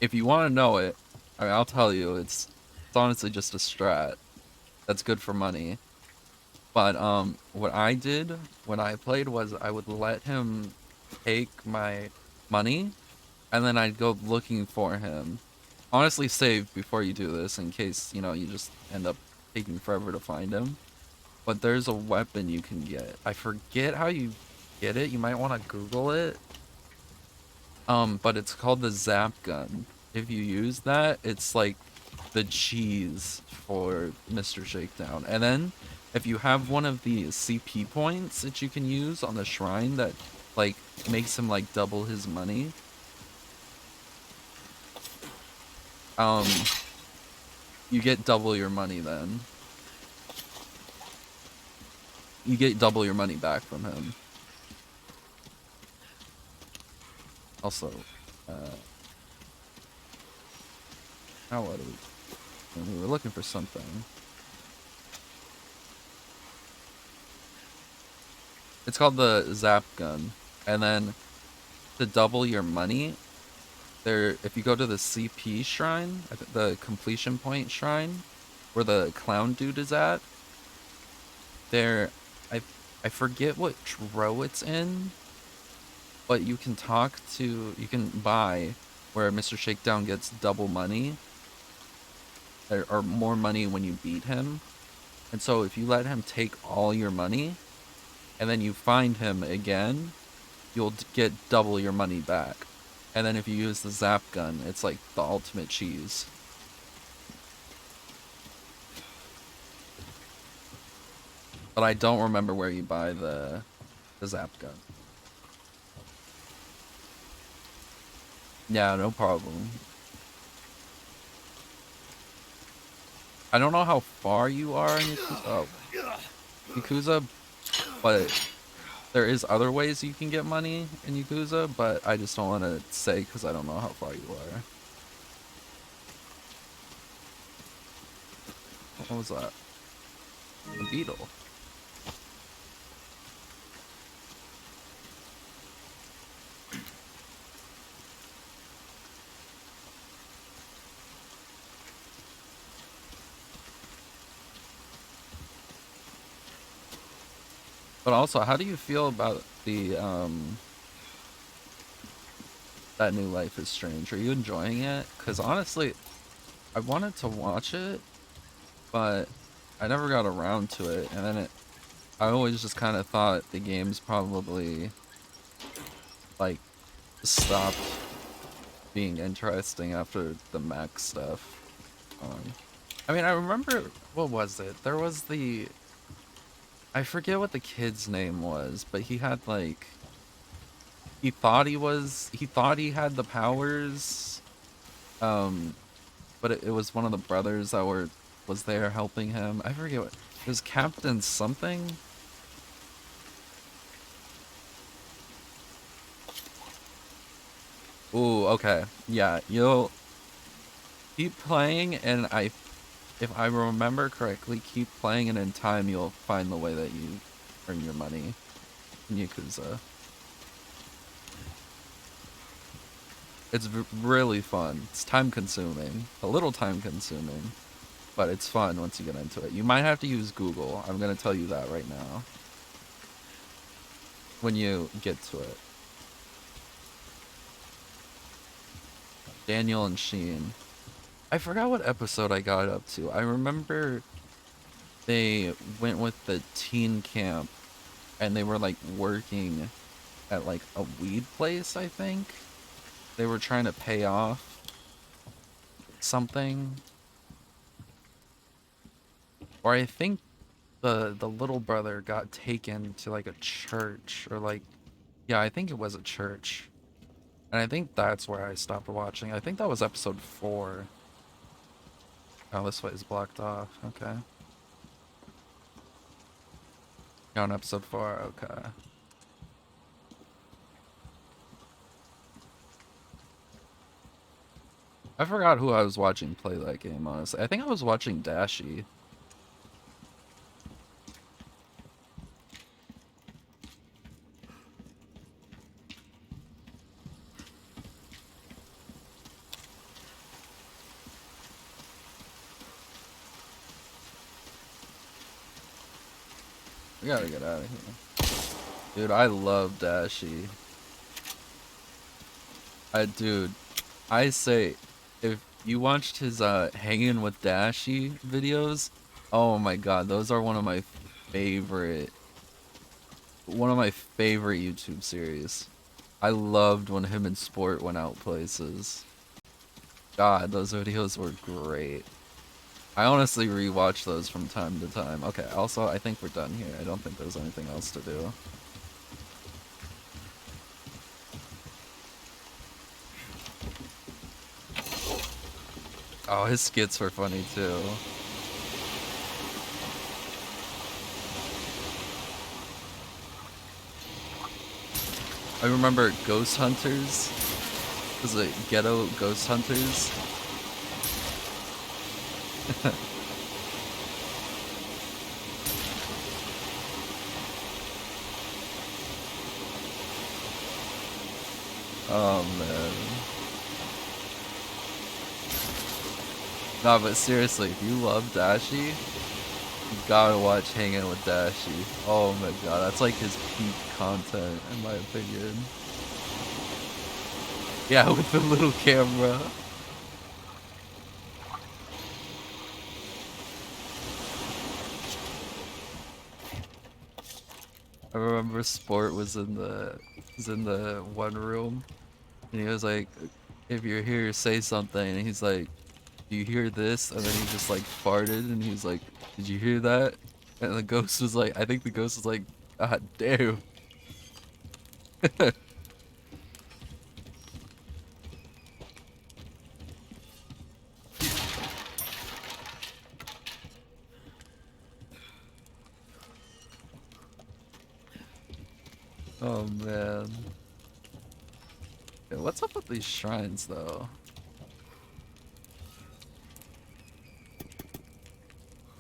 If you want to know it, I mean, I'll tell you, it's honestly just a strat that's good for money. But what I did when I played was I would let him take my money, and then I'd go looking for him. Honestly, save before you do this in case, you know, you just end up taking forever to find him. But there's a weapon you can get. I forget how you get it. You might want to Google it. But it's called the Zap Gun. If you use that, it's like the cheese for Mr. Shakedown. And then if you have one of the CP points that you can use on the shrine that like makes him like double his money, you get double your money then. You get double your money back from him. Also, now what do we were looking for something. It's called the Zap Gun. And then to double your money, if you go to the CP shrine, the completion point shrine, where the clown dude is at, I forget what row it's in, but you can buy where Mr. Shakedown gets double money, or more money when you beat him. And so if you let him take all your money, and then you find him again, you'll get double your money back. And then if you use the Zap Gun, it's like the ultimate cheese. But I don't remember where you buy the Zap Gun. Yeah, no problem. I don't know how far you are in Yakuza, but there is other ways you can get money in Yakuza, but I just don't want to say because I don't know how far you are. What was that? A beetle. But also, how do you feel about the that new Life is Strange? Are you enjoying it? Because honestly, I wanted to watch it, but I never got around to it. And then I always just kind of thought the game's probably like stopped being interesting after the Mac stuff. I mean, I remember, what was it? There was I forget what the kid's name was, but he had like, he thought he had the powers, but it was one of the brothers that was there helping him. I forget what, it was Captain something? Ooh, okay. Yeah, you'll keep playing, and if I remember correctly, keep playing, and in time you'll find the way that you earn your money in Yakuza. It's really fun. It's time consuming, a little time consuming, but it's fun once you get into it. You might have to use Google. I'm gonna tell you that right now. When you get to it. Daniel and Sheen. I forgot what episode I got up to. I remember they went with the teen camp and they were like working at like a weed place, I think. They were trying to pay off something. Or I think the little brother got taken to like a church, or like, yeah, I think it was a church. And I think that's where I stopped watching. I think that was episode 4. Oh, this way is blocked off. Okay. You're on episode 4. Okay. I forgot who I was watching play that game, honestly. I think I was watching Dashi. We gotta get out of here. Dude, I love Dashi. Dude, I say, if you watched his Hanging with Dashi videos, oh my god, those are one of my favorite YouTube series. I loved when him and Sport went out places. God, those videos were great. I honestly rewatch those from time to time. Okay, also, I think we're done here. I don't think there's anything else to do. Oh, his skits were funny too. I remember Ghost Hunters. Was it Ghetto Ghost Hunters? Oh man. Nah, but seriously, if you love Dashi, you gotta watch Hanging with Dashi. Oh my god, that's like his peak content, in my opinion. Yeah, with the little camera. I remember Sport was in the one room, and he was like, "If you're here, say something." And he's like, "Do you hear this?" And then he just like farted, and he was like, "Did you hear that?" And the ghost was like, I think the ghost was like, "God damn." Oh man. Yeah, what's up with these shrines though?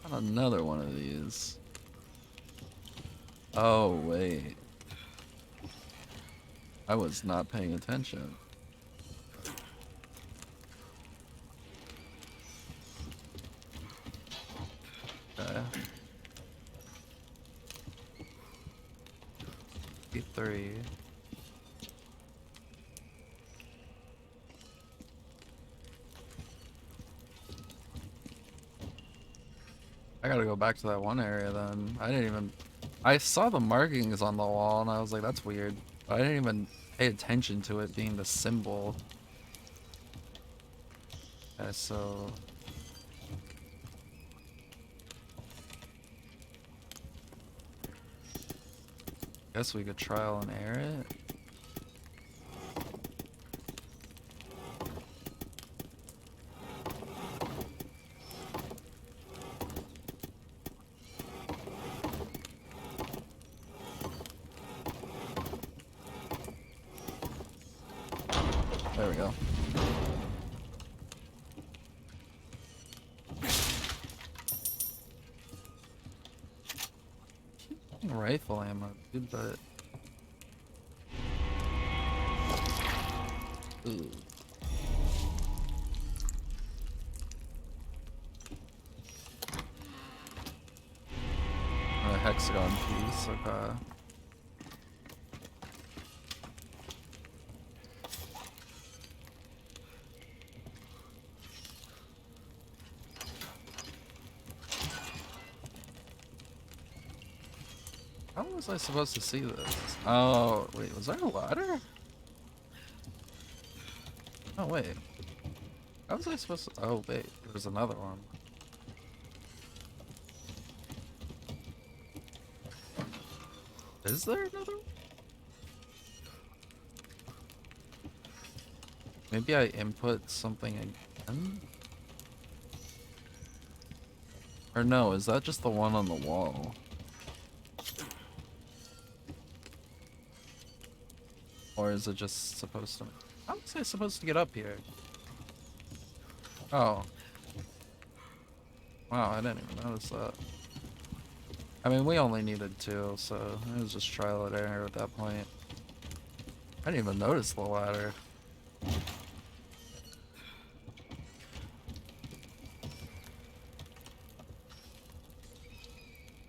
Got another one of these. Oh wait. I was not paying attention. Okay. E3. gotta go back to that one area then. I saw the markings on the wall and I was like, that's weird. But I didn't even pay attention to it being the symbol. Okay, so... guess we could trial and error it. There we go. Rifle ammo, dude, but... ooh. A hexagon piece, okay. How was I supposed to see this? Oh, wait, was there a ladder? Oh, wait. How was I supposed to... oh, wait, there's another one. Is there another one? Maybe I input something again? Or no, is that just the one on the wall? Or is it just supposed to... how was I supposed to get up here? Oh. Wow, I didn't even notice that. I mean, we only needed 2, so it was just trial and error at that point. I didn't even notice the ladder.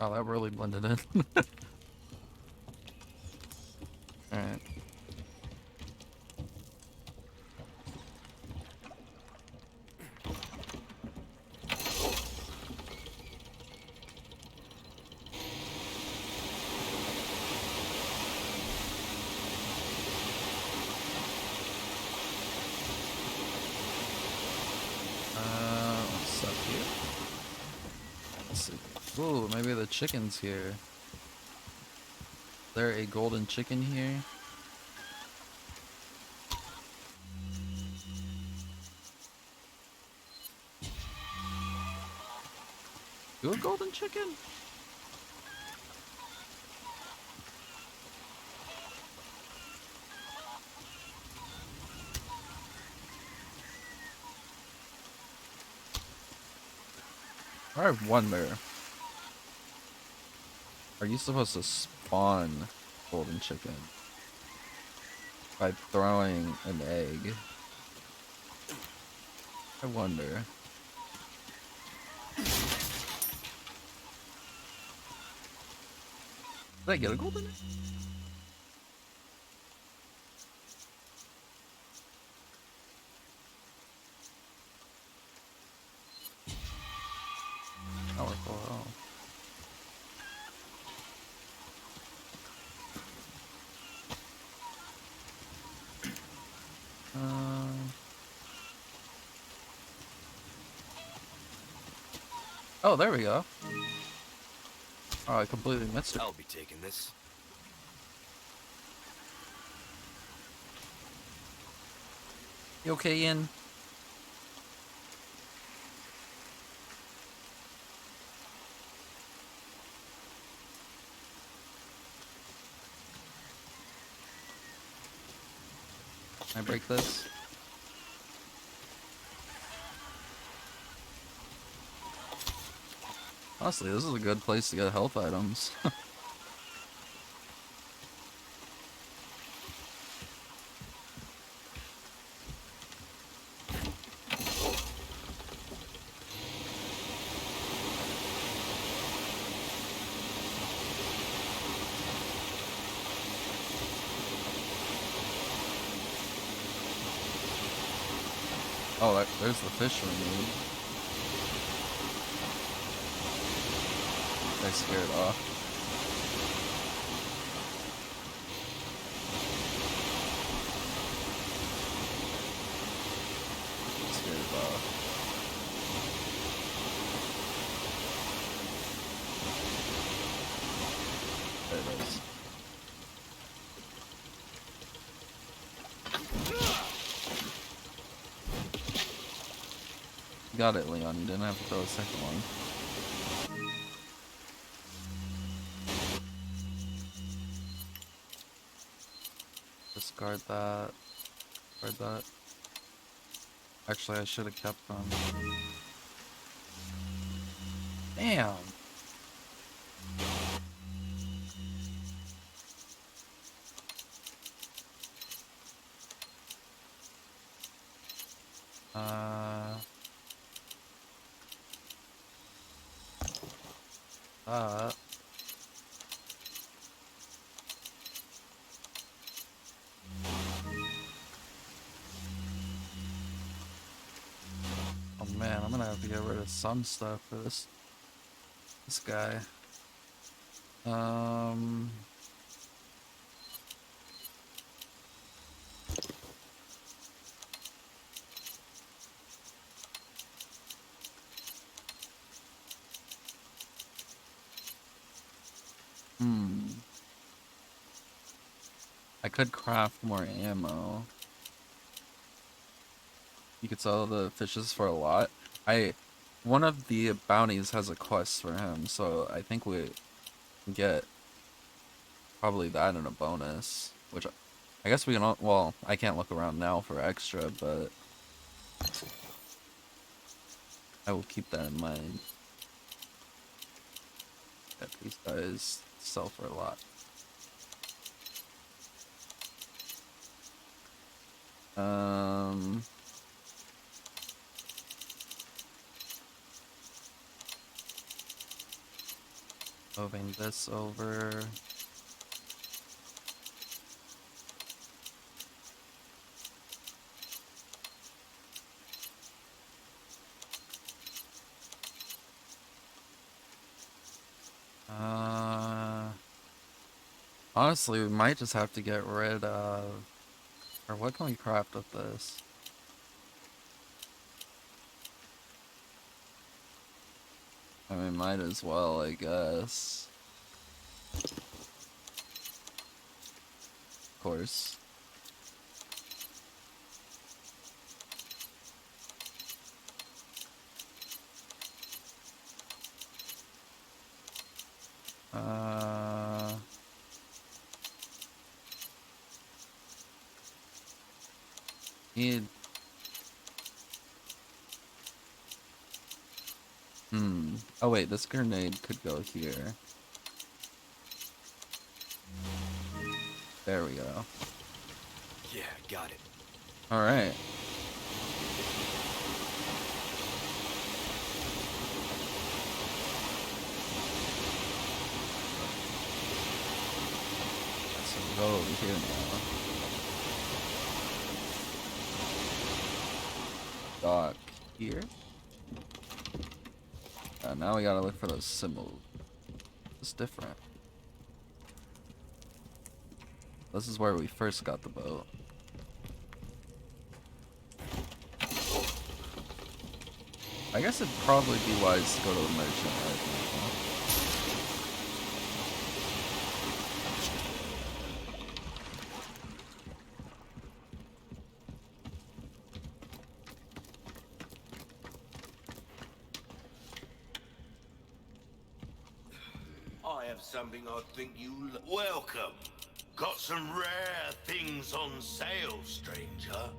Oh, that really blended in. Alright. What's up here? Let's see. Ooh, maybe the chicken's here. Is there a golden chicken here? You a golden chicken? I wonder. Are you supposed to spawn golden chicken by throwing an egg? I wonder. Did I get a golden egg? Powerful at all. Oh, there we go. Oh, I completely missed it. I'll be taking this. You okay, Ian? Can I break this? Honestly, this is a good place to get health items. Oh, there's the fish we need. I scared off. Scared it off. There it is. Got it, Leon. You didn't have to throw a second one. Discard that. Discard that. Actually, I should have kept them. Damn. Oh man, I'm gonna have to get rid of some stuff for this guy. I could craft more ammo. You could sell the fishes for a lot. One of the bounties has a quest for him, so I think we can get probably that in a bonus. Which I guess we can. Well, I can't look around now for extra, but I will keep that in mind. That these guys sell for a lot. Moving this over. Honestly, we might just have to get rid of... Or what can we craft with this? I mean, might as well, I guess. Of course. Need... Oh wait, this grenade could go here. There we go. Yeah, got it. Alright. So go over here now. Dock here. Now we gotta look for those symbols. It's different. This is where we first got the boat. I guess it'd probably be wise to go to the merchant right now. I have something I think you'll welcome. Got some rare things on sale, stranger.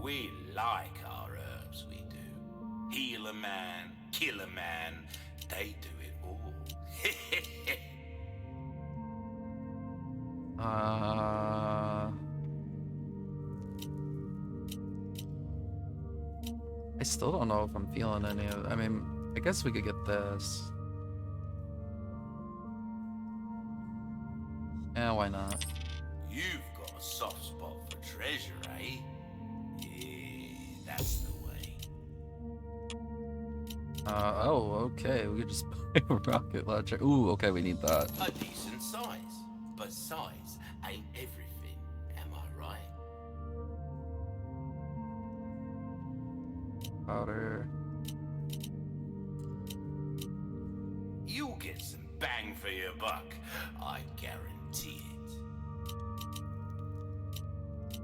We like our herbs, we do. Heal a man, kill a man, they do it all. I still don't know if I'm feeling any of it. I mean, I guess we could get this. Yeah, why not? You've got a soft spot for treasure, eh? Yeah, that's the way. Oh, okay. We could just buy a rocket launcher. Ooh, okay, we need that. A decent size. But size ain't everything, am I right? Powder. You'll get some bang for your buck, I guarantee it.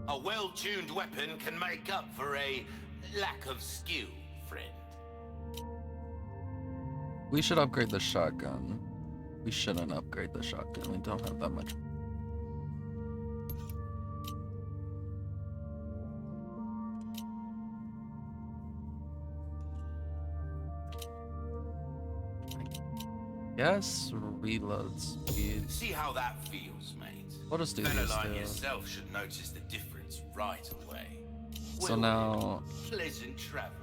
A well-tuned weapon can make up for a lack of skill, friend. We should upgrade the shotgun. We shouldn't upgrade the shotgun. We don't have that much. Yes, reload speed. See how that feels, mate. We'll just do Fella this like too. yourself should notice the difference right away. So Well, now, pleasant travel.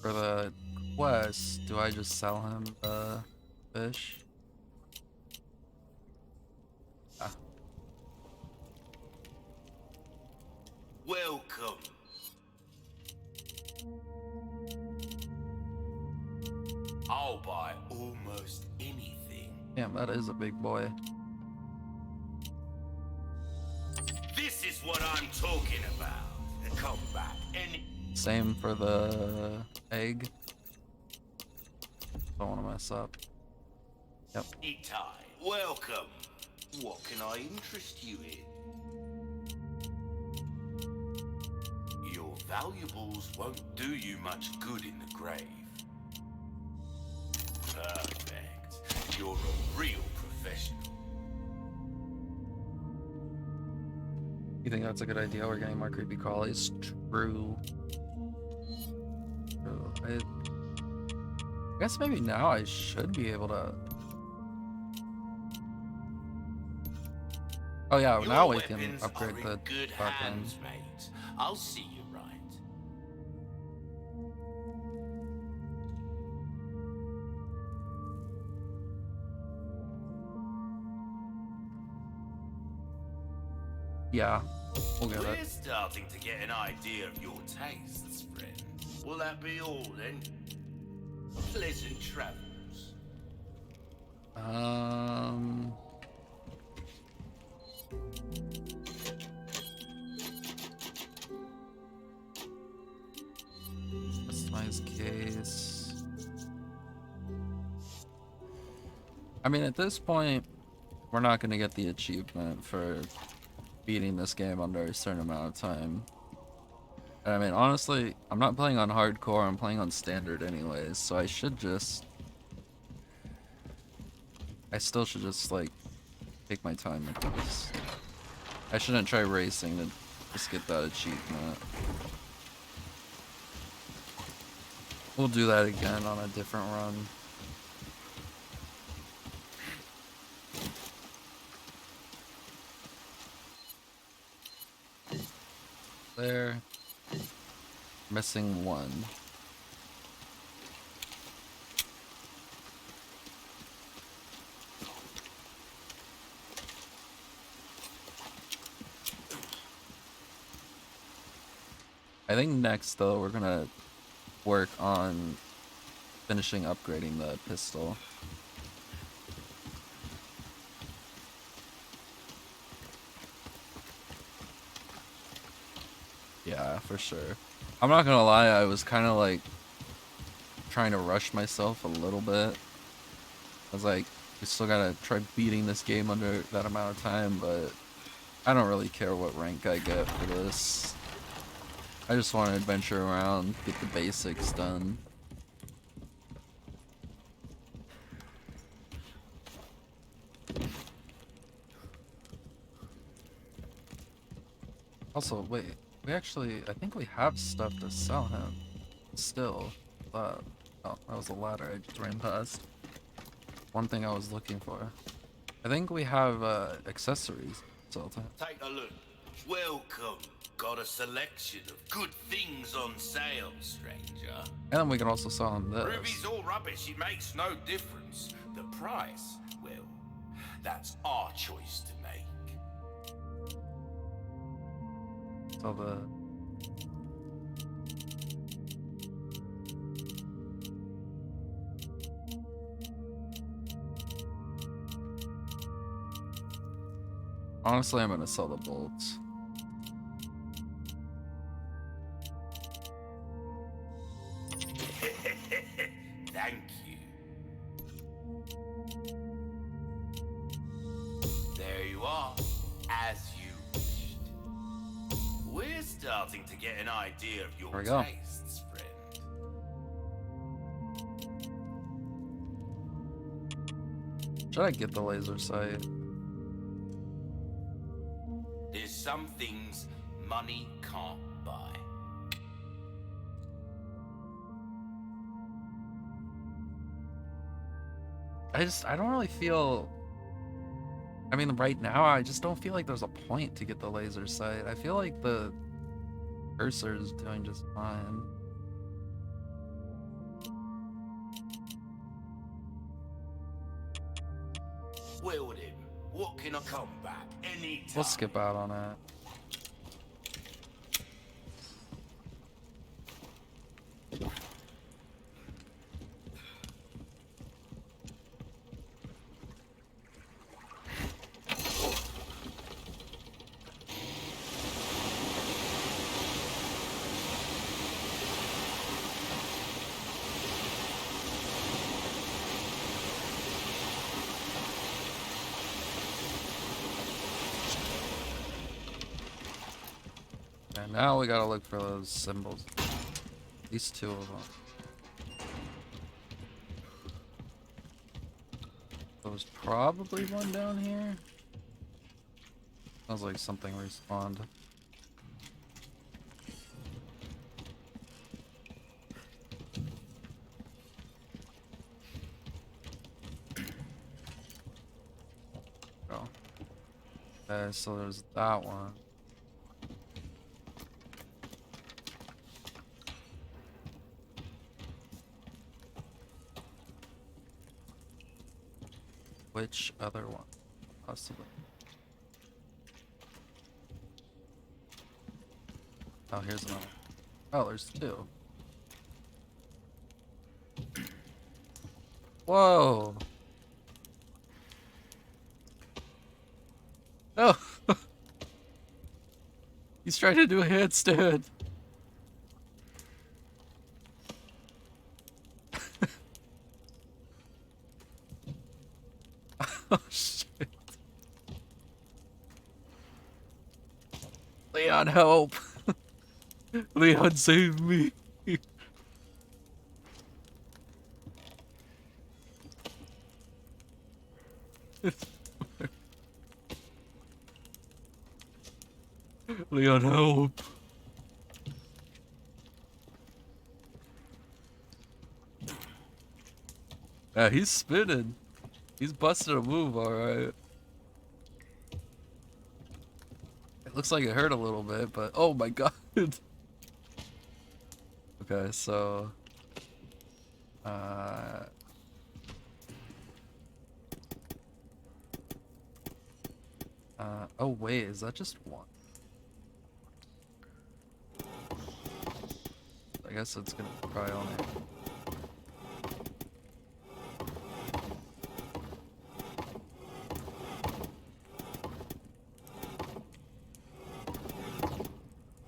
for the quest, do I just sell him the fish? Ah, Welcome. I'll buy almost anything. damn, that is a big boy. This is what I'm talking about. Come back any. Same for the egg. Don't want to mess up. Yep. Itai, welcome. What can I interest you in? Your valuables won't do you much good in the grave. Perfect. You're a real professional. You think that's a good idea? We're getting more creepy crawlies. True. True. I guess maybe now I should be able to. Oh yeah, Your now we can weapons upgrade are in the good weapon. hands, mate. I'll see you right. Yeah, we'll get We're it. starting to get an idea of your tastes, friend. Will that be all then? Pleasant travels. Customize case. I mean, at this point, we're not gonna get the achievement for beating this game under a certain amount of time. And I mean, honestly, I'm not playing on hardcore, I'm playing on standard anyways, so I should just... I still should just, like, take my time with this. I shouldn't try racing to just get that achievement. We'll do that again on a different run. There. Missing one. I think next though we're gonna work on finishing upgrading the pistol. Yeah, for sure. I'm not gonna lie, I was kind of like trying to rush myself a little bit. I was like, we still gotta try beating this game under that amount of time, but I don't really care what rank I get for this. I just want to adventure around, get the basics done. Also, wait, I think we have stuff to sell him. Still, oh, that was a ladder I just ran past. One thing I was looking for. I think we have accessories to sell to him. Take a look. Welcome. Got a selection of good things on sale, stranger. And then we can also sell him this. Ruby's all rubbish, it makes no difference. The price, well, that's our choice to make. Sell the... Honestly, I'm gonna sell the bolts. Thank you. There you are, as you wished. We're starting to get an idea of There your we go. tastes, friend. Should I get the laser sight? There's some things money can't buy. I don't really feel. I mean, right now, I just don't feel like there's a point to get the laser sight. I feel like the cursor is doing just fine. Well then, what can I come back anytime? We'll skip out on it. And now we gotta look for those symbols. These two of them. There was probably one down here. Sounds like something respawned. Oh. Okay, so there's that one. Which other one? Possibly. Oh, here's another. Oh, there's two. Whoa! Oh! He's trying to do a handstand. Oh shit. Leon, help! Leon, save me! Leon, help! Yeah, he's spinning. He's busting a move, alright. It looks like it hurt a little bit, but oh my god. Okay, so oh wait, is that just one? I guess it's gonna probably only.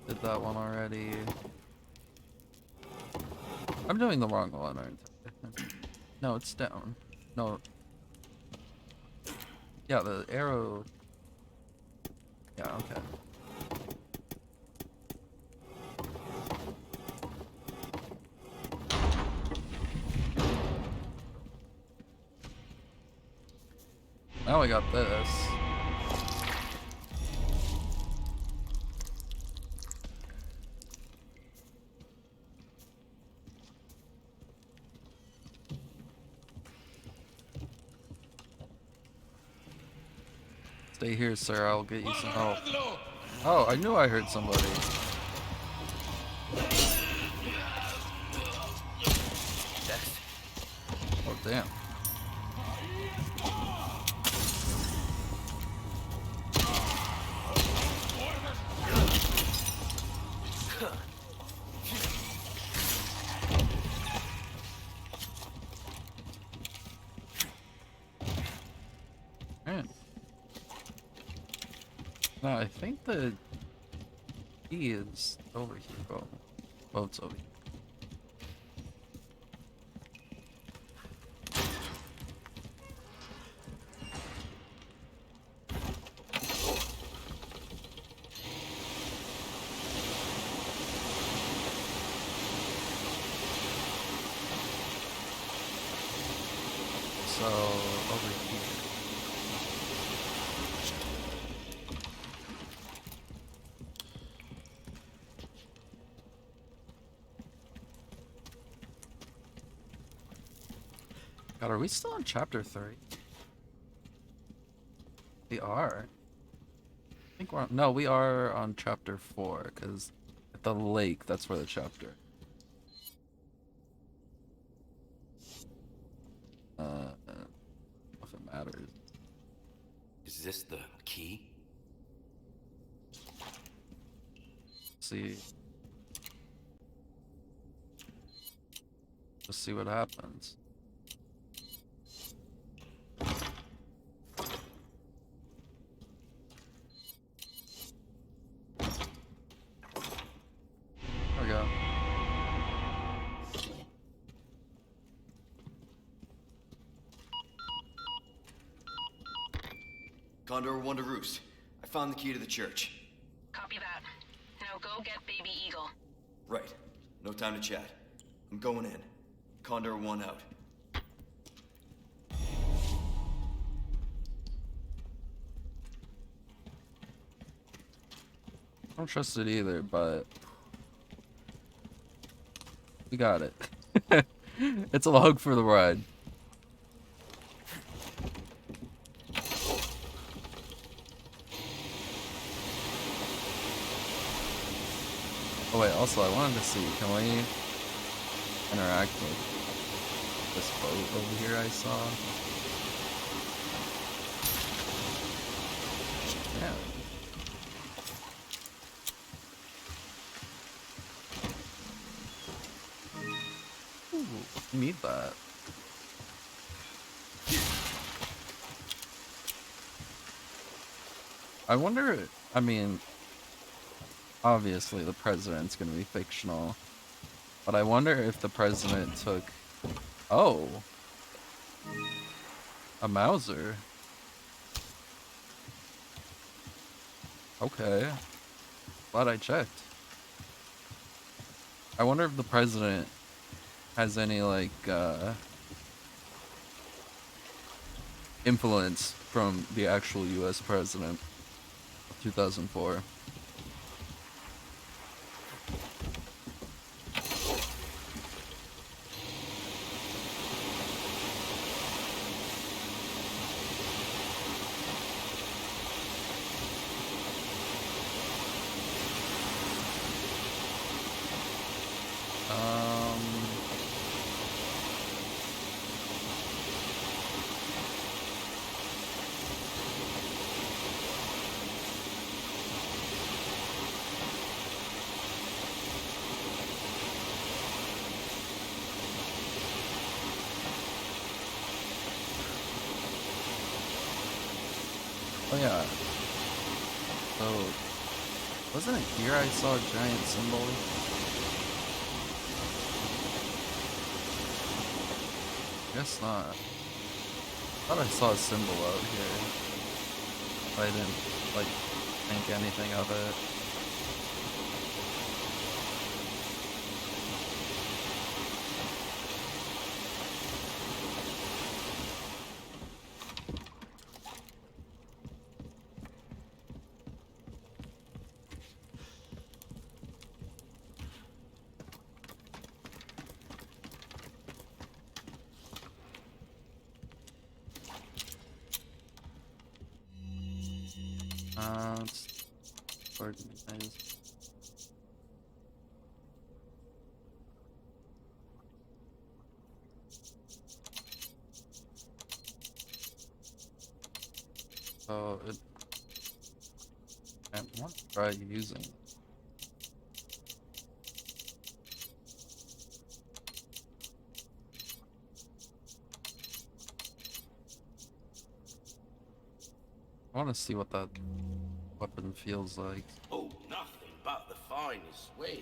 Did that one already. I'm doing the wrong one, aren't I? No, it's down. No. Yeah, the arrow. Yeah, okay. Now we got this. Stay here, sir. I'll get you some help. Oh, I knew I heard somebody. Next. Oh, damn. Man. No, I think the key is over here. Oh, boat's over here. So, over here. God, are we still on chapter 3? We are. I think we're on, no, we are on chapter 4, because at the lake, that's where the chapter. If it matters. Is this the key? See. Let's see what happens. There we go. Condor 1 to Roost. I found the key to the church. Copy that. Now go get Baby Eagle. Right. No time to chat. I'm going in. Condor 1 out. I don't trust it either, but we got it. It's along for the ride. Oh wait, also I wanted to see, can we interact with this boat over here I saw? Yeah. Ooh, you need that. I wonder, I mean, obviously the president's gonna be fictional, but I wonder if the president took, oh, a Mauser. Okay, glad I checked. I wonder if the president has any, like, influence from the actual US president of 2004. Oh yeah. So, wasn't it here I saw a giant symbol? Guess not. Thought I saw a symbol out here. But I didn't, like, think anything of it. Let's organize. So it, I want to try using. I want to see what that weapon feels like. Oh, nothing but the finest ways.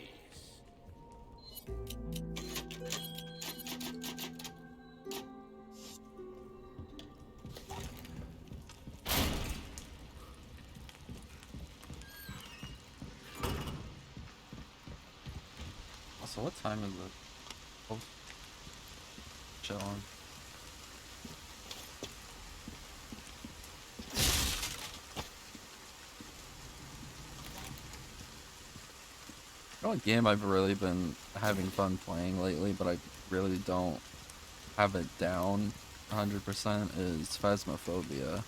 Also, what time is it? Oh, chilling. The only game I've really been having fun playing lately, but I really don't have it down 100% is Phasmophobia.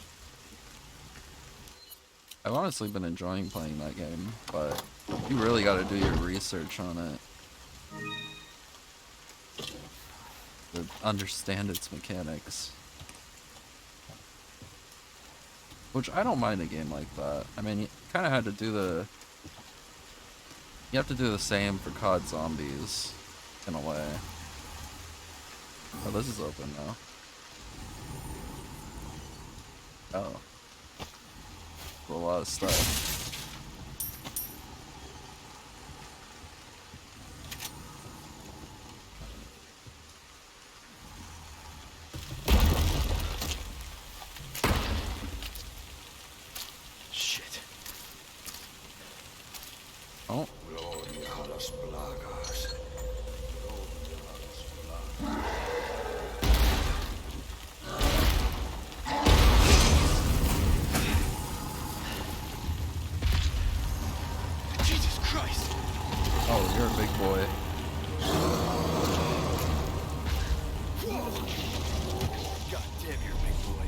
I've honestly been enjoying playing that game, but you really gotta do your research on it to understand its mechanics. Which I don't mind a game like that. I mean, you kinda had to do the... You have to do the same for COD Zombies, in a way. Oh, this is open now. Oh. A lot of stuff. Shit. Oh. Jesus Christ. Oh, you're a big boy. God damn, you're a big boy.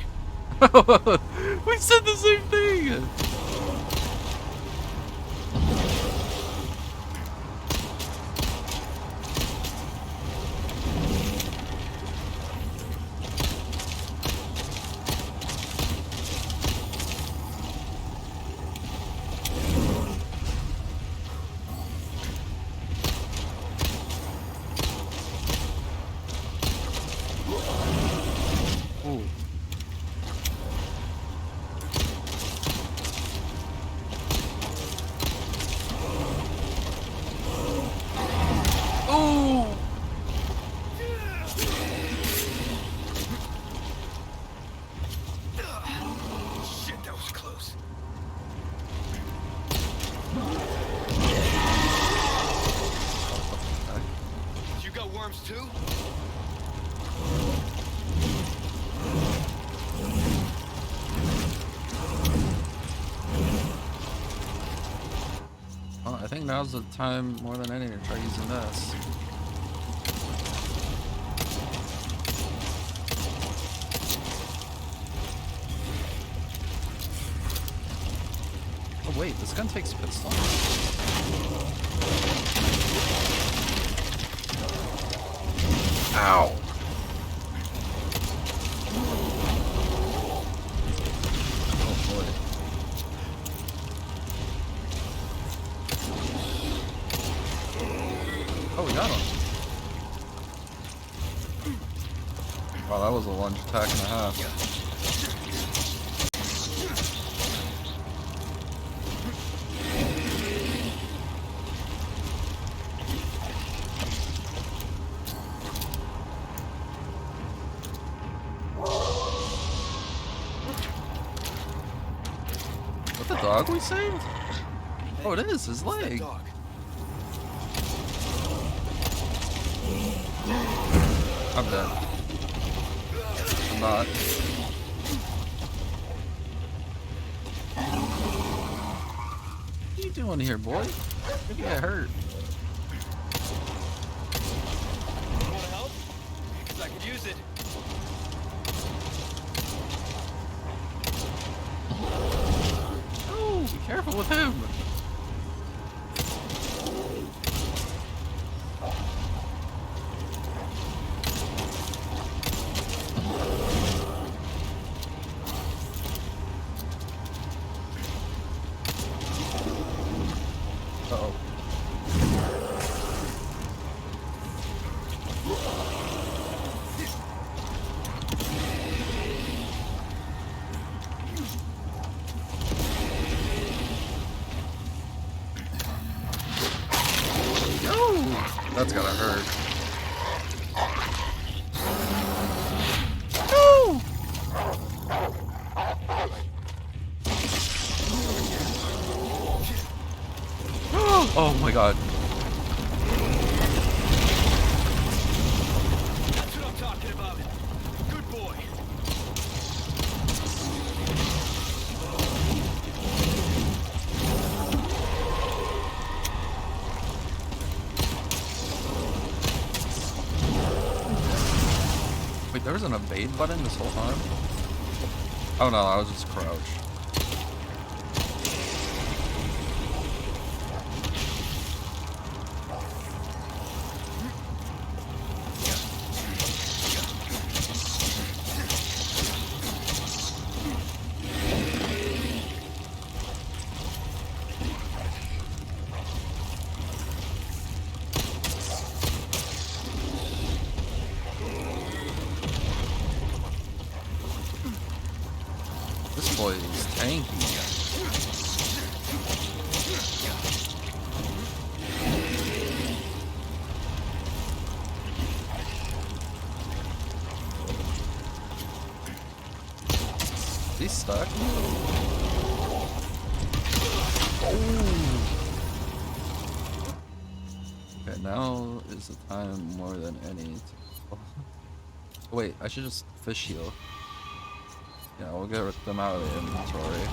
We said the same thing! Ooh. Ooh! Shit, that was close. You got worms too? Well, I think now's the time more than any to try using this. Oh wait, this gun takes pistol. Ow! Oh boy. Oh, we got him. Wow, that was a lunge attack and a half. What, the dog we saved? Oh, it is his leg. Dog. I'm dead. I'm not. What are you doing here, boy? You get hurt. You wanna help? 'Cause I could use it. Oh, be careful with him. Uh-oh. that's gotta hurt. No! Oh my god. That's what I'm talking about. Good boy. Wait, there was an evade button this whole time? Oh no, I was just crouched. This boy is tanky. He's stuck. Okay, now is the time more than any to... Wait, I should just fish heal. Yeah, we'll get them out of the inventory.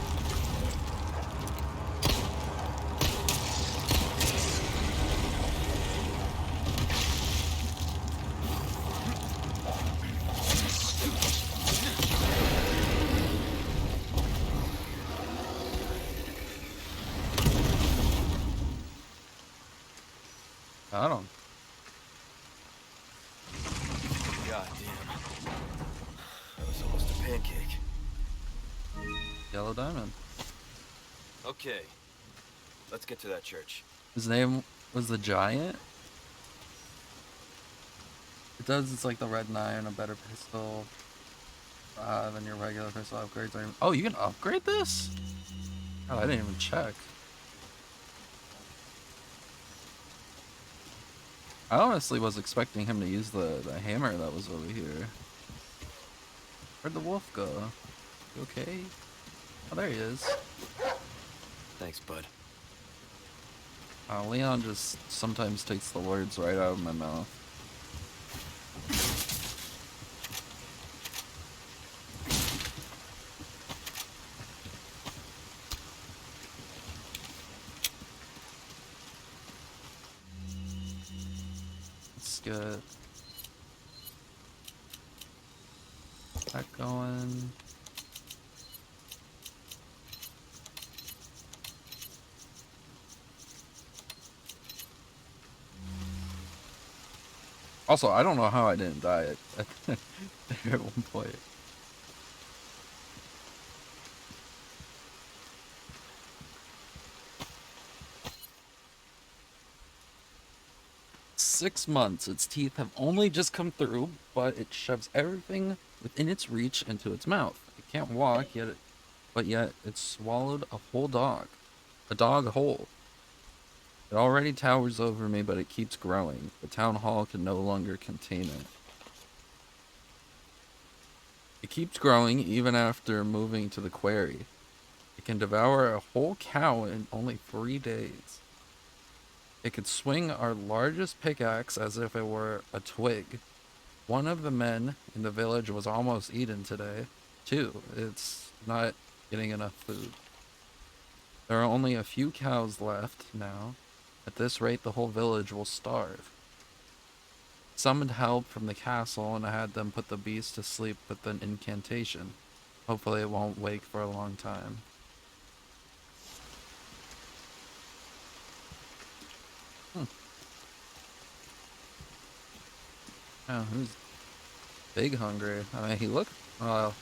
I don't. God damn. That was almost a pancake. Yellow diamond. Okay. Let's get to that church. His name was the Giant. It does. It's like the Red 9, a better pistol than your regular pistol upgrades. Oh, you can upgrade this? Oh, I didn't even check. I honestly was expecting him to use the hammer that was over here. Where'd the wolf go? You okay? Oh, there he is. Thanks, bud. Leon just sometimes takes the words right out of my mouth. Let's get that going. Also, I don't know how I didn't die at one point. "6 months. Its teeth have only just come through, but it shoves everything within its reach into its mouth. It can't walk but yet it swallowed a whole dog. A dog whole. It already towers over me, but it keeps growing. The town hall can no longer contain it. It keeps growing even after moving to the quarry. It can devour a whole cow in only 3 days. It could swing our largest pickaxe as if it were a twig. One of the men in the village was almost eaten today. 2, it's not getting enough food. There are only a few cows left now. At this rate, the whole village will starve. Summoned help from the castle and I had them put the beast to sleep with an incantation. Hopefully it won't wake for a long time." Oh, who's big hungry? I mean, he looked. Well,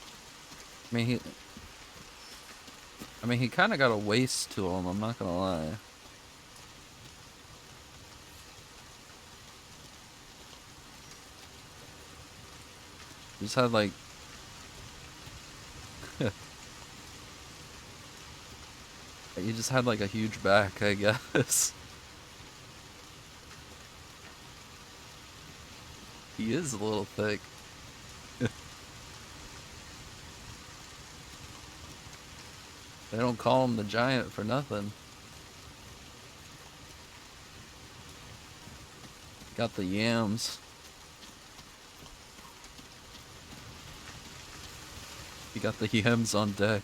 I mean, he kind of got a waist to him. I'm not gonna lie. He just had like. He just had like a huge back, I guess. He is a little thick. They don't call him the giant for nothing. Got the yams. He got the yams on deck.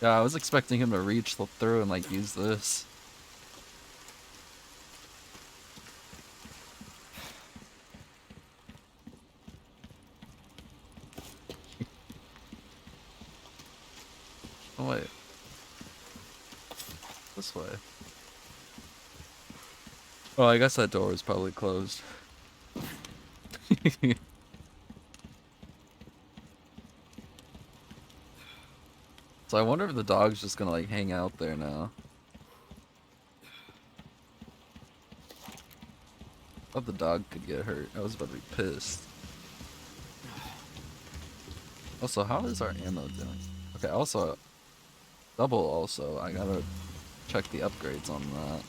Yeah, I was expecting him to reach through and like use this. Oh wait. This way. Oh, I guess that door is probably closed. So I wonder if the dog's just gonna like hang out there now. Thought the dog could get hurt. I was about to be pissed. Also, how is our ammo doing? Okay, also, double also, I gotta check the upgrades on that.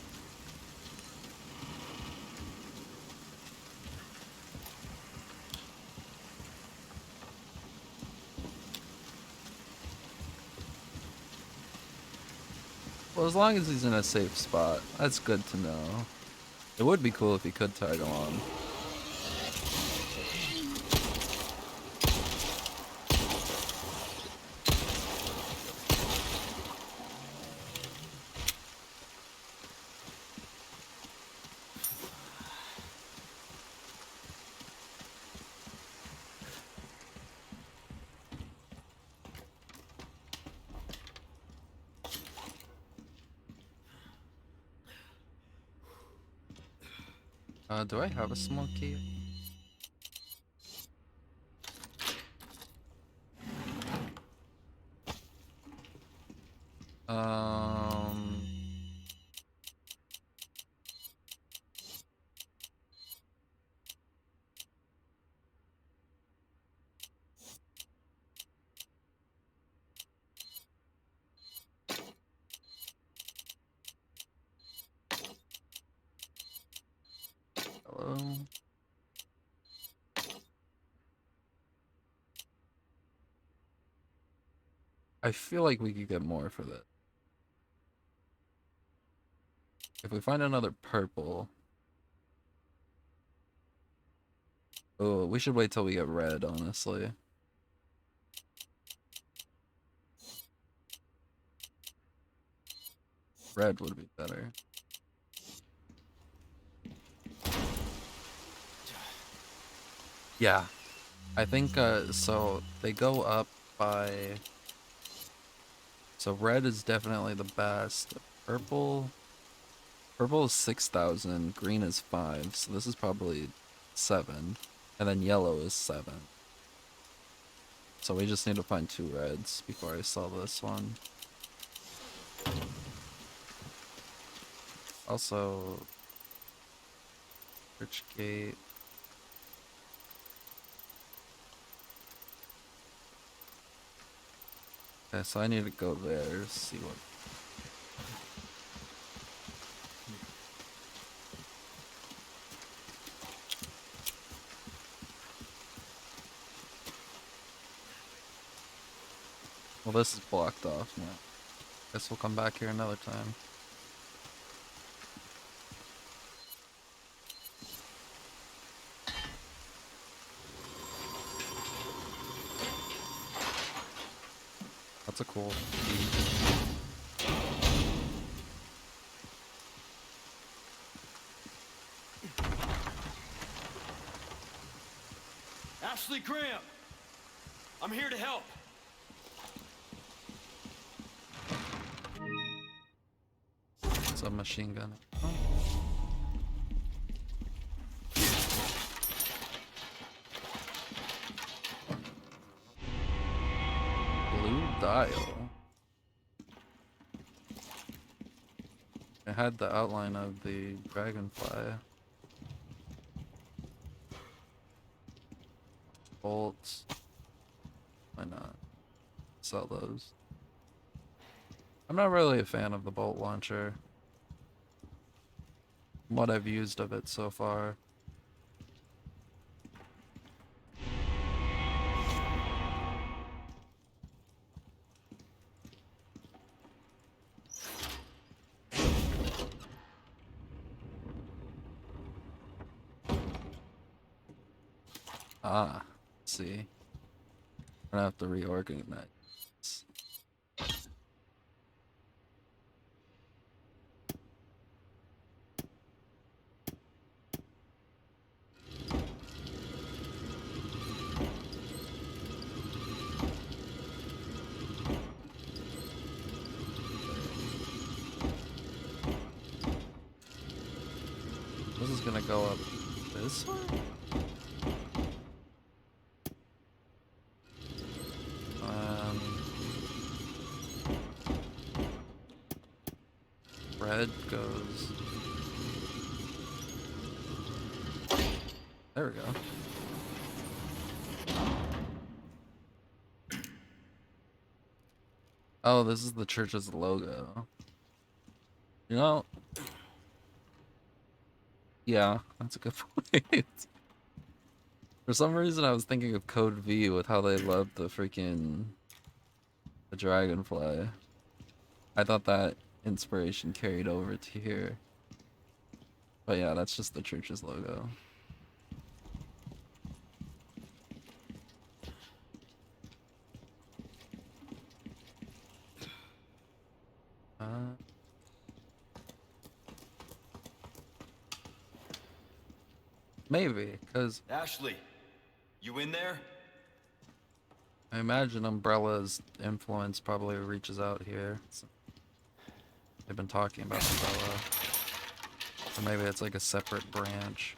Well, as long as he's in a safe spot, that's good to know. It would be cool if he could tag along. Do I have a small key? Um... Hello? I feel like we could get more for that. If we find another purple... Oh, we should wait till we get red, honestly. Red would be better. Yeah. I think, so they go up by... So red is definitely the best. Purple is 6,000, green is 5, so this is probably 7. And then yellow is 7. So we just need to find 2 reds before I sell this one. Also, Church Gate. Okay, so I need to go there, see what... Well, this is blocked off now. Guess we'll come back here another time. That's a cool key. Ashley Graham! I'm here to help! It's a machine gun. Oh. Blue dial. It had the outline of the dragonfly. Bolts. Why not? Sell those. I'm not really a fan of the bolt launcher. What I've used of it so far. Ah, see. I'm gonna have to reorganize. This is gonna go up this way? Red goes... There we go. Oh, this is the church's logo. You know... Yeah, that's a good point. For some reason, I was thinking of Code V with how they love the freaking... the dragonfly. I thought that inspiration carried over to here. But yeah, that's just the church's logo. Maybe, because Ashley, you in there? I imagine Umbrella's influence probably reaches out here. They've been talking about Umbrella. Or maybe it's like a separate branch.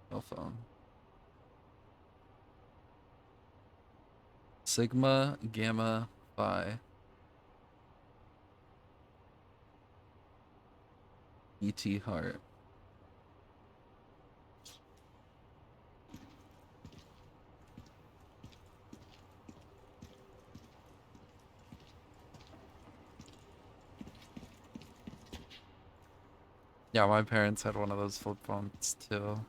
Cell phone. Sigma Gamma Phi. E.T. Hart. Yeah, my parents had one of those flip phones too.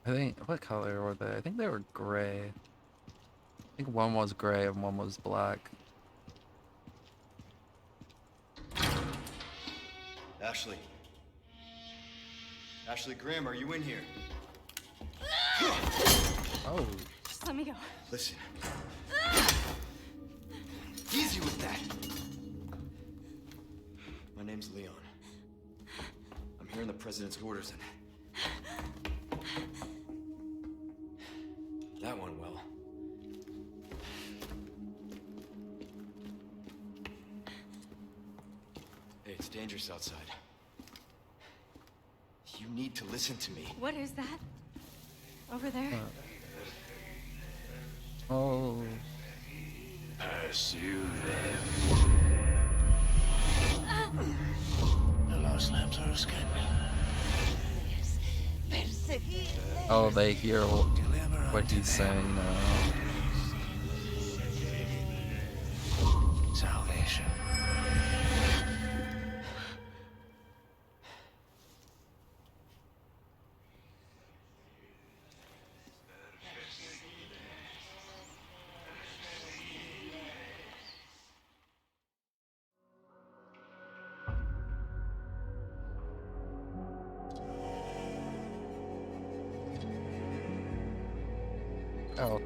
I think, what color were they? I think they were gray. I think one was gray and one was black. Ashley. Ashley Grimm, are you in here? Oh. Just let me go. Listen. Easy with that. My name's Leon. I'm here in the president's orders and... that went well. Hey, it's dangerous outside. You need to listen to me. What is that? Over there? Oh. Pursue them. The lost lamps are escaping. Oh, they hear what he's saying now. Salvation. Oh.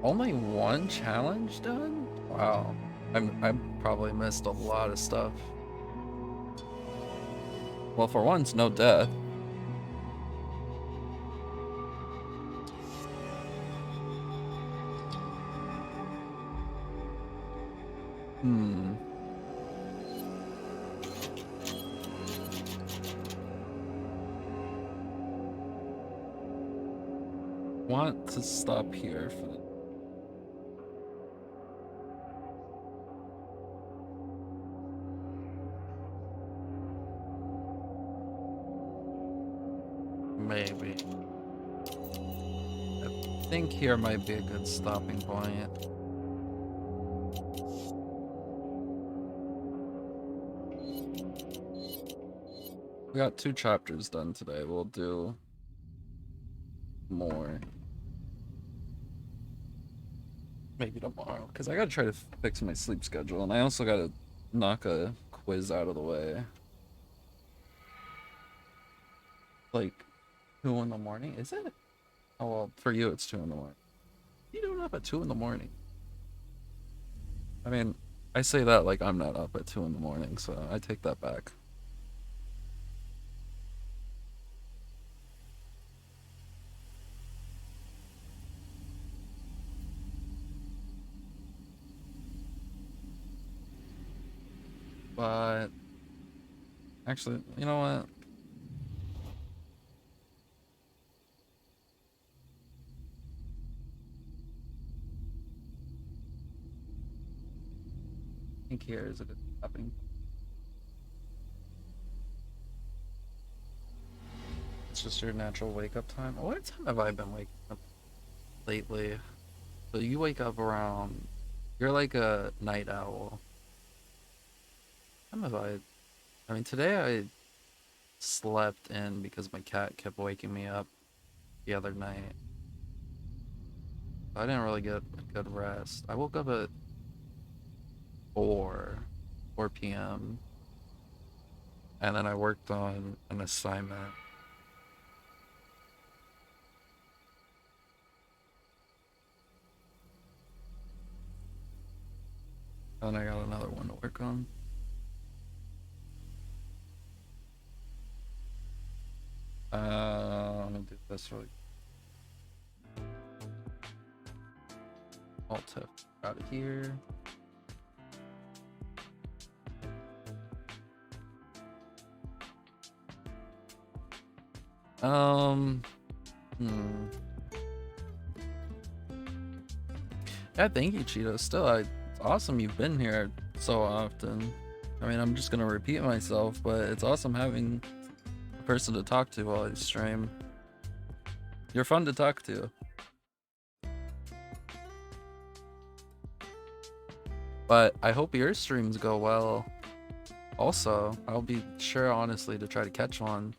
Only one challenge done? Wow. I probably missed a lot of stuff. Well, for once, no death. Want to stop here for the... Maybe. I think here might be a good stopping point. We got 2 chapters done today. We'll do more. Maybe tomorrow, because I gotta try to fix my sleep schedule, and I also gotta knock a quiz out of the way. Like 2 in the morning, is it? Oh well, for you it's 2 in the morning. What are you doing up at 2 in the morning? I mean, I say that like I'm not up at 2 in the morning, so I take that back. But actually, you know what? I think here is a good stopping. It's just your natural wake up time. What time have I been waking up lately? So you wake up around, you're like a night owl. What time have I mean, today I slept in because my cat kept waking me up the other night. I didn't really get a good rest. I woke up at 4 p.m. and then I worked on an assignment. And I got another one to work on. Let me do this really. Alt F out of here. Yeah, thank you, Cheeto. Still, it's awesome you've been here so often. I mean, I'm just gonna repeat myself, but it's awesome having a person to talk to while I stream. You're fun to talk to. But I hope your streams go well. Also, I'll be sure, honestly, to try to catch one.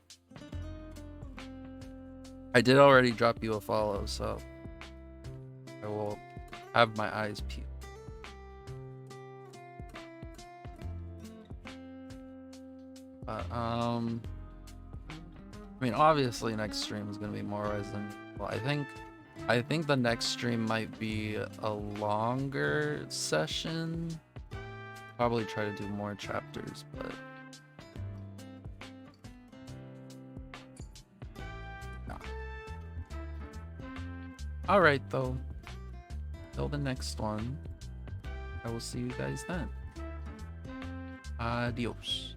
I did already drop you a follow, so I will have my eyes peeled. But I mean, obviously next stream is gonna be more Resident Evil. I think the next stream might be a longer session. Probably try to do more chapters, but nah. Alright though. Till the next one. I will see you guys then. Adios.